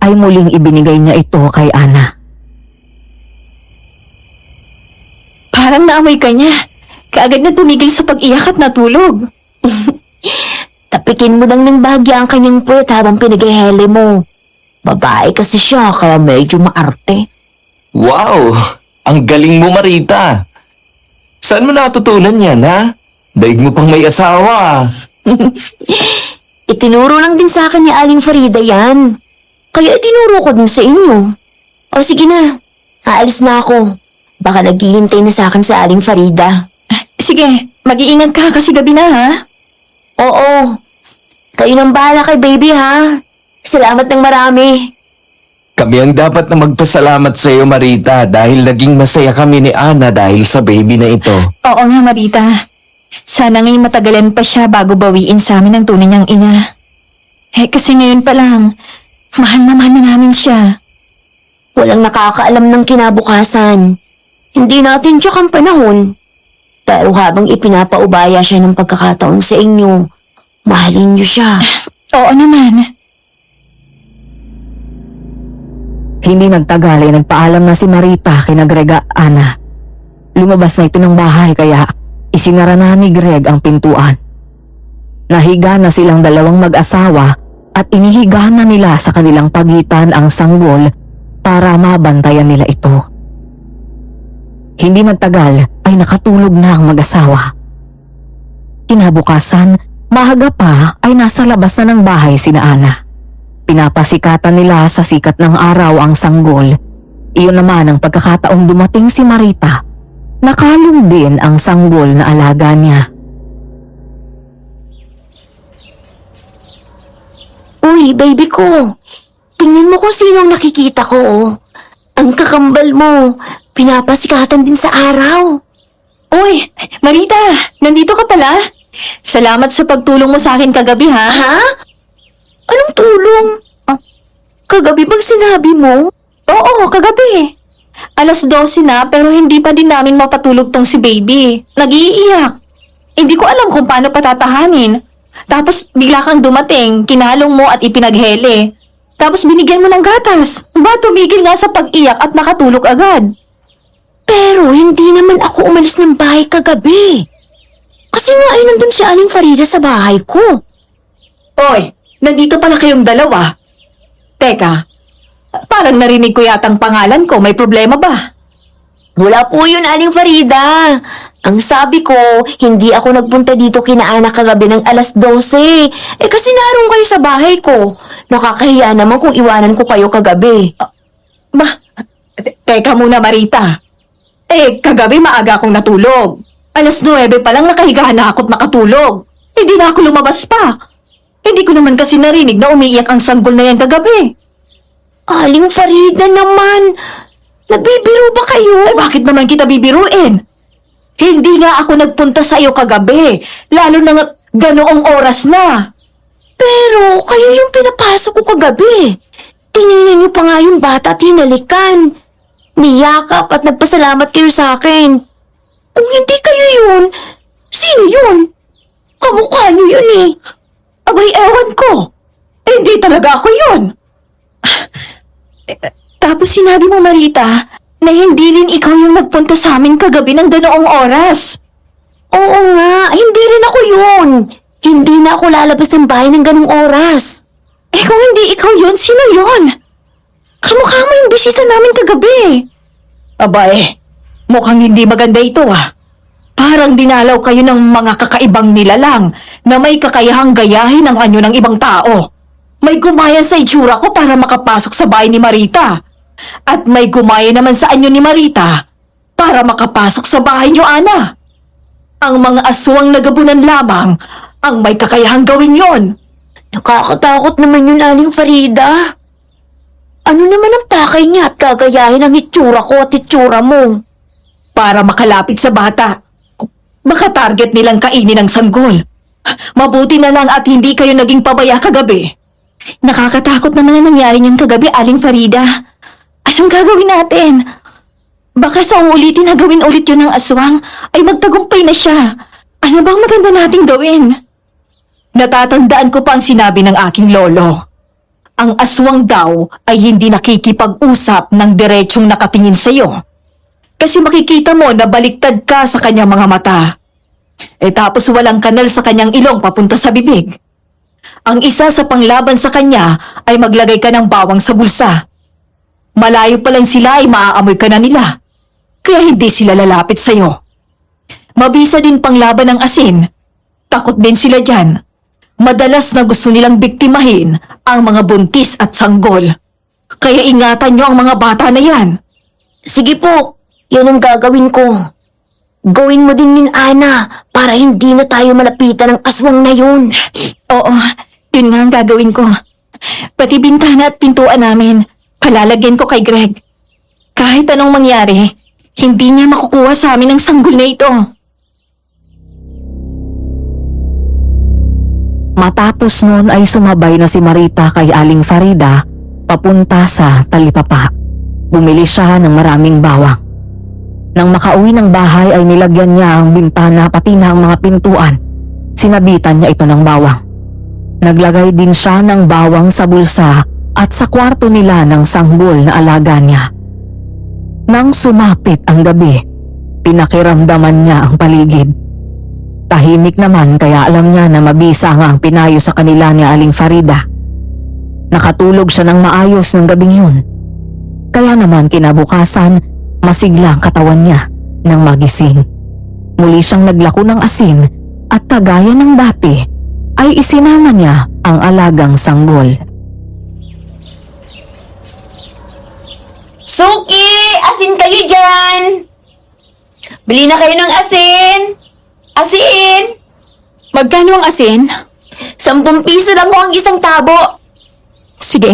ay muling ibinigay niya ito kay Ana. Parang naamoy ka niya. Kaagad na tumigil sa pag-iyak at natulog. Tapikin mo lang ng bahagya ang kanyang puwet habang pinaghihele mo. Babae kasi siya, kaya medyo maarte. Wow! Ang galing mo, Marita! Saan mo natutunan yan, ha? Daig mo pang may asawa. Itinuro lang din sa akin ni Aling Farida yan. Kaya itinuro ko din sa inyo. O sige na, aalis na ako. Baka naghihintay na sa akin sa Aling Farida. Sige, mag-iingat ka kasi gabi na, ha? Oo. Kayo nang bahala kay baby, ha? Salamat ng marami. Kami ang dapat na magpasalamat sa iyo, Marita, dahil naging masaya kami ni Ana dahil sa baby na ito. Oo nga, Marita. Sana ngayon matagalan pa siya bago bawiin sa amin ang tunay niyang ina. Kasi ngayon pa lang, mahal na namin siya. Walang nakakaalam ng kinabukasan. Hindi natin siya ang panahon. Pero habang ipinapaubaya siya ng pagkakataon sa inyo, mahalin niyo siya. Oo naman. Hindi nagtagal ay nagpaalam na si Marita kina Greg at Ana. Lumabas na ito ng bahay kaya isinara na ni Greg ang pintuan. Nahiga na silang dalawang mag-asawa at inihigahan na nila sa kanilang pagitan ang sanggol para mabantayan nila ito. Hindi nagtagal ay nakatulog na ang mag-asawa. Kinabukasan, maaga pa ay nasa labas na ng bahay sina Ana. Pinapasikatan nila sa sikat ng araw ang sanggol. Iyon naman ang pagkakataong dumating si Marita. Nakalong din ang sanggol na alaga niya. Uy, baby ko. Tingnan mo kung sino ang nakikita ko, oh. Ang kakambal mo. Pinapasikatan din sa araw. Uy, Marita, nandito ka pala? Salamat sa pagtulong mo sa akin kagabi, ha? Ha? Anong tulong? Kagabi bang sinabi mo? Oo, kagabi. 12:00 na pero hindi pa din namin mapatulog tong si baby. Nag-iiyak. Hindi ko alam kung paano patatahanin. Tapos bigla kang dumating, kinalong mo at ipinaghele. Tapos binigyan mo ng gatas. Ba tumigil nga sa pag-iyak at nakatulog agad? Pero hindi naman ako umalis ng bahay kagabi. Kasi nga ay nandun si Aling Farida sa bahay ko. Oy, nandito pala kayong dalawa. Teka, parang narinig ko yatang pangalan ko. May problema ba? Wala po yun, Aling Farida. Ang sabi ko, hindi ako nagpunta dito kina Ana kagabi ng 12:00. Kasi naroon kayo sa bahay ko. Nakakahiya naman kung iwanan ko kayo kagabi. Teka muna, Marita. Kagabi maaga akong natulog. 9:00 pa lang nakahiga na ako't nakatulog. Hindi na ako lumabas pa. Hindi ko naman kasi narinig na umiiyak ang sanggol na yan kagabi. Aling Farida naman. Nagbibiro ba kayo? Bakit naman kita bibiruin? Hindi nga ako nagpunta sa iyo kagabi. Lalo na nga ganoong oras na. Pero kayo yung pinapasok ko kagabi. Tinignan niyo pa nga yung bata at hinalikan. Niyakap at nagpasalamat kayo sa akin. Kung hindi kayo yun, sino yun? Kamukha niyo yun eh. Abay, ewan ko. Hindi talaga ako yun. Tapos sinabi mo, Marita, na hindi rin ikaw yung nagpunta sa amin kagabi ng ganoong oras. Oo nga, hindi rin ako yun. Hindi na ako lalabas ng bahay ng ganong oras. Kung hindi ikaw yun, sino yun? Kamukha mo yung bisita namin kagabi. Abay, mukhang hindi maganda ito ah. Parang dinalaw kayo ng mga kakaibang nilalang na may kakayahang gayahin ang anyo ng ibang tao. May gumaya sa itsura ko para makapasok sa bahay ni Marita. At may gumaya naman sa anyo ni Marita para makapasok sa bahay niyo, Ana. Ang mga aswang nagabunan lamang ang may kakayahang gawin yon. Nakakatakot naman yun, Aling Farida. Ano naman ang pakay niya at gagayahin ang itsura ko at itsura mo? Para makalapit sa bata. Baka target nilang kainin ang sanggol. Mabuti na lang at hindi kayo naging pabaya kagabi. Nakakatakot naman na nangyari niyang kagabi, Aling Farida. Anong gagawin natin? Baka sa ulitin na gawin ulit yun ng aswang ay magtagumpay na siya. Ano bang maganda nating gawin? Natatandaan ko pa ang sinabi ng aking lolo. Ang aswang daw ay hindi nakikipag-usap ng diretsong nakatingin sa iyo. Kasi makikita mo na baliktad ka sa kanyang mga mata. Tapos walang kanal sa kanyang ilong papunta sa bibig. Ang isa sa panglaban sa kanya ay maglagay ka ng bawang sa bulsa. Malayo pa lang sila ay maaamoy ka na nila. Kaya hindi sila lalapit sa'yo. Mabisa din panglaban ng asin. Takot din sila dyan. Madalas na gusto nilang biktimahin ang mga buntis at sanggol. Kaya ingatan nyo ang mga bata na yan. Sige po, yan ang gagawin ko. Gawin mo din yun, Ana, para hindi na tayo malapitan ng aswang na yun. Oo, yun nga ang gagawin ko. Pati bintana at pintuan namin, palalagyan ko kay Greg. Kahit anong mangyari, hindi niya makukuha sa amin ang sanggol na ito. Matapos noon ay sumabay na si Marita kay Aling Farida papunta sa talipapa. Bumili siya ng maraming bawang. Nang makauwi ng bahay ay nilagyan niya ang bintana pati na ang mga pintuan. Sinabitan niya ito ng bawang. Naglagay din siya ng bawang sa bulsa at sa kwarto nila ng sanggol na alaga niya. Nang sumapit ang gabi, pinakiramdaman niya ang paligid. Tahimik naman kaya alam niya na mabisa nga ang pinayo sa kanila ni Aling Farida. Nakatulog siya ng maayos ng gabing yun. Kaya naman kinabukasan, masigla ang katawan niya nang magising. Muli siyang naglako ng asin at kagaya ng dati ay isinama niya ang alagang sanggol. Suki! Asin kayo dyan! Bili na kayo ng asin! Asin! Magkano ang asin? 10 piso lang ho ang isang tabo. Sige,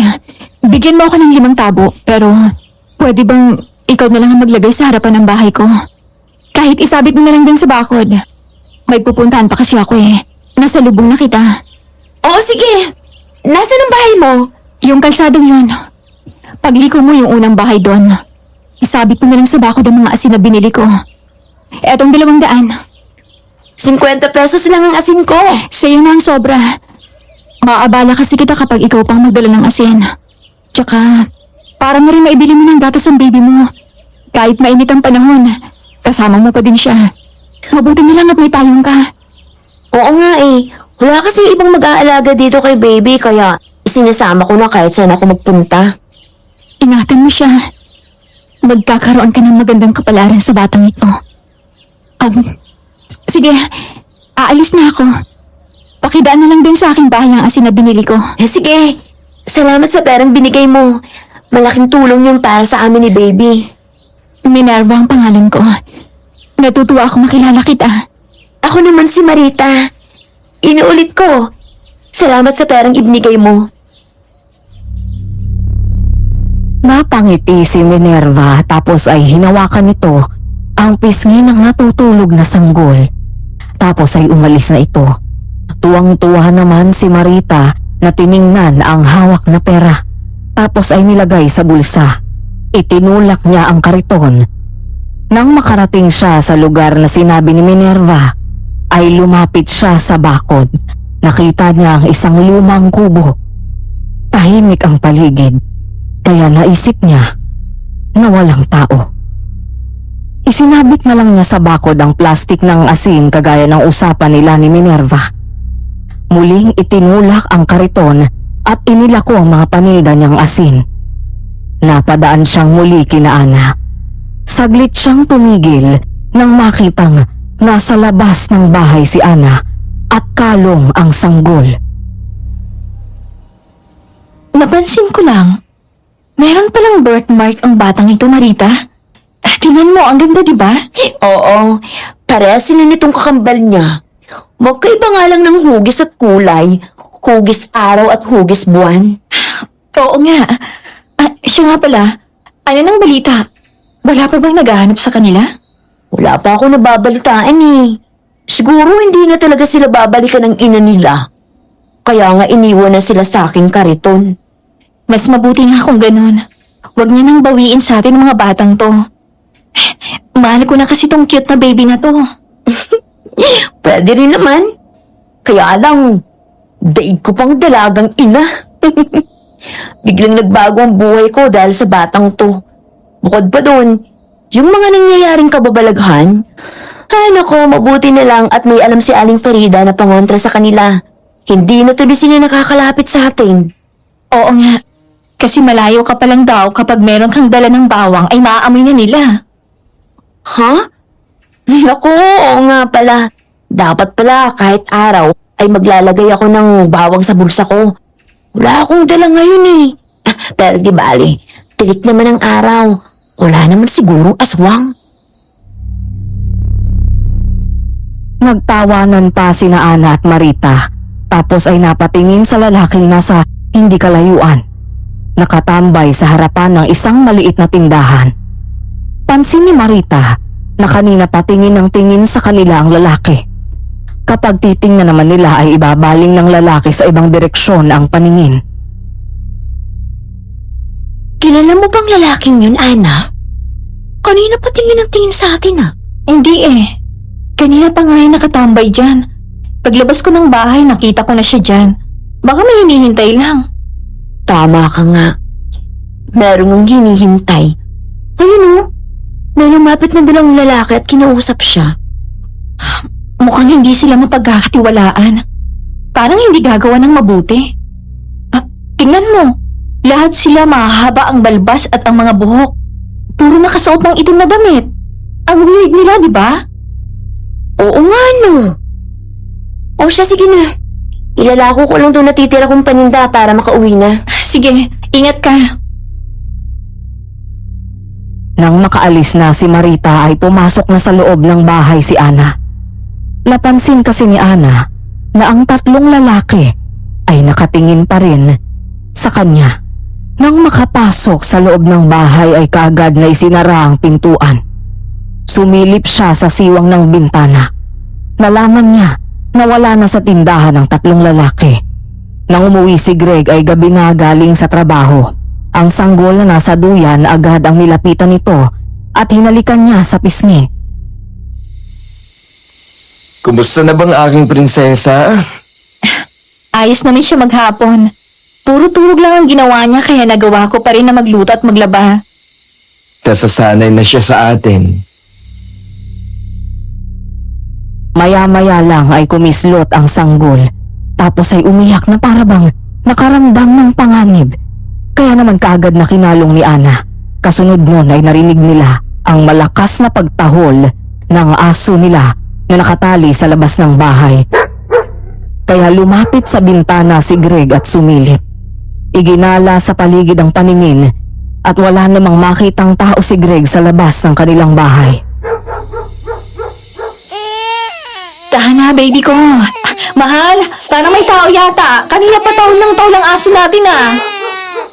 bigyan mo ako ng 5 tabo, pero pwede bang ikaw na lang ang maglagay sa harapan ng bahay ko? Kahit isabit mo na lang din sa bakod. May pupuntahan pa kasi ako eh. Nasa lubong na kita. Oo, sige. Nasaan ang bahay mo? Yung kalsadong yun. Pagliko mo yung unang bahay doon. Isabit mo na lang sa bakod ang mga asin na binili ko. Etong 200. 50 pesos lang ang asin ko. Sa'yo na ang sobra. Maaabala kasi kita kapag ikaw pang magdala ng asin. Tsaka, para mo rin maibili mo ng gatas ang baby mo. Kahit mainit ang panahon, kasama mo pa din siya. Mabuti na lang at may payong ka. Oo nga eh. Wala kasi ibang mag-aalaga dito kay baby kaya sinasama ko na kahit saan ako magpunta. Ingatan mo siya. Magkakaroon ka ng magandang kapalaran sa batang ito. Sige, aalis na ako. Pakidaan na lang din sa aking bahay ang asin na binili ko. Sige. Salamat sa perang binigay mo. Malaking tulong yun para sa amin ni baby. Minerva ang pangalan ko. Natutuwa ako makilala kita. Ako naman si Marita. Inuulit ko. Salamat sa perang ibinigay mo. Napangiti si Minerva tapos ay hinawakan nito ang pisngi ng natutulog na sanggol. Tapos ay umalis na ito. Tuwang-tuwa naman si Marita na tiningnan ang hawak na pera. Tapos ay nilagay sa bulsa. Itinulak niya ang kariton. Nang makarating siya sa lugar na sinabi ni Minerva, ay lumapit siya sa bakod. Nakita niya ang isang lumang kubo. Tahimik ang paligid, kaya naisip niya na walang tao. Isinabit na lang niya sa bakod ang plastik ng asin kagaya ng usapan nila ni Minerva. Muling itinulak ang kariton at inilako ang mga paninda niyang asin. Napadaan siyang muli kina Ana. Saglit siyang tumigil nang makitang nasa labas ng bahay si Ana at kalong ang sanggol. Napansin ko lang, meron palang birthmark ang batang ito, Marita. Tingnan mo, ang ganda, di ba? Oo. Parehas sila nitong kakambal niya. Magkaiba nga lang ng hugis at kulay. Hugis araw at hugis buwan. Oo nga. Siya nga pala, ano nang balita? Wala pa bang naghahanap sa kanila? Wala pa ako nababalitaan eh. Siguro hindi na talaga sila babalikan ng ina nila. Kaya nga iniwan na sila sa aking kariton. Mas mabuti nga kung ganun. Huwag niya nang bawiin sa atin mga batang to. Mahal ko na kasi tong cute na baby na to. Pwede rin naman. Kaya lang, daig ko pang dalagang ina. Biglang nagbago ang buhay ko dahil sa batang to. Bukod pa doon, yung mga nangyayaring kababalaghan, ay nako, mabuti na lang at may alam si Aling Farida na pangontra sa kanila. Hindi na tuloy sila nakakalapit sa atin. Oo nga. Kasi malayo ka palang daw kapag meron kang dala ng bawang ay maaamoy na nila. Ha? Naku, oo nga pala. Dapat pala kahit araw ay maglalagay ako ng bawang sa bulsa ko. Wala akong dala ngayon eh. Pero di bali, tirik naman ang araw. Wala naman sigurong aswang. Nagtawanan pa sina Ana at Marita. Tapos ay napatingin sa lalaking nasa hindi kalayuan. Nakatambay sa harapan ng isang maliit na tindahan. Pansin ni Marita na kanina patingin ng tingin sa kanila ang lalaki. Kapag titingnan naman nila ay ibabaling ng lalaki sa ibang direksyon ang paningin. Kilala mo bang lalaking yun, Ana? Kanina patingin ng tingin sa atin ah. Hindi eh. Kanina pa nga nakatambay dyan. Paglabas ko ng bahay, nakita ko na siya dyan. Baka may hinihintay lang. Tama Tama ka nga. Merong hinihintay. Ayun o, may lumapit na dalawang lalaki at kinausap siya. Mukhang hindi sila mapagkakatiwalaan. Parang hindi gagawa ng mabuti. Tingnan mo, lahat sila mahahaba ang balbas at ang mga buhok. Puro nakasuot ng itim na damit. Ang weird nila, di ba? Oo nga no. O siya, sige na. Ilalako ko lang doon natitira kong paninda para makauwi na. Sige, ingat ka. Nang makaalis na si Marita ay pumasok na sa loob ng bahay si Ana. Napansin kasi ni Ana na ang tatlong lalaki ay nakatingin pa rin sa kanya. Nang makapasok sa loob ng bahay ay kaagad na isinara ang pintuan. Sumilip siya sa siwang ng bintana. Nalaman niya na wala na sa tindahan ang tatlong lalaki. Nang umuwi si Greg ay gabi na galing sa trabaho. Ang sanggol na nasa duyan agad ang nilapitan nito at hinalikan niya sa pisngi. Kumusta na bang aking prinsesa? Ayos naman siya maghapon. Puro tulog lang ang ginawa niya kaya nagawa ko pa rin na magluto at maglaba. Nasasanay na siya sa atin. Maya-maya lang ay kumislot ang sanggol. Tapos ay umiyak na parabang nakaramdam ng panganib. Kaya naman kaagad na kinalong ni Ana. Kasunod nun ay narinig nila ang malakas na pagtahol ng aso nila na nakatali sa labas ng bahay. Kaya lumapit sa bintana si Greg at sumilip. Iginala sa paligid ang paningin at wala namang makitang tao si Greg sa labas ng kanilang bahay. Tahan na, baby ko. Mahal, parang may tao yata. Kanina pa taon ng taulang aso natin ah.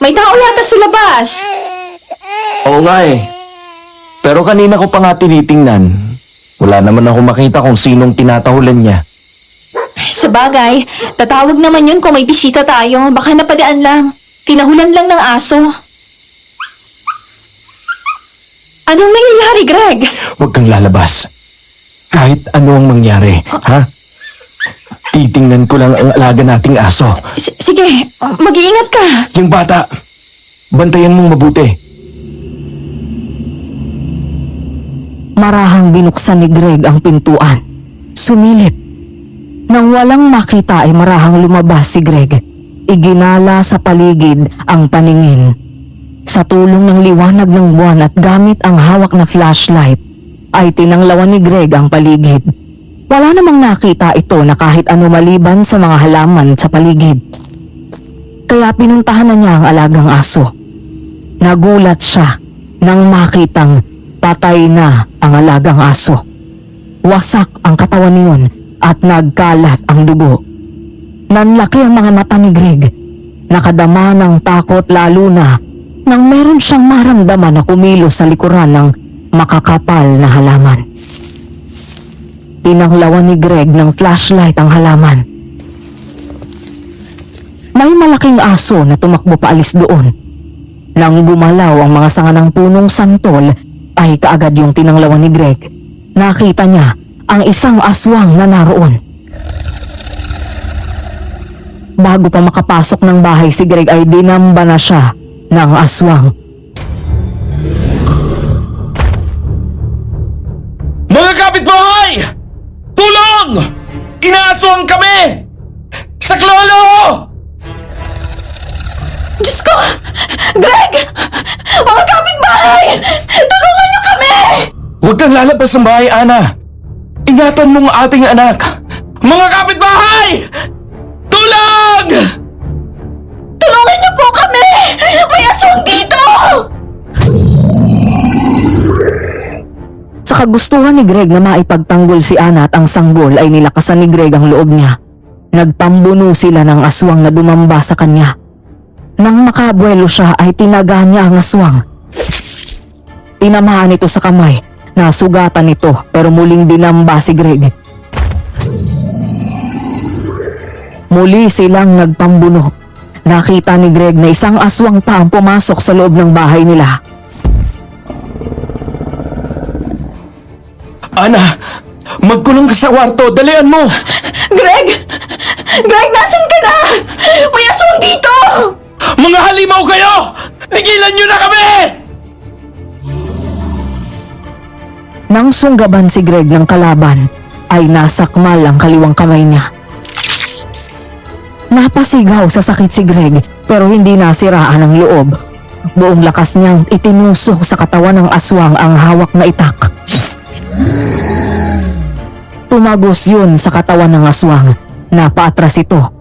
May tao yata sa labas. Oo nga eh. Pero kanina ko pa nga tinitingnan. Wala naman ako makita kung sinong tinatahulan niya. Sa bagay, tatawag naman yun kung may bisita tayo. Baka napadaan lang. Tinahulan lang ng aso. Anong nangyayari, Greg? Huwag kang lalabas. Kahit ano ang mangyari, ha? Titingnan ko lang ang alaga nating aso. Sige, mag-iingat ka. Yung bata, bantayan mong mabuti. Marahang binuksan ni Greg ang pintuan. Sumilip. Nang walang makita ay marahang lumabas si Greg. Iginala sa paligid ang paningin. Sa tulong ng liwanag ng buwan at gamit ang hawak na flashlight, ay tinanglawan ni Greg ang paligid. Wala namang nakita ito na kahit ano maliban sa mga halaman sa paligid. Kaya pinuntahan na niya ang alagang aso. Nagulat siya nang makitang patay na ang alagang aso. Wasak ang katawan niyon at nagkalat ang dugo. Nanlaki ang mga mata ni Greg. Nakadama ng takot lalo na nang meron siyang maramdaman na kumilos sa likuran ng makakapal na halaman. Tinanglawan ni Greg ng flashlight ang halaman. May malaking aso na tumakbo paalis doon. Nang gumalaw ang mga sanga ng punong santol, ay kaagad yung tinanglawan ni Greg. Nakita niya ang isang aswang na naroon. Bago pa makapasok ng bahay si Greg ay dinamba na siya ng aswang. Mga kapitbahay! Tulong! Inaaswang kami! Sa klolo! Diyos ko! Greg! Mga kapitbahay! Tulungan niyo kami! Huwag kang lalabas ng bahay, Ana. Ingatan mong ating anak. Mga kapitbahay! Tulong! Tulungan niyo po kami! May aswang dito! Sa kagustuhan ni Greg na maipagtanggol si Ana at ang sanggol ay nilakasan ni Greg ang loob niya. Nagpambuno sila ng aswang na dumamba sa kanya. Nang makabuelo siya ay tinaga niya ang aswang. Tinamaan ito sa kamay. Nasugatan ito pero muling dinamba si Greg. Muli silang nagpambuno. Nakita ni Greg na isang aswang pa ang pumasok sa loob ng bahay nila. Ana, magkulong ka sa kwarto. Dalian mo! Greg! Greg, nasan ka na? May aswang dito! Mga halimaw kayo! Tigilan niyo na kami! Nang sunggaban si Greg ng kalaban, ay nasakmal ang kaliwang kamay niya. Napasigaw sa sakit si Greg pero hindi nasiraan ang loob. Buong lakas niyang itinusok sa katawan ng aswang ang hawak na itak. Tumagos yun sa katawan ng aswang. Napaatras ito.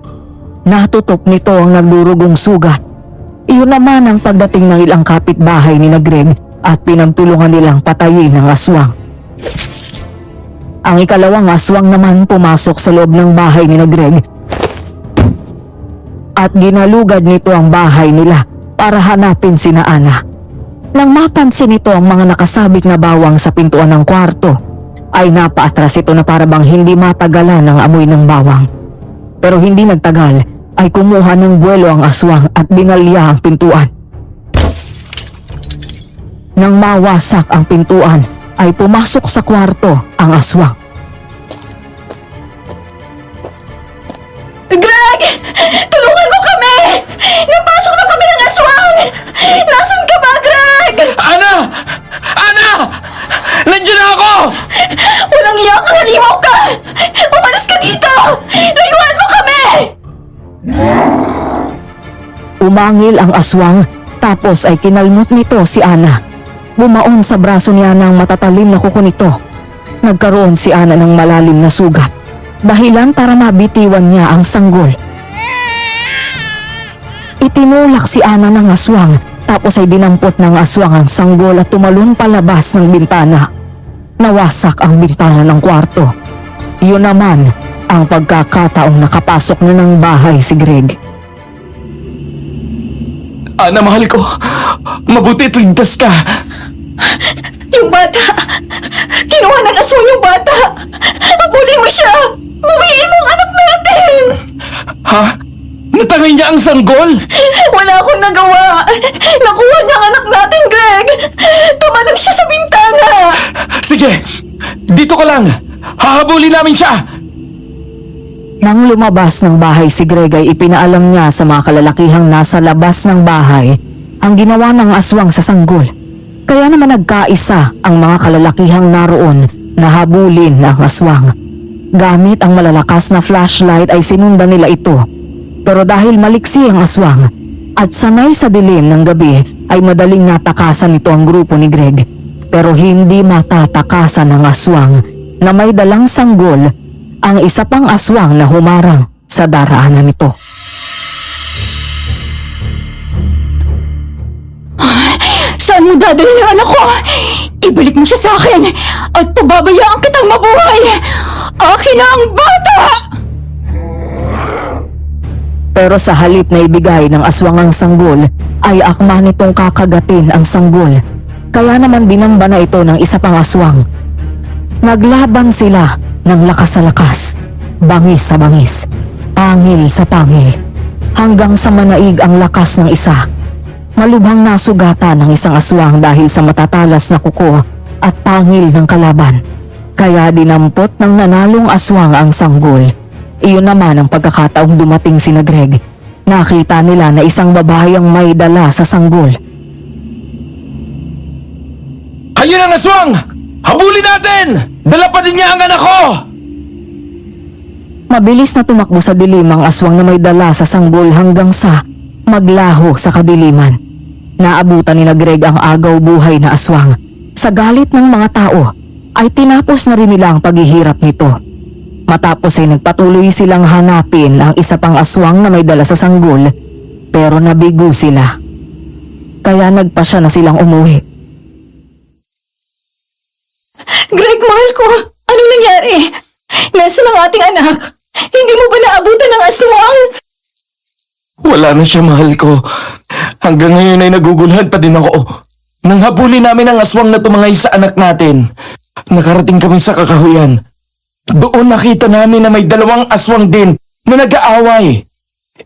Natutok nito ang nagdurugong sugat. Iyon naman ang pagdating ng ilang kapitbahay ni na Greg at pinagtulungan nilang patayin ang aswang. Ang ikalawang aswang naman pumasok sa loob ng bahay ni na Greg at ginalugad nito ang bahay nila para hanapin sina Ana. Nang mapansin nito ang mga nakasabit na bawang sa pintuan ng kwarto, ay napaatras ito na para bang hindi matagalan ang amoy ng bawang. Pero hindi nagtagal ay kumuha ng buwelo ang aswang at binalya ang pintuan. Nang mawasak ang pintuan, ay pumasok sa kwarto ang aswang. Greg! Tulungan mo kami! Napasok na kami ng aswang! Nasaan ka ba, Greg? Ana! Ana! Nandiyan na ako! Walang iyak, halimaw ka! Umalis ka dito! Layuan mo kami! Umangil ang aswang tapos ay kinalmot nito si Ana. Bumaon sa braso ni Ana ang matatalim na kuko nito. Nagkaroon si Ana ng malalim na sugat. Dahilan para mabitiwan niya ang sanggol. Itinulak si Ana ng aswang tapos ay dinampot ng aswang ang sanggol at tumalon palabas ng bintana. Nawasak ang bintana ng kwarto. Iyon naman ang pagkakataong nakapasok na ng bahay si Greg. Ana, mahal ko. Mabuti ligtas ka. Yung bata! Kinuha ng aswang yung bata! Abulin mo siya! Mawiin mo ang anak natin! Ha? Natangay niya ang sanggol? Wala akong nagawa! Nakuha niya ang anak natin, Greg! Tumalon siya sa bintana! Sige, dito ka lang. Hahabulin namin siya. Nang lumabas ng bahay si Greg ay ipinaalam niya sa mga kalalakihang nasa labas ng bahay ang ginawa ng aswang sa sanggol. Kaya naman nagkaisa ang mga kalalakihang naroon na habulin ang aswang. Gamit ang malalakas na flashlight ay sinundan nila ito. Pero dahil maliksi ang aswang at sanay sa dilim ng gabi ay madaling natakasan nito ang grupo ni Greg. Pero hindi matatakasan ng aswang na may dalang sanggol ang isa pang aswang na humarang sa daraanan nito. Saan mo dadalhin ang anak ko? Ibalik mo siya sa akin at pababayaan kitang mabuhay! Akin na ang bata! Pero sa halip na ibigay ng aswang ang sanggol, ay akma nitong kakagatin ang sanggol. Kaya naman dinamba na ito ng isa pang aswang. Naglaban sila ng lakas sa lakas, bangis sa bangis, pangil sa pangil, hanggang sa manaig ang lakas ng isa. Malubhang nasugatan ng isang aswang dahil sa matatalas na kuko at pangil ng kalaban. Kaya dinampot ng nanalong aswang ang sanggol. Iyon naman ang pagkakataong dumating sina Greg. Nakita nila na isang babae ang may dala sa sanggol. Ayun ang aswang! Habulin natin! Dala pa din niya ang anak ko! Mabilis na tumakbo sa dilim ang aswang na may dala sa sanggol hanggang sa maglaho sa kadiliman. Naabutan ni na Greg ang agaw buhay na aswang. Sa galit ng mga tao, ay tinapos na rin nila ang paghihirap nito. Matapos ay nagpatuloy silang hanapin ang isa pang aswang na may dala sa sanggol, pero nabigo sila. Kaya nagpasya na silang umuwi. Greg, mahal ko! Anong nangyari? Nasaan ang ating anak? Hindi mo ba naabutan ng aswang? Wala na siya, mahal ko. Hanggang ngayon ay naguguluhan pa din ako. Nang habulin namin ang aswang na tumangay sa anak natin, nakarating kami sa kakahuyan. Doon nakita namin na may dalawang aswang din na nag-aaway.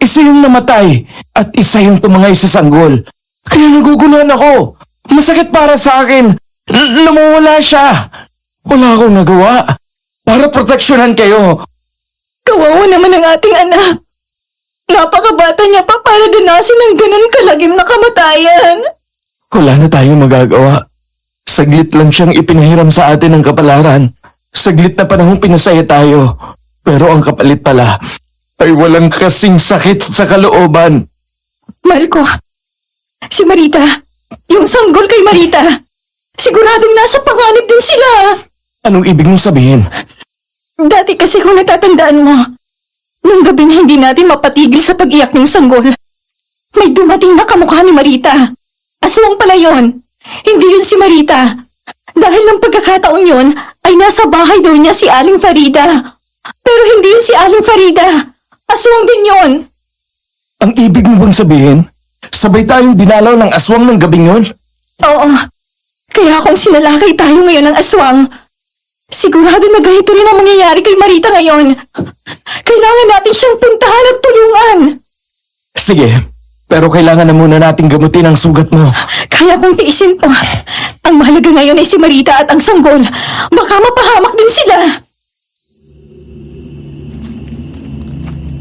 Isa yung namatay at isa yung tumangay sa sanggol. Kaya naguguluhan ako. Masakit para sa akin. Namawala siya. Wala akong nagawa. Para proteksyonan kayo. Kawawa naman ang ating anak. Napakabata niya pa para danasin ng ganun kalagim na kamatayan. Wala na tayong magagawa. Saglit lang siyang ipinahiram sa atin ng kapalaran. Saglit na panahong pinasaya tayo. Pero ang kapalit pala ay walang kasing sakit sa kalooban. Marco, si Marita, yung sanggol kay Marita, siguradong nasa panganib din sila. Anong ibig mong sabihin? Dati kasi kung natatandaan mo, nung gabi na hindi natin mapatigil sa pag-iyak ng sanggol, may dumating na kamukha ni Marita. Aswang pala yon. Hindi yun si Marita. Dahil ng pagkakataon yon, ay nasa bahay daw niya si Aling Farida. Pero hindi yun si Aling Farida. Aswang din yon. Ang ibig mo bang sabihin? Sabay tayong dinalaw ng aswang ng gabing yun? Oo. Kaya kung sinalakay tayo ngayon ng aswang, sigurado na ganito rin ang mangyayari kay Marita ngayon. Kailangan natin siyang puntahan at tulungan. Sige, pero kailangan na muna nating gamutin ang sugat mo. Kaya kung tiisin to, ang mahalaga ngayon ay si Marita at ang sanggol. Baka mapahamak din sila.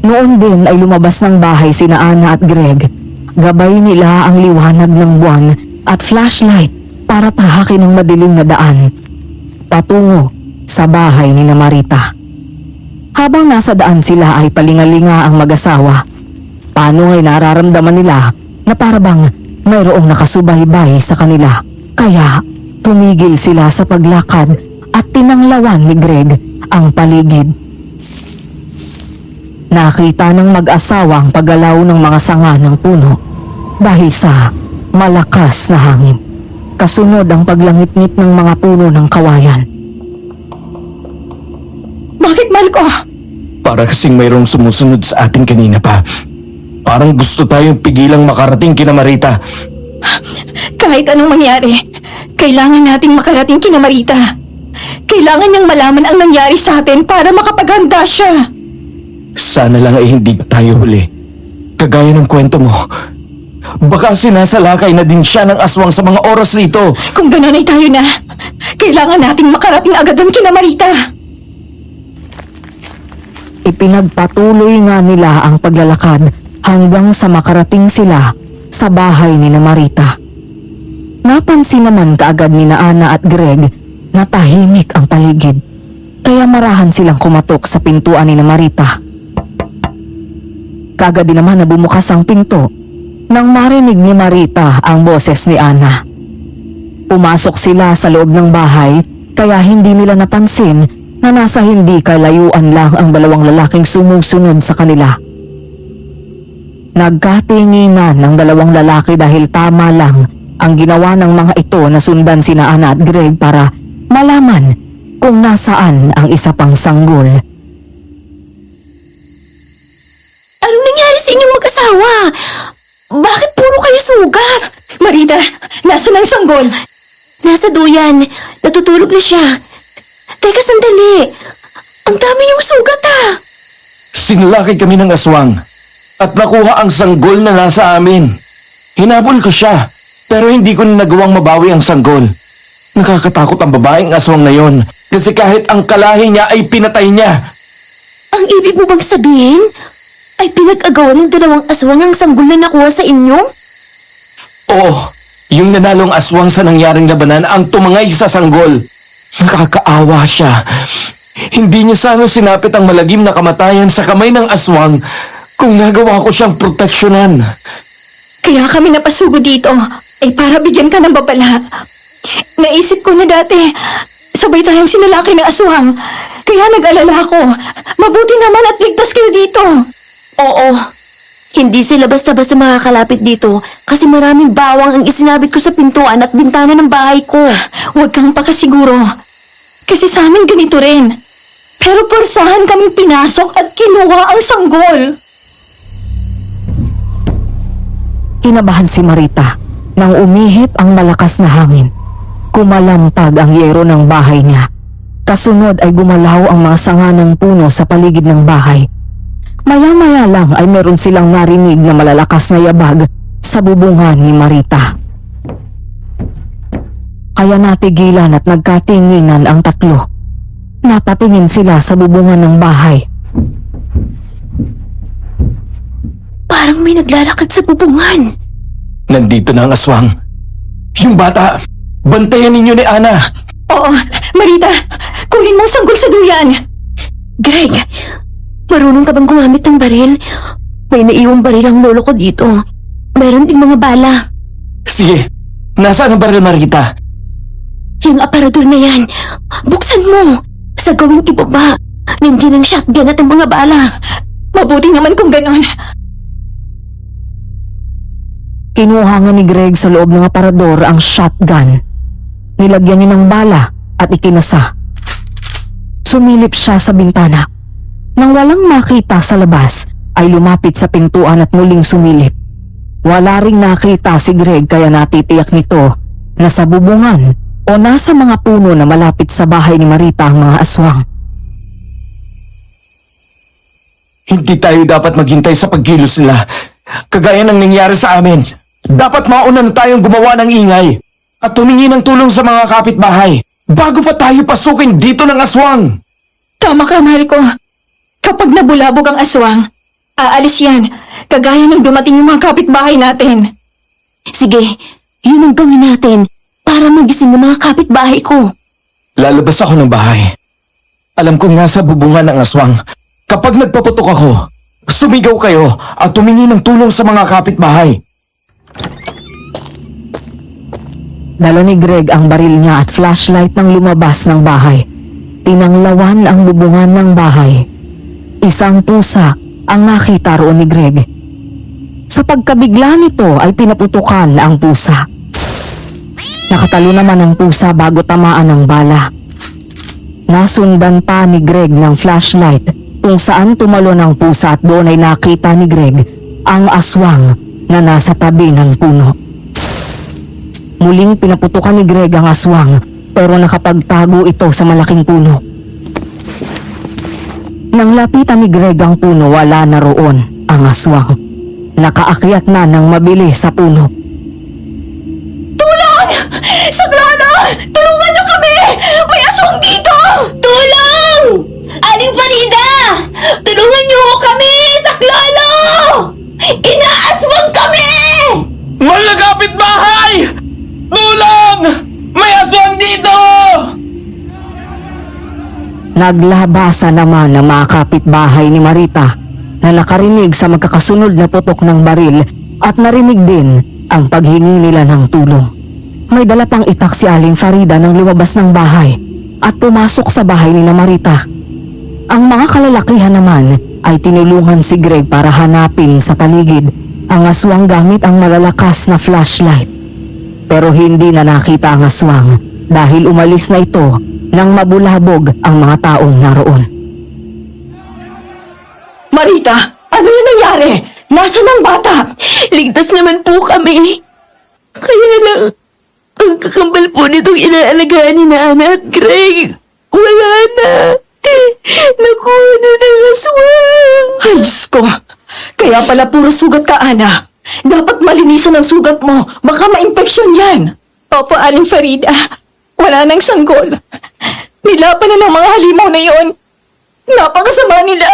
Noon din ay lumabas ng bahay sina Ana at Greg. Gabay nila ang liwanag ng buwan at flashlight para tahakin ang madilim na daan patungo sa bahay ni Marita. Habang nasa daan sila ay palingalinga ang mag-asawa. Paano ay nararamdaman nila na parabang mayroong nakasubaybay sa kanila. Kaya tumigil sila sa paglakad at tinanglawan ni Greg ang paligid. Nakita ng mag-asawa ang paggalaw ng mga sanga ng puno dahil sa malakas na hangin. Kasunod ang paglangit-ngit ng mga puno ng kawayan. Bakit, Marco? Para kasing mayroong sumusunod sa atin kanina pa. Parang gusto tayong pigilang makarating kina Marita. Kahit anong mangyari, kailangan nating makarating kina Marita. Kailangan niyang malaman ang nangyari sa atin para makapaghanda siya. Sana lang ay hindi pa tayo huli. Kagaya ng kwento mo. Baka sinasalakay na din siya ng aswang sa mga oras nito. Kung gano'n ay tayo na, kailangan nating makarating agad doon kina Marita. Ipinagpatuloy nga nila ang paglalakad hanggang sa makarating sila sa bahay ni Marita. Napansin naman kaagad ni Ana at Greg na tahimik ang paligid. Kaya marahan silang kumatok sa pintuan ni Marita. Kaagad din naman na bumukas ang pinto nang marinig ni Marita ang boses ni Ana. Pumasok sila sa loob ng bahay kaya hindi nila napansin na nasa hindi kalayuan lang ang dalawang lalaking sumusunod sa kanila. Nagkatinginan ng dalawang lalaki dahil tama lang ang ginawa ng mga ito na sundan sina Ana at Greg para malaman kung nasaan ang isa pang sanggol. Anong nangyari sa inyong mag-asawa? Bakit puro kayo sugat? Marita, nasa ng sanggol? Nasa duyan. Natutulog na siya. Teka, sandali. Ang dami niyong sugat Sinalakay kami ng aswang at nakuha ang sanggol na nasa amin. Hinabol ko siya pero hindi ko na nagawang mabawi ang sanggol. Nakakatakot ang babaeng aswang na yon kasi kahit ang kalahi niya ay pinatay niya. Ang ibig mo bang sabihin ay pinag-agawan ng dalawang aswang ang sanggol na nakuha sa inyo? Oo, yung nanalong aswang sa nangyaring labanan ang tumangay sa sanggol. Nakakaawa siya. Hindi niya sana sinapit ang malagim na kamatayan sa kamay ng aswang kung nagawa ko siyang proteksyonan. Kaya kami napasugo dito ay para bigyan ka ng babala. Naisip ko na dati, sabay tayong sinalaki ng aswang. Kaya nag-alala ako. Mabuti naman at ligtas kayo dito. Oo. Hindi sila basta-basta makakalapit dito kasi maraming bawang ang isinabit ko sa pintuan at bintana ng bahay ko. Huwag kang pakasiguro. Kasi sa amin ganito rin. Pero porsahan kaming pinasok at kinuha ang sanggol. Kinabahan si Marita nang umihip ang malakas na hangin. Kumalampag ang yero ng bahay niya. Kasunod ay gumalaw ang mga sanga ng puno sa paligid ng bahay. Maya-maya lang ay meron silang narinig na malalakas na yabag sa bubungan ni Marita. Kaya natigilan at nagkatinginan ang tatlo. Napatingin sila sa bubungan ng bahay. Parang may naglalakad sa bubungan. Nandito na ang aswang. Yung bata, bantayan ninyo ni Ana. Oo, Marita, kunin mong sanggol sa duyan. Greg, marunong ka bang gumamit ng baril? May naiwang baril ang lolo ko dito. Meron ding mga bala. Sige, nasaan ang baril, Marita? Yung aparador na yan, buksan mo. Sa gawing ibaba, nandiyan ang shotgun at ang mga bala. Mabuti naman kung ganon. Kinuha nga ni Greg sa loob ng aparador ang shotgun. Nilagyan niya ng bala at ikinasa. Sumilip siya sa bintana. Nang walang makita sa labas, ay lumapit sa pintuan at muling sumilip. Wala ring nakita si Greg kaya natitiyak nito na sa bubungan o nasa mga puno na malapit sa bahay ni Marita ang mga aswang. Hindi tayo dapat maghintay sa pagkilos nila. Kagaya ng nangyari sa amin. Dapat mauna na tayong gumawa ng ingay at tumingi ng tulong sa mga kapitbahay bago pa tayo pasukin dito ng aswang. Tama ka, mahal ko. Kapag nabulabog ang aswang, aalis yan. Kagaya ng dumating yung mga kapitbahay natin. Sige, yun ang gawin natin para magising ang mga kapitbahay ko. Lalabas ako ng bahay. Alam kong nasa bubungan ng aswang. Kapag nagpaputok ako, sumigaw kayo at tumingi ng tulong sa mga kapitbahay. Dala ni Greg ang baril niya at flashlight nang lumabas ng bahay. Tinanglawan ang bubungan ng bahay. Isang pusa ang nakita roon ni Greg. Sa pagkabigla nito ay pinaputukan ang pusa. Nakatalo naman ang pusa bago tamaan ng bala. Nasundan pa ni Greg ng flashlight kung saan tumalon ang pusa at doon ay nakita ni Greg ang aswang na nasa tabi ng puno. Muling pinaputukan ni Greg ang aswang pero nakapagtago ito sa malaking puno. Nang lapitan ni Greg ang puno, wala na roon ang aswang. Nakaakyat na ng mabilis sa puno. Tulong! Saglana! Tulungan niyo kami! May aswang dito! Tulong! Aling Farida! Tulungan niyo kami! Saklolo! Inaaswang kami! Mga kapitbahay! Tulong! May aswang dito! Naglabasa naman ang mga kapitbahay ni Marita na nakarinig sa magkakasunod na putok ng baril at narinig din ang paghingi nila ng tulong. May dala pang itak si Aling Farida nang lumabas ng bahay at pumasok sa bahay ni Marita. Ang mga kalalakihan naman ay tinulungan si Greg para hanapin sa paligid ang aswang gamit ang malalakas na flashlight. Pero hindi na nakita ang aswang dahil umalis na ito nang mabulabog ang mga taong naroon. Marita, ano yung nangyari? Nasaan ang bata? Ligtas naman po kami. Kaya lang, ang kakambal po nitong inaalagaan ni Ana at Greg. Wala na. Nakuha na ng aswang. Ay, Diyos ko. Kaya pala puro sugat ka, Ana. Dapat malinisan ang sugat mo. Baka ma-infeksyon yan. Opo, Aling Farida. Wala nang sanggol. Nilapan na ng mga halimaw na yon. Napakasama nila.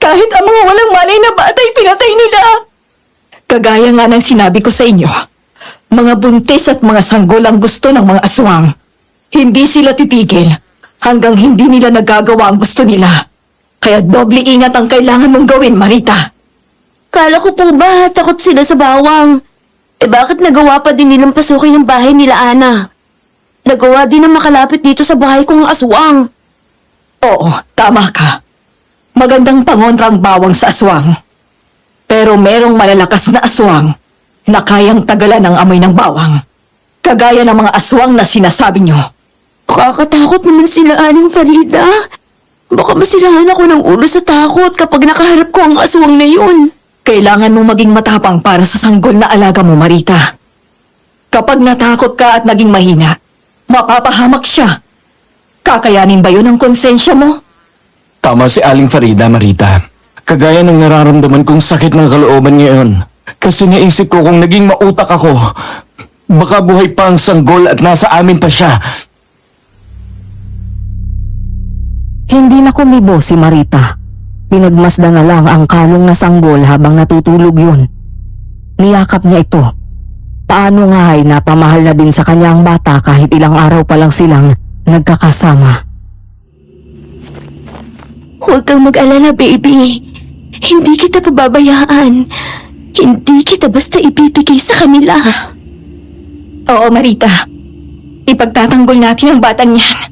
Kahit ang mga walang malay na batay, pinatay nila. Kagaya nga ng sinabi ko sa inyo, mga buntis at mga sanggol ang gusto ng mga aswang. Hindi sila titigil hanggang hindi nila nagagawa ang gusto nila. Kaya doble ingat ang kailangan mong gawin, Marita. Kala ko po ba takot sila sa bawang? Bakit nagawa pa din nilang pasukin ang bahay nila, Ana? Nagawa din na makalapit dito sa bahay kong aswang. Oo, tama ka. Magandang pangontra ang bawang sa aswang. Pero merong malalakas na aswang na kayang tagalan ang amoy ng bawang. Kagaya ng mga aswang na sinasabi nyo. Nakakatakot naman sila, Aling Farida. Baka masirahan ako ng ulo sa takot kapag nakaharap ko ang aswang na yun. Kailangan mong maging matapang para sa sanggol na alaga mo, Marita. Kapag natakot ka at naging mahina, mapapahamak siya. Kakayanin ba yun ang konsensya mo? Tama si Aling Farida, Marita. Kagaya ng nararamdaman kong sakit ng kalooban ngayon. Kasi naisip ko kung naging mautak ako, baka buhay pa ang sanggol at nasa amin pa siya. Hindi na kumibo si Marita. Pinagmasdan na lang ang kalong na sanggol habang natutulog yun. Niyakap niya ito. Paano nga ay napamahal na din sa kanya ang bata kahit ilang araw pa lang silang nagkakasama. Huwag kang mag-alala, baby. Hindi kita pababayaan. Hindi kita basta ibibigay sa kanila. Oo, Marita. Ipagtatanggol natin ang batang yan.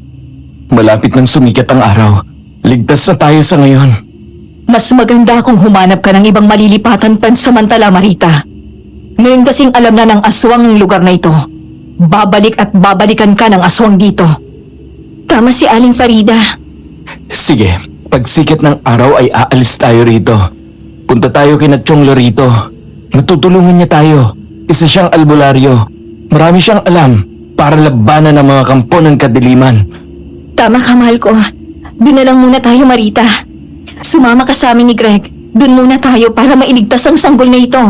Malapit nang sumikat ang araw. Ligtas na tayo sa ngayon. Mas maganda kung humanap ka ng ibang malilipatan pansamantala, Marita. Ngayon kasing alam na ng aswang ang lugar na ito. Babalik at babalikan ka ng aswang dito. Tama si Aling Farida. Sige, pagsikat ng araw ay aalis tayo rito. Punta tayo kay Natchong Lorito. Matutulungan niya tayo. Isa siyang albularyo. Marami siyang alam para labanan ang mga kampo ng kadiliman. Tama ka, mahal ko. Doon na lang muna tayo, Marita. Sumama ka sa amin ni Greg. Doon muna tayo para mailigtas ang sanggol na ito.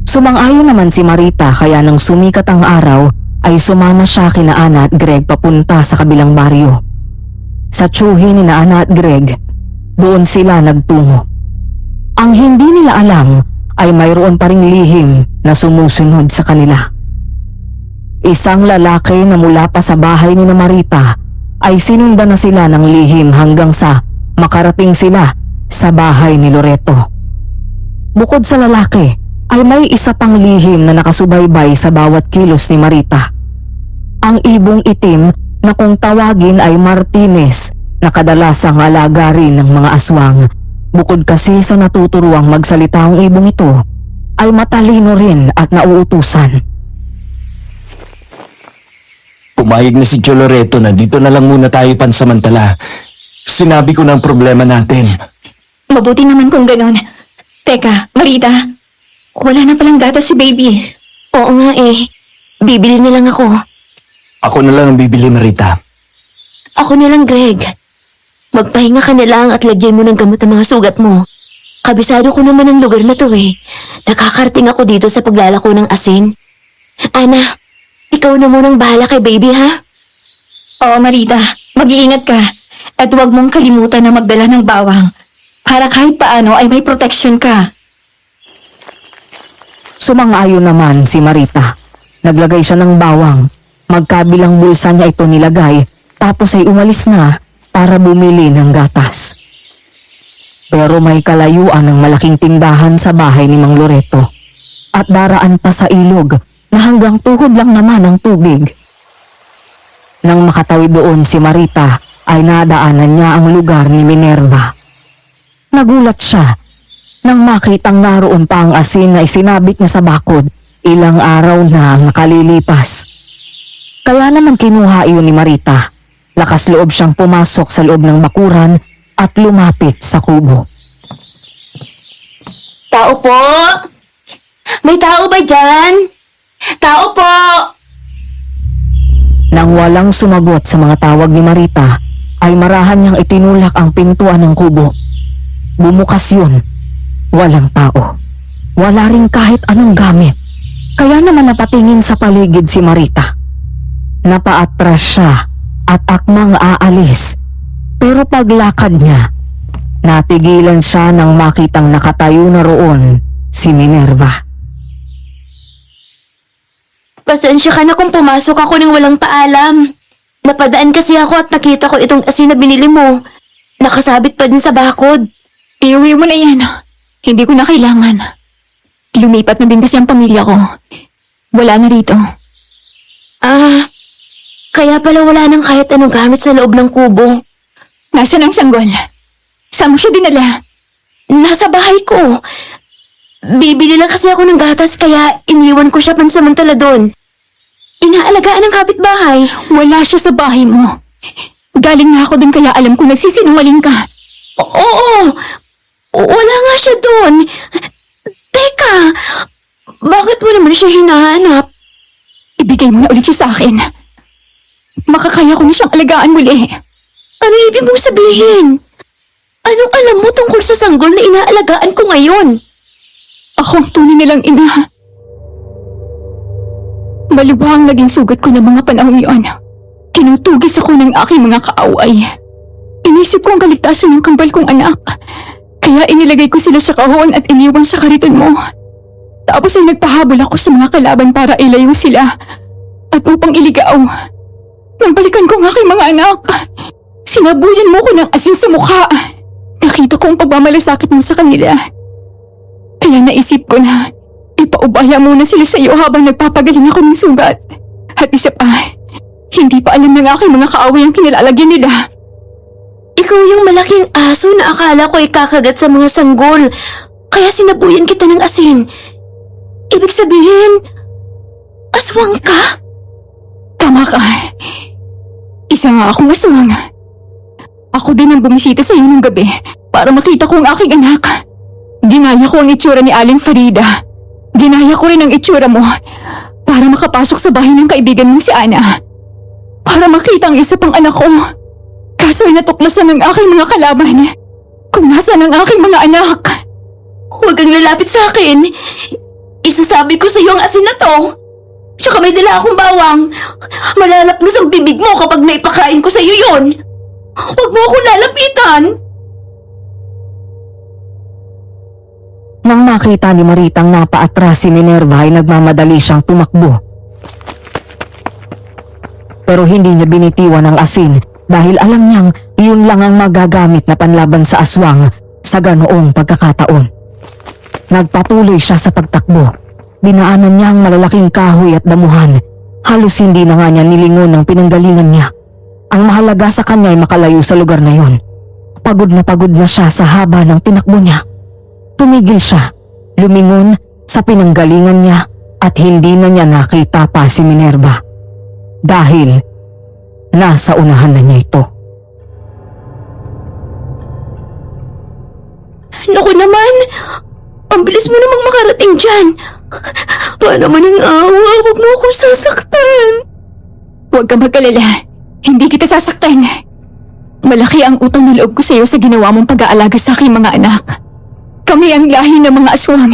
Sumang-ayon naman si Marita kaya nang sumikat ang araw ay sumama siya kina Ana at Greg papunta sa kabilang baryo. Sa tsuhin ni Ana at Greg, doon sila nagtungo. Ang hindi nila alam ay mayroon pa ring lihim na sumusunod sa kanila. Isang lalaki na mula pa sa bahay ni Marita ay sinundan na sila ng lihim hanggang sa makarating sila sa bahay ni Loreto. Bukod sa lalaki, ay may isa pang lihim na nakasubaybay sa bawat kilos ni Marita. Ang ibong itim na kung tawagin ay Martinez na kadalasang alaga rin ng mga aswang. Bukod kasi sa natuturuang magsalita ang ibong ito, ay matalino rin at nauutusan. Pumayag na si Tio Loreto na dito na lang muna tayo pansamantala. Sinabi ko ng problema natin. Mabuti naman kung ganon. Teka, Marita. Wala na palang gatas si baby. Oo nga eh. Bibili na lang ako. Ako na lang ang bibili, Marita. Ako na lang, Greg. Magpahinga ka na lang at lagyan mo ng gamot ang mga sugat mo. Kabisado ko naman ang lugar na to eh. Nakakarating ako dito sa paglalako ng asin. Ana, ikaw na munang bahala kay baby ha? Oo, Marita. Mag-iingat ka. At huwag mong kalimutan na magdala ng bawang. Para kahit paano ay may protection ka. Sumang-ayon naman si Marita. Naglagay siya ng bawang. Magkabilang bulsa niya ito nilagay tapos ay umalis na para bumili ng gatas. Pero may kalayuan ng malaking tindahan sa bahay ni Mang Loreto at daraan pa sa ilog na hanggang tuhod lang naman ang tubig. Nang makatawid doon si Marita ay nadaanan niya ang lugar ni Minerva. Nagulat siya nang makitang naroon pa ang asin na isinabit niya sa bakod. Ilang araw na ang nakalilipas. Kaya naman kinuha iyon ni Marita. Lakas loob siyang pumasok sa loob ng bakuran at lumapit sa kubo. Tao po? May tao ba dyan? Tao po! Nang walang sumagot sa mga tawag ni Marita, ay marahan niyang itinulak ang pintuan ng kubo. Bumukas yun. Walang tao. Wala rin kahit anong gamit. Kaya naman napatingin sa paligid si Marita. Napaatras siya at akmang aalis. Pero paglakad niya, natigilan siya nang makitang nakatayo na roon si Minerva. Pasensya ka na kung pumasok ako nang walang paalam. Napadaan kasi ako at nakita ko itong asin na binili mo. Nakasabit pa din sa bakod. Iuwi mo na yan. Hindi ko na kailangan. Lumipat na din kasi ang pamilya ko. Wala na rito. Ah, kaya pala wala nang kahit anong gamit sa loob ng kubo. Nasaan ang sanggol? Saan mo siya dinala? Nasa bahay ko. Bibili lang kasi ako ng gatas kaya iniwan ko siya pansamantala doon. Inaalagaan ng kapitbahay. Wala siya sa bahay mo. Galing na ako dun kaya alam ko nagsisinungaling ka. Oo, wala nga siya doon. Teka, bakit mo naman siya hinahanap? Ibigay mo na ulit siya sa akin. Makakaya ko na siyang alagaan muli. Ano ibig mong sabihin? Anong alam mo tungkol sa sanggol na inaalagaan ko ngayon? Ako ang tunay nilang ina. Maluwang naging sugat ko ng mga panahon yun. Tinutugis ako ng aking mga kaaway. Inisip ko ang kaligtasan ng kambal kong anak. Kaya inilagay ko sila sa kahon at iniwan sa kariton mo. Tapos ay nagpahabol ako sa mga kalaban para ilayo sila. At upang iligaw, nang balikan ko ang aking mga anak, sinabuyan mo ko ng asin sa mukha. Nakita ko ang pagmamalasakit mo sa kanila. Kaya naisip ko na ipaubaya muna sila sa iyo habang nagpapagaling ako ng sugat. At isa pa, hindi pa alam ng aking mga kaaway ang kinilalagyan nila. Ikaw yung malaking aso na akala ko ikakagat sa mga sanggol. Kaya sinabuyan kita ng asin. Ibig sabihin, aswang ka? Tama ka. Isa nga akong aswang. Ako din ang bumisita sa iyo ng gabi para makita ko ang aking anak. Ginaya ko ang itsura ni Aling Farida. Ginaya ko rin ang itsura mo para makapasok sa bahay ng kaibigan mong si Ana. Para makita ang isa pang anak ko. Kaso ay natuklasan ng aking mga kalaban kung nasaan ang aking mga anak. Huwag kang lalapit sa akin. Isasabi ko sa iyo ang asin na to. Tsaka may dala akong bawang. Malalapnos ang bibig mo kapag naipakain ko sa iyo yun. Huwag mo akong lalapitan. Nang makita ni Maritang napaatras si Minerva ay nagmamadali siyang tumakbo. Pero hindi niya binitiwan ang asin dahil alam niyang iyon lang ang magagamit na panlaban sa aswang sa ganoong pagkakataon. Nagpatuloy siya sa pagtakbo. Dinaanan niya ang malalaking kahoy at damuhan. Halos hindi na nga niya nilingon ang pinanggalingan niya. Ang mahalaga sa kanya ay makalayo sa lugar na yon. Pagod na siya sa haba ng tinakbo niya. Tumigil siya, lumingon sa pinanggalingan niya at hindi na niya nakita pa si Minerva. Dahil nasa unahan na niya ito. Naku naman! Ang bilis mo namang makarating dyan! Paano man ang awa? Huwag mo akong sasaktan! Huwag ka mag-alala. Hindi kita sasaktan. Malaki ang utang na loob ko sa iyo sa ginawa mong pag-aalaga sa aking mga anak. Kami ang lahi ng mga aswang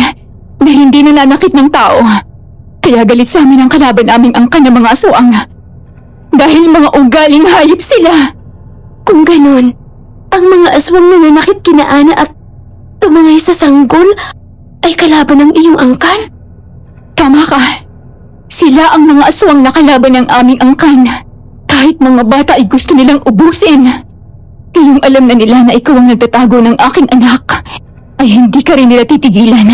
na hindi nananakit ng tao. Kaya galit sa amin ang kalaban naming angkan ng mga aswang. Dahil mga ugaling hayop sila. Kung ganun, ang mga aswang nananakit kina Ana at tumangay sa sanggol ay kalaban ng iyong angkan? Tama ka. Sila ang mga aswang na kalaban ng aming angkan. Kahit mga bata ay gusto nilang ubusin. Ngayong alam na nila na ikaw ang nagtatago ng aking anak, ay hindi ka rin nila titigilan.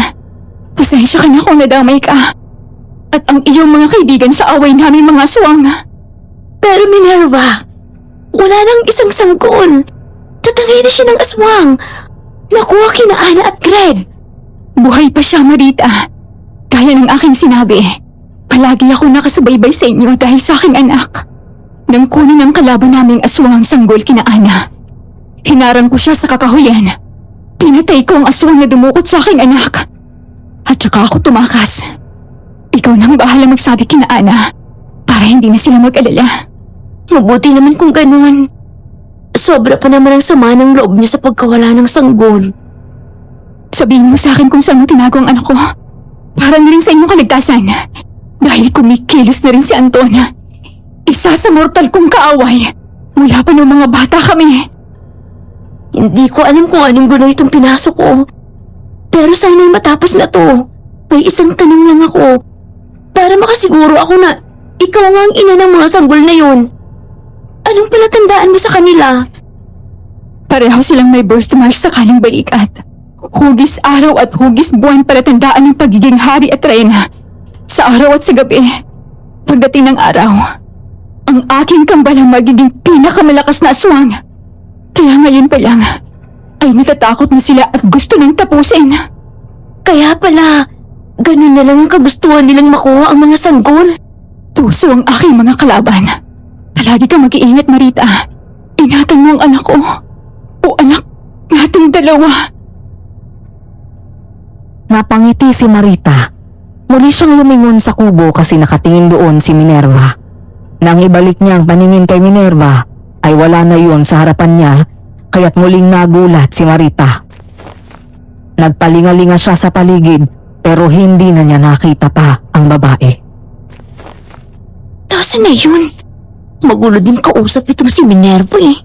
Pasensya ka na kung nadamay ka. At ang iyong mga kaibigan sa away namin mga aswang. Pero Minerva, wala nang isang sanggol. Natangay na siya ng aswang. Nakuha kina Ana at Greg. Buhay pa siya, Marita. Gaya ng aking sinabi, palagi ako nakasubaybay sa inyo dahil sa aking anak. Nang kunin ang kalaban naming aswang ang sanggol kina Ana, hinarang ko siya sa kakahuyan. Pinatay ko ang aswang na dumukot sa aking anak. At saka ako tumakas. Ikaw nang bahala magsabi kina Ana para hindi na sila mag-alala. Mabuti naman kung ganun. Sobra pa naman ang sama ng loob niya sa pagkawala ng sanggol. Sabihin mo sa akin kung saan mo tinago ang anak ko. Para na rin sa inyong kaligtasan. Dahil kumikilos na rin si Anton. Isa sa mortal kong kaaway. Mula pa nung mga bata kami. Hindi ko alam kung anong gulo itong pinasok ko. Pero sana'y matapos na to. May isang tanong lang ako. Para makasiguro ako na ikaw nga ang ina ng mga sanggol na yun. Anong palatandaan mo sa kanila? Pareho silang may birthmark sa kalang balikat. Hugis araw at hugis buwan para tandaan ng pagiging hari at reyna. Sa araw at sa gabi. Pagdating ng araw, ang aking kambal ang magiging pinakamalakas na aswang. Kaya ngayon pa lang, ay natatakot na sila at gusto nang tapusin. Kaya pala, ganun na lang ang kagustuhan nilang makuha ang mga sanggol. Tuso ang aking mga kalaban. Palagi kang mag-iingat, Marita. Ingatan mo ang anak ko. O anak nating dalawa. Napangiti si Marita. Muli siyang lumingon sa kubo kasi nakatingin doon si Minerva. Nang ibalik niya ang paningin kay Minerva, ay wala na yun sa harapan niya, kaya't muling nagulat si Marita. Nagpalingalinga siya sa paligid, pero hindi na niya nakita pa ang babae. Nasaan na yun? Magulo din kausap itong si Minerva eh.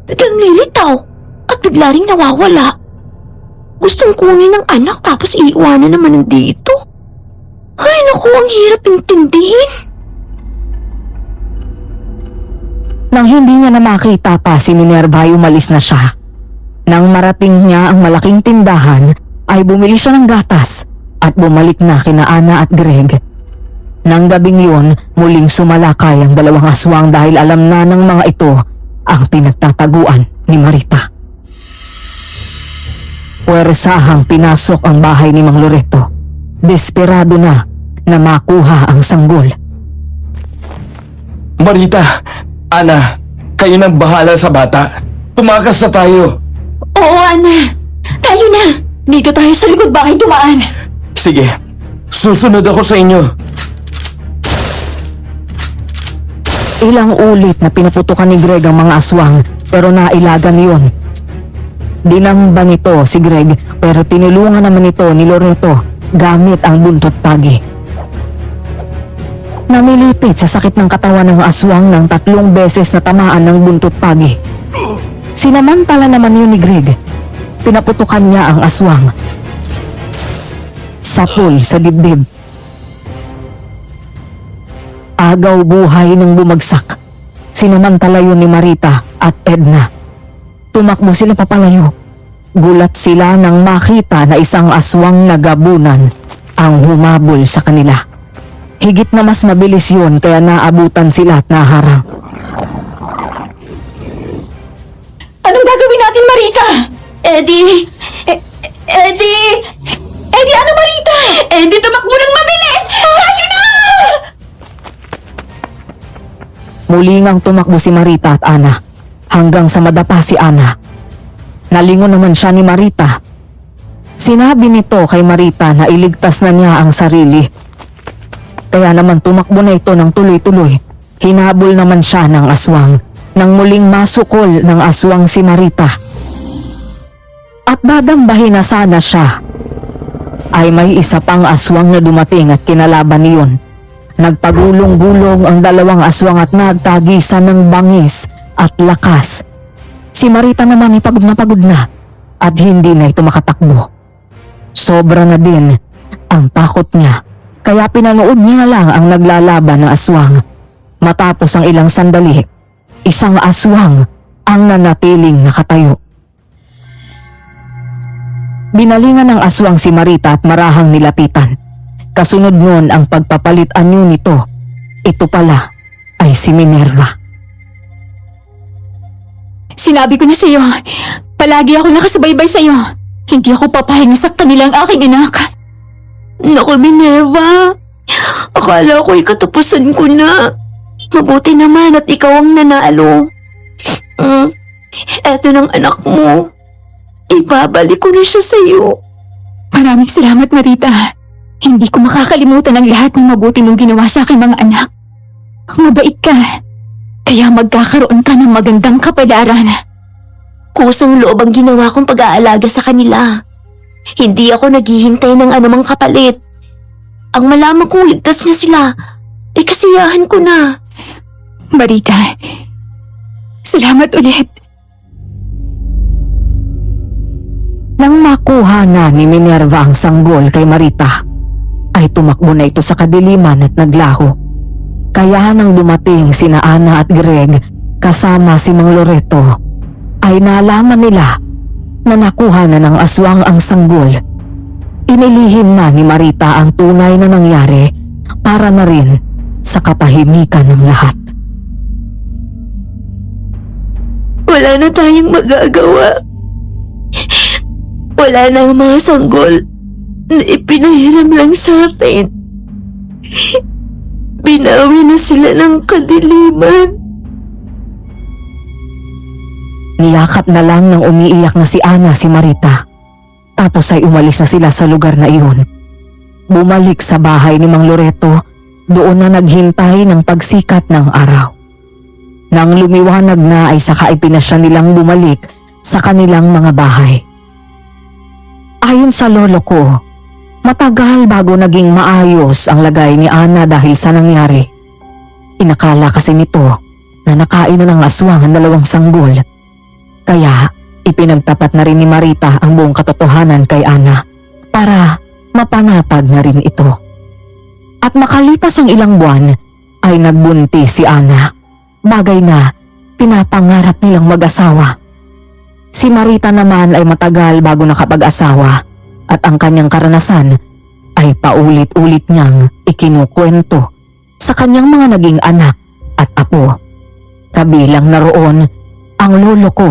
biglang lilitaw at bigla ring nawawala. Gustong kunin ng anak tapos iiwanan naman nandito. Ay naku, ang hirap intindihin. Nang hindi niya na makita pa si Minerva ay umalis na siya. Nang marating niya ang malaking tindahan ay bumili siya ng gatas at bumalik na kina Ana at Greg. Nang gabing yun, muling sumalakay ang dalawang aswang dahil alam na ng mga ito ang pinagtataguan ni Marita. Puwersahang pinasok ang bahay ni Mang Loreto. Desperado na makuha ang sanggol. Marita, Ana, kayo nang bahala sa bata. Tumakas na tayo. Oo, Ana. Tayo na. Dito tayo sa likod bahay dumaan. Sige, susunod ako sa inyo. Ilang ulit na pinaputukan ni Greg ang mga aswang pero nailagan yun. Dinamba nito si Greg pero tinulungan naman ito ni Loreto gamit ang buntot pagi. Namilipit sa sakit ng katawan ng aswang ng 3 beses na tamaan ng buntot pagi. Sinamantala naman yun ni Greg. Pinaputukan niya ang aswang. Sapul sa dibdib. Agaw buhay nang bumagsak. Sinamantala yun ni Marita at Edna. Tumakbo sila papalayo. Gulat sila nang makita na isang aswang nagabunan ang humabol sa kanila. Higit na mas mabilis yun kaya naabutan sila at naharang. Anong gagawin natin, Marita? Eddie, ano, Marita? Eddie, tumakbo ng mabilis! Tayo na! Muli ngang tumakbo si Marita at Ana hanggang sa madapa si Ana. Nalingon naman siya ni Marita. Sinabi nito kay Marita na iligtas na niya ang sarili. Kaya naman tumakbo na ito ng tuloy-tuloy. Hinabol naman siya ng aswang nang muling masukol ng aswang si Marita. At dadambahin na sana siya ay may isa pang aswang na dumating at kinalaban niyon. Nagpagulong-gulong ang dalawang aswang at nagtagisan ng bangis at lakas. Si Marita naman ay pagod na at hindi na ito makatakbo. Sobra na din ang takot niya kaya pinanood niya lang ang naglalaban na aswang. Matapos ang ilang sandali, isang aswang ang nanatiling nakatayo. Binalingan ng aswang si Marita at marahang nilapitan. Kasunod nun ang pagpapalit anyo nito. Ito pala ay si Minerva. Sinabi ko na sa'yo, palagi ako nakasubaybay sa'yo. Hindi ako papayag na saktan nila ang aking anak. Naku, Minerva. Akala ko'y katapusan ko na. Mabuti naman at ikaw ang nanalo. Eto ng anak mo. Ibabalik ko na siya sa'yo. Maraming salamat, Marita. Hindi ko makakalimutan ang lahat ng mabuti mong ginawa sa aking mga anak. Mabait ka. Kaya magkakaroon ka ng magandang kapalaran. Kusang loob ang ginawa kong pag-aalaga sa kanila. Hindi ako naghihintay ng anumang kapalit. Ang malaman kong ligtas niya sila, ay kasiyahan ko na. Marita, salamat ulit. Nang makuha na ni Minerva ang sanggol kay Marita, ay tumakbo na ito sa kadiliman at naglaho. Kaya nang dumating sina Ana at Greg kasama si Mang Loreto, ay nalaman nila na nakuha na ng aswang ang sanggol. Inilihim na ni Marita ang tunay na nangyari para na rin sa katahimikan ng lahat. Wala na tayong magagawa. Wala na ang mga sanggol na ipinahiram lang sa atin. Binawi na sila ng kadiliman. Niyakap na lang ng umiiyak na si Ana si Marita. Tapos ay umalis na sila sa lugar na iyon. Bumalik sa bahay ni Mang Loreto, doon na naghintay ng pagsikat ng araw. Nang lumiwanag na ay saka ipinasya nilang bumalik sa kanilang mga bahay. Ayon sa lolo ko, matagal bago naging maayos ang lagay ni Ana dahil sa nangyari. Inakala kasi nito na nakain na ng aswang ang dalawang sanggol. Kaya ipinagtapat na rin ni Marita ang buong katotohanan kay Ana para mapanatag na rin ito. At makalipas ang ilang buwan ay nagbuntis si Ana, bagay na pinapangarap nilang mag-asawa. Si Marita naman ay matagal bago nakapag-asawa at ang kanyang karanasan ay paulit-ulit niyang ikinukwento sa kanyang mga naging anak at apo. Kabilang na roon ang lolo ko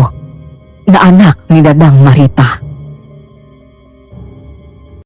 na anak ni Dadang Marita.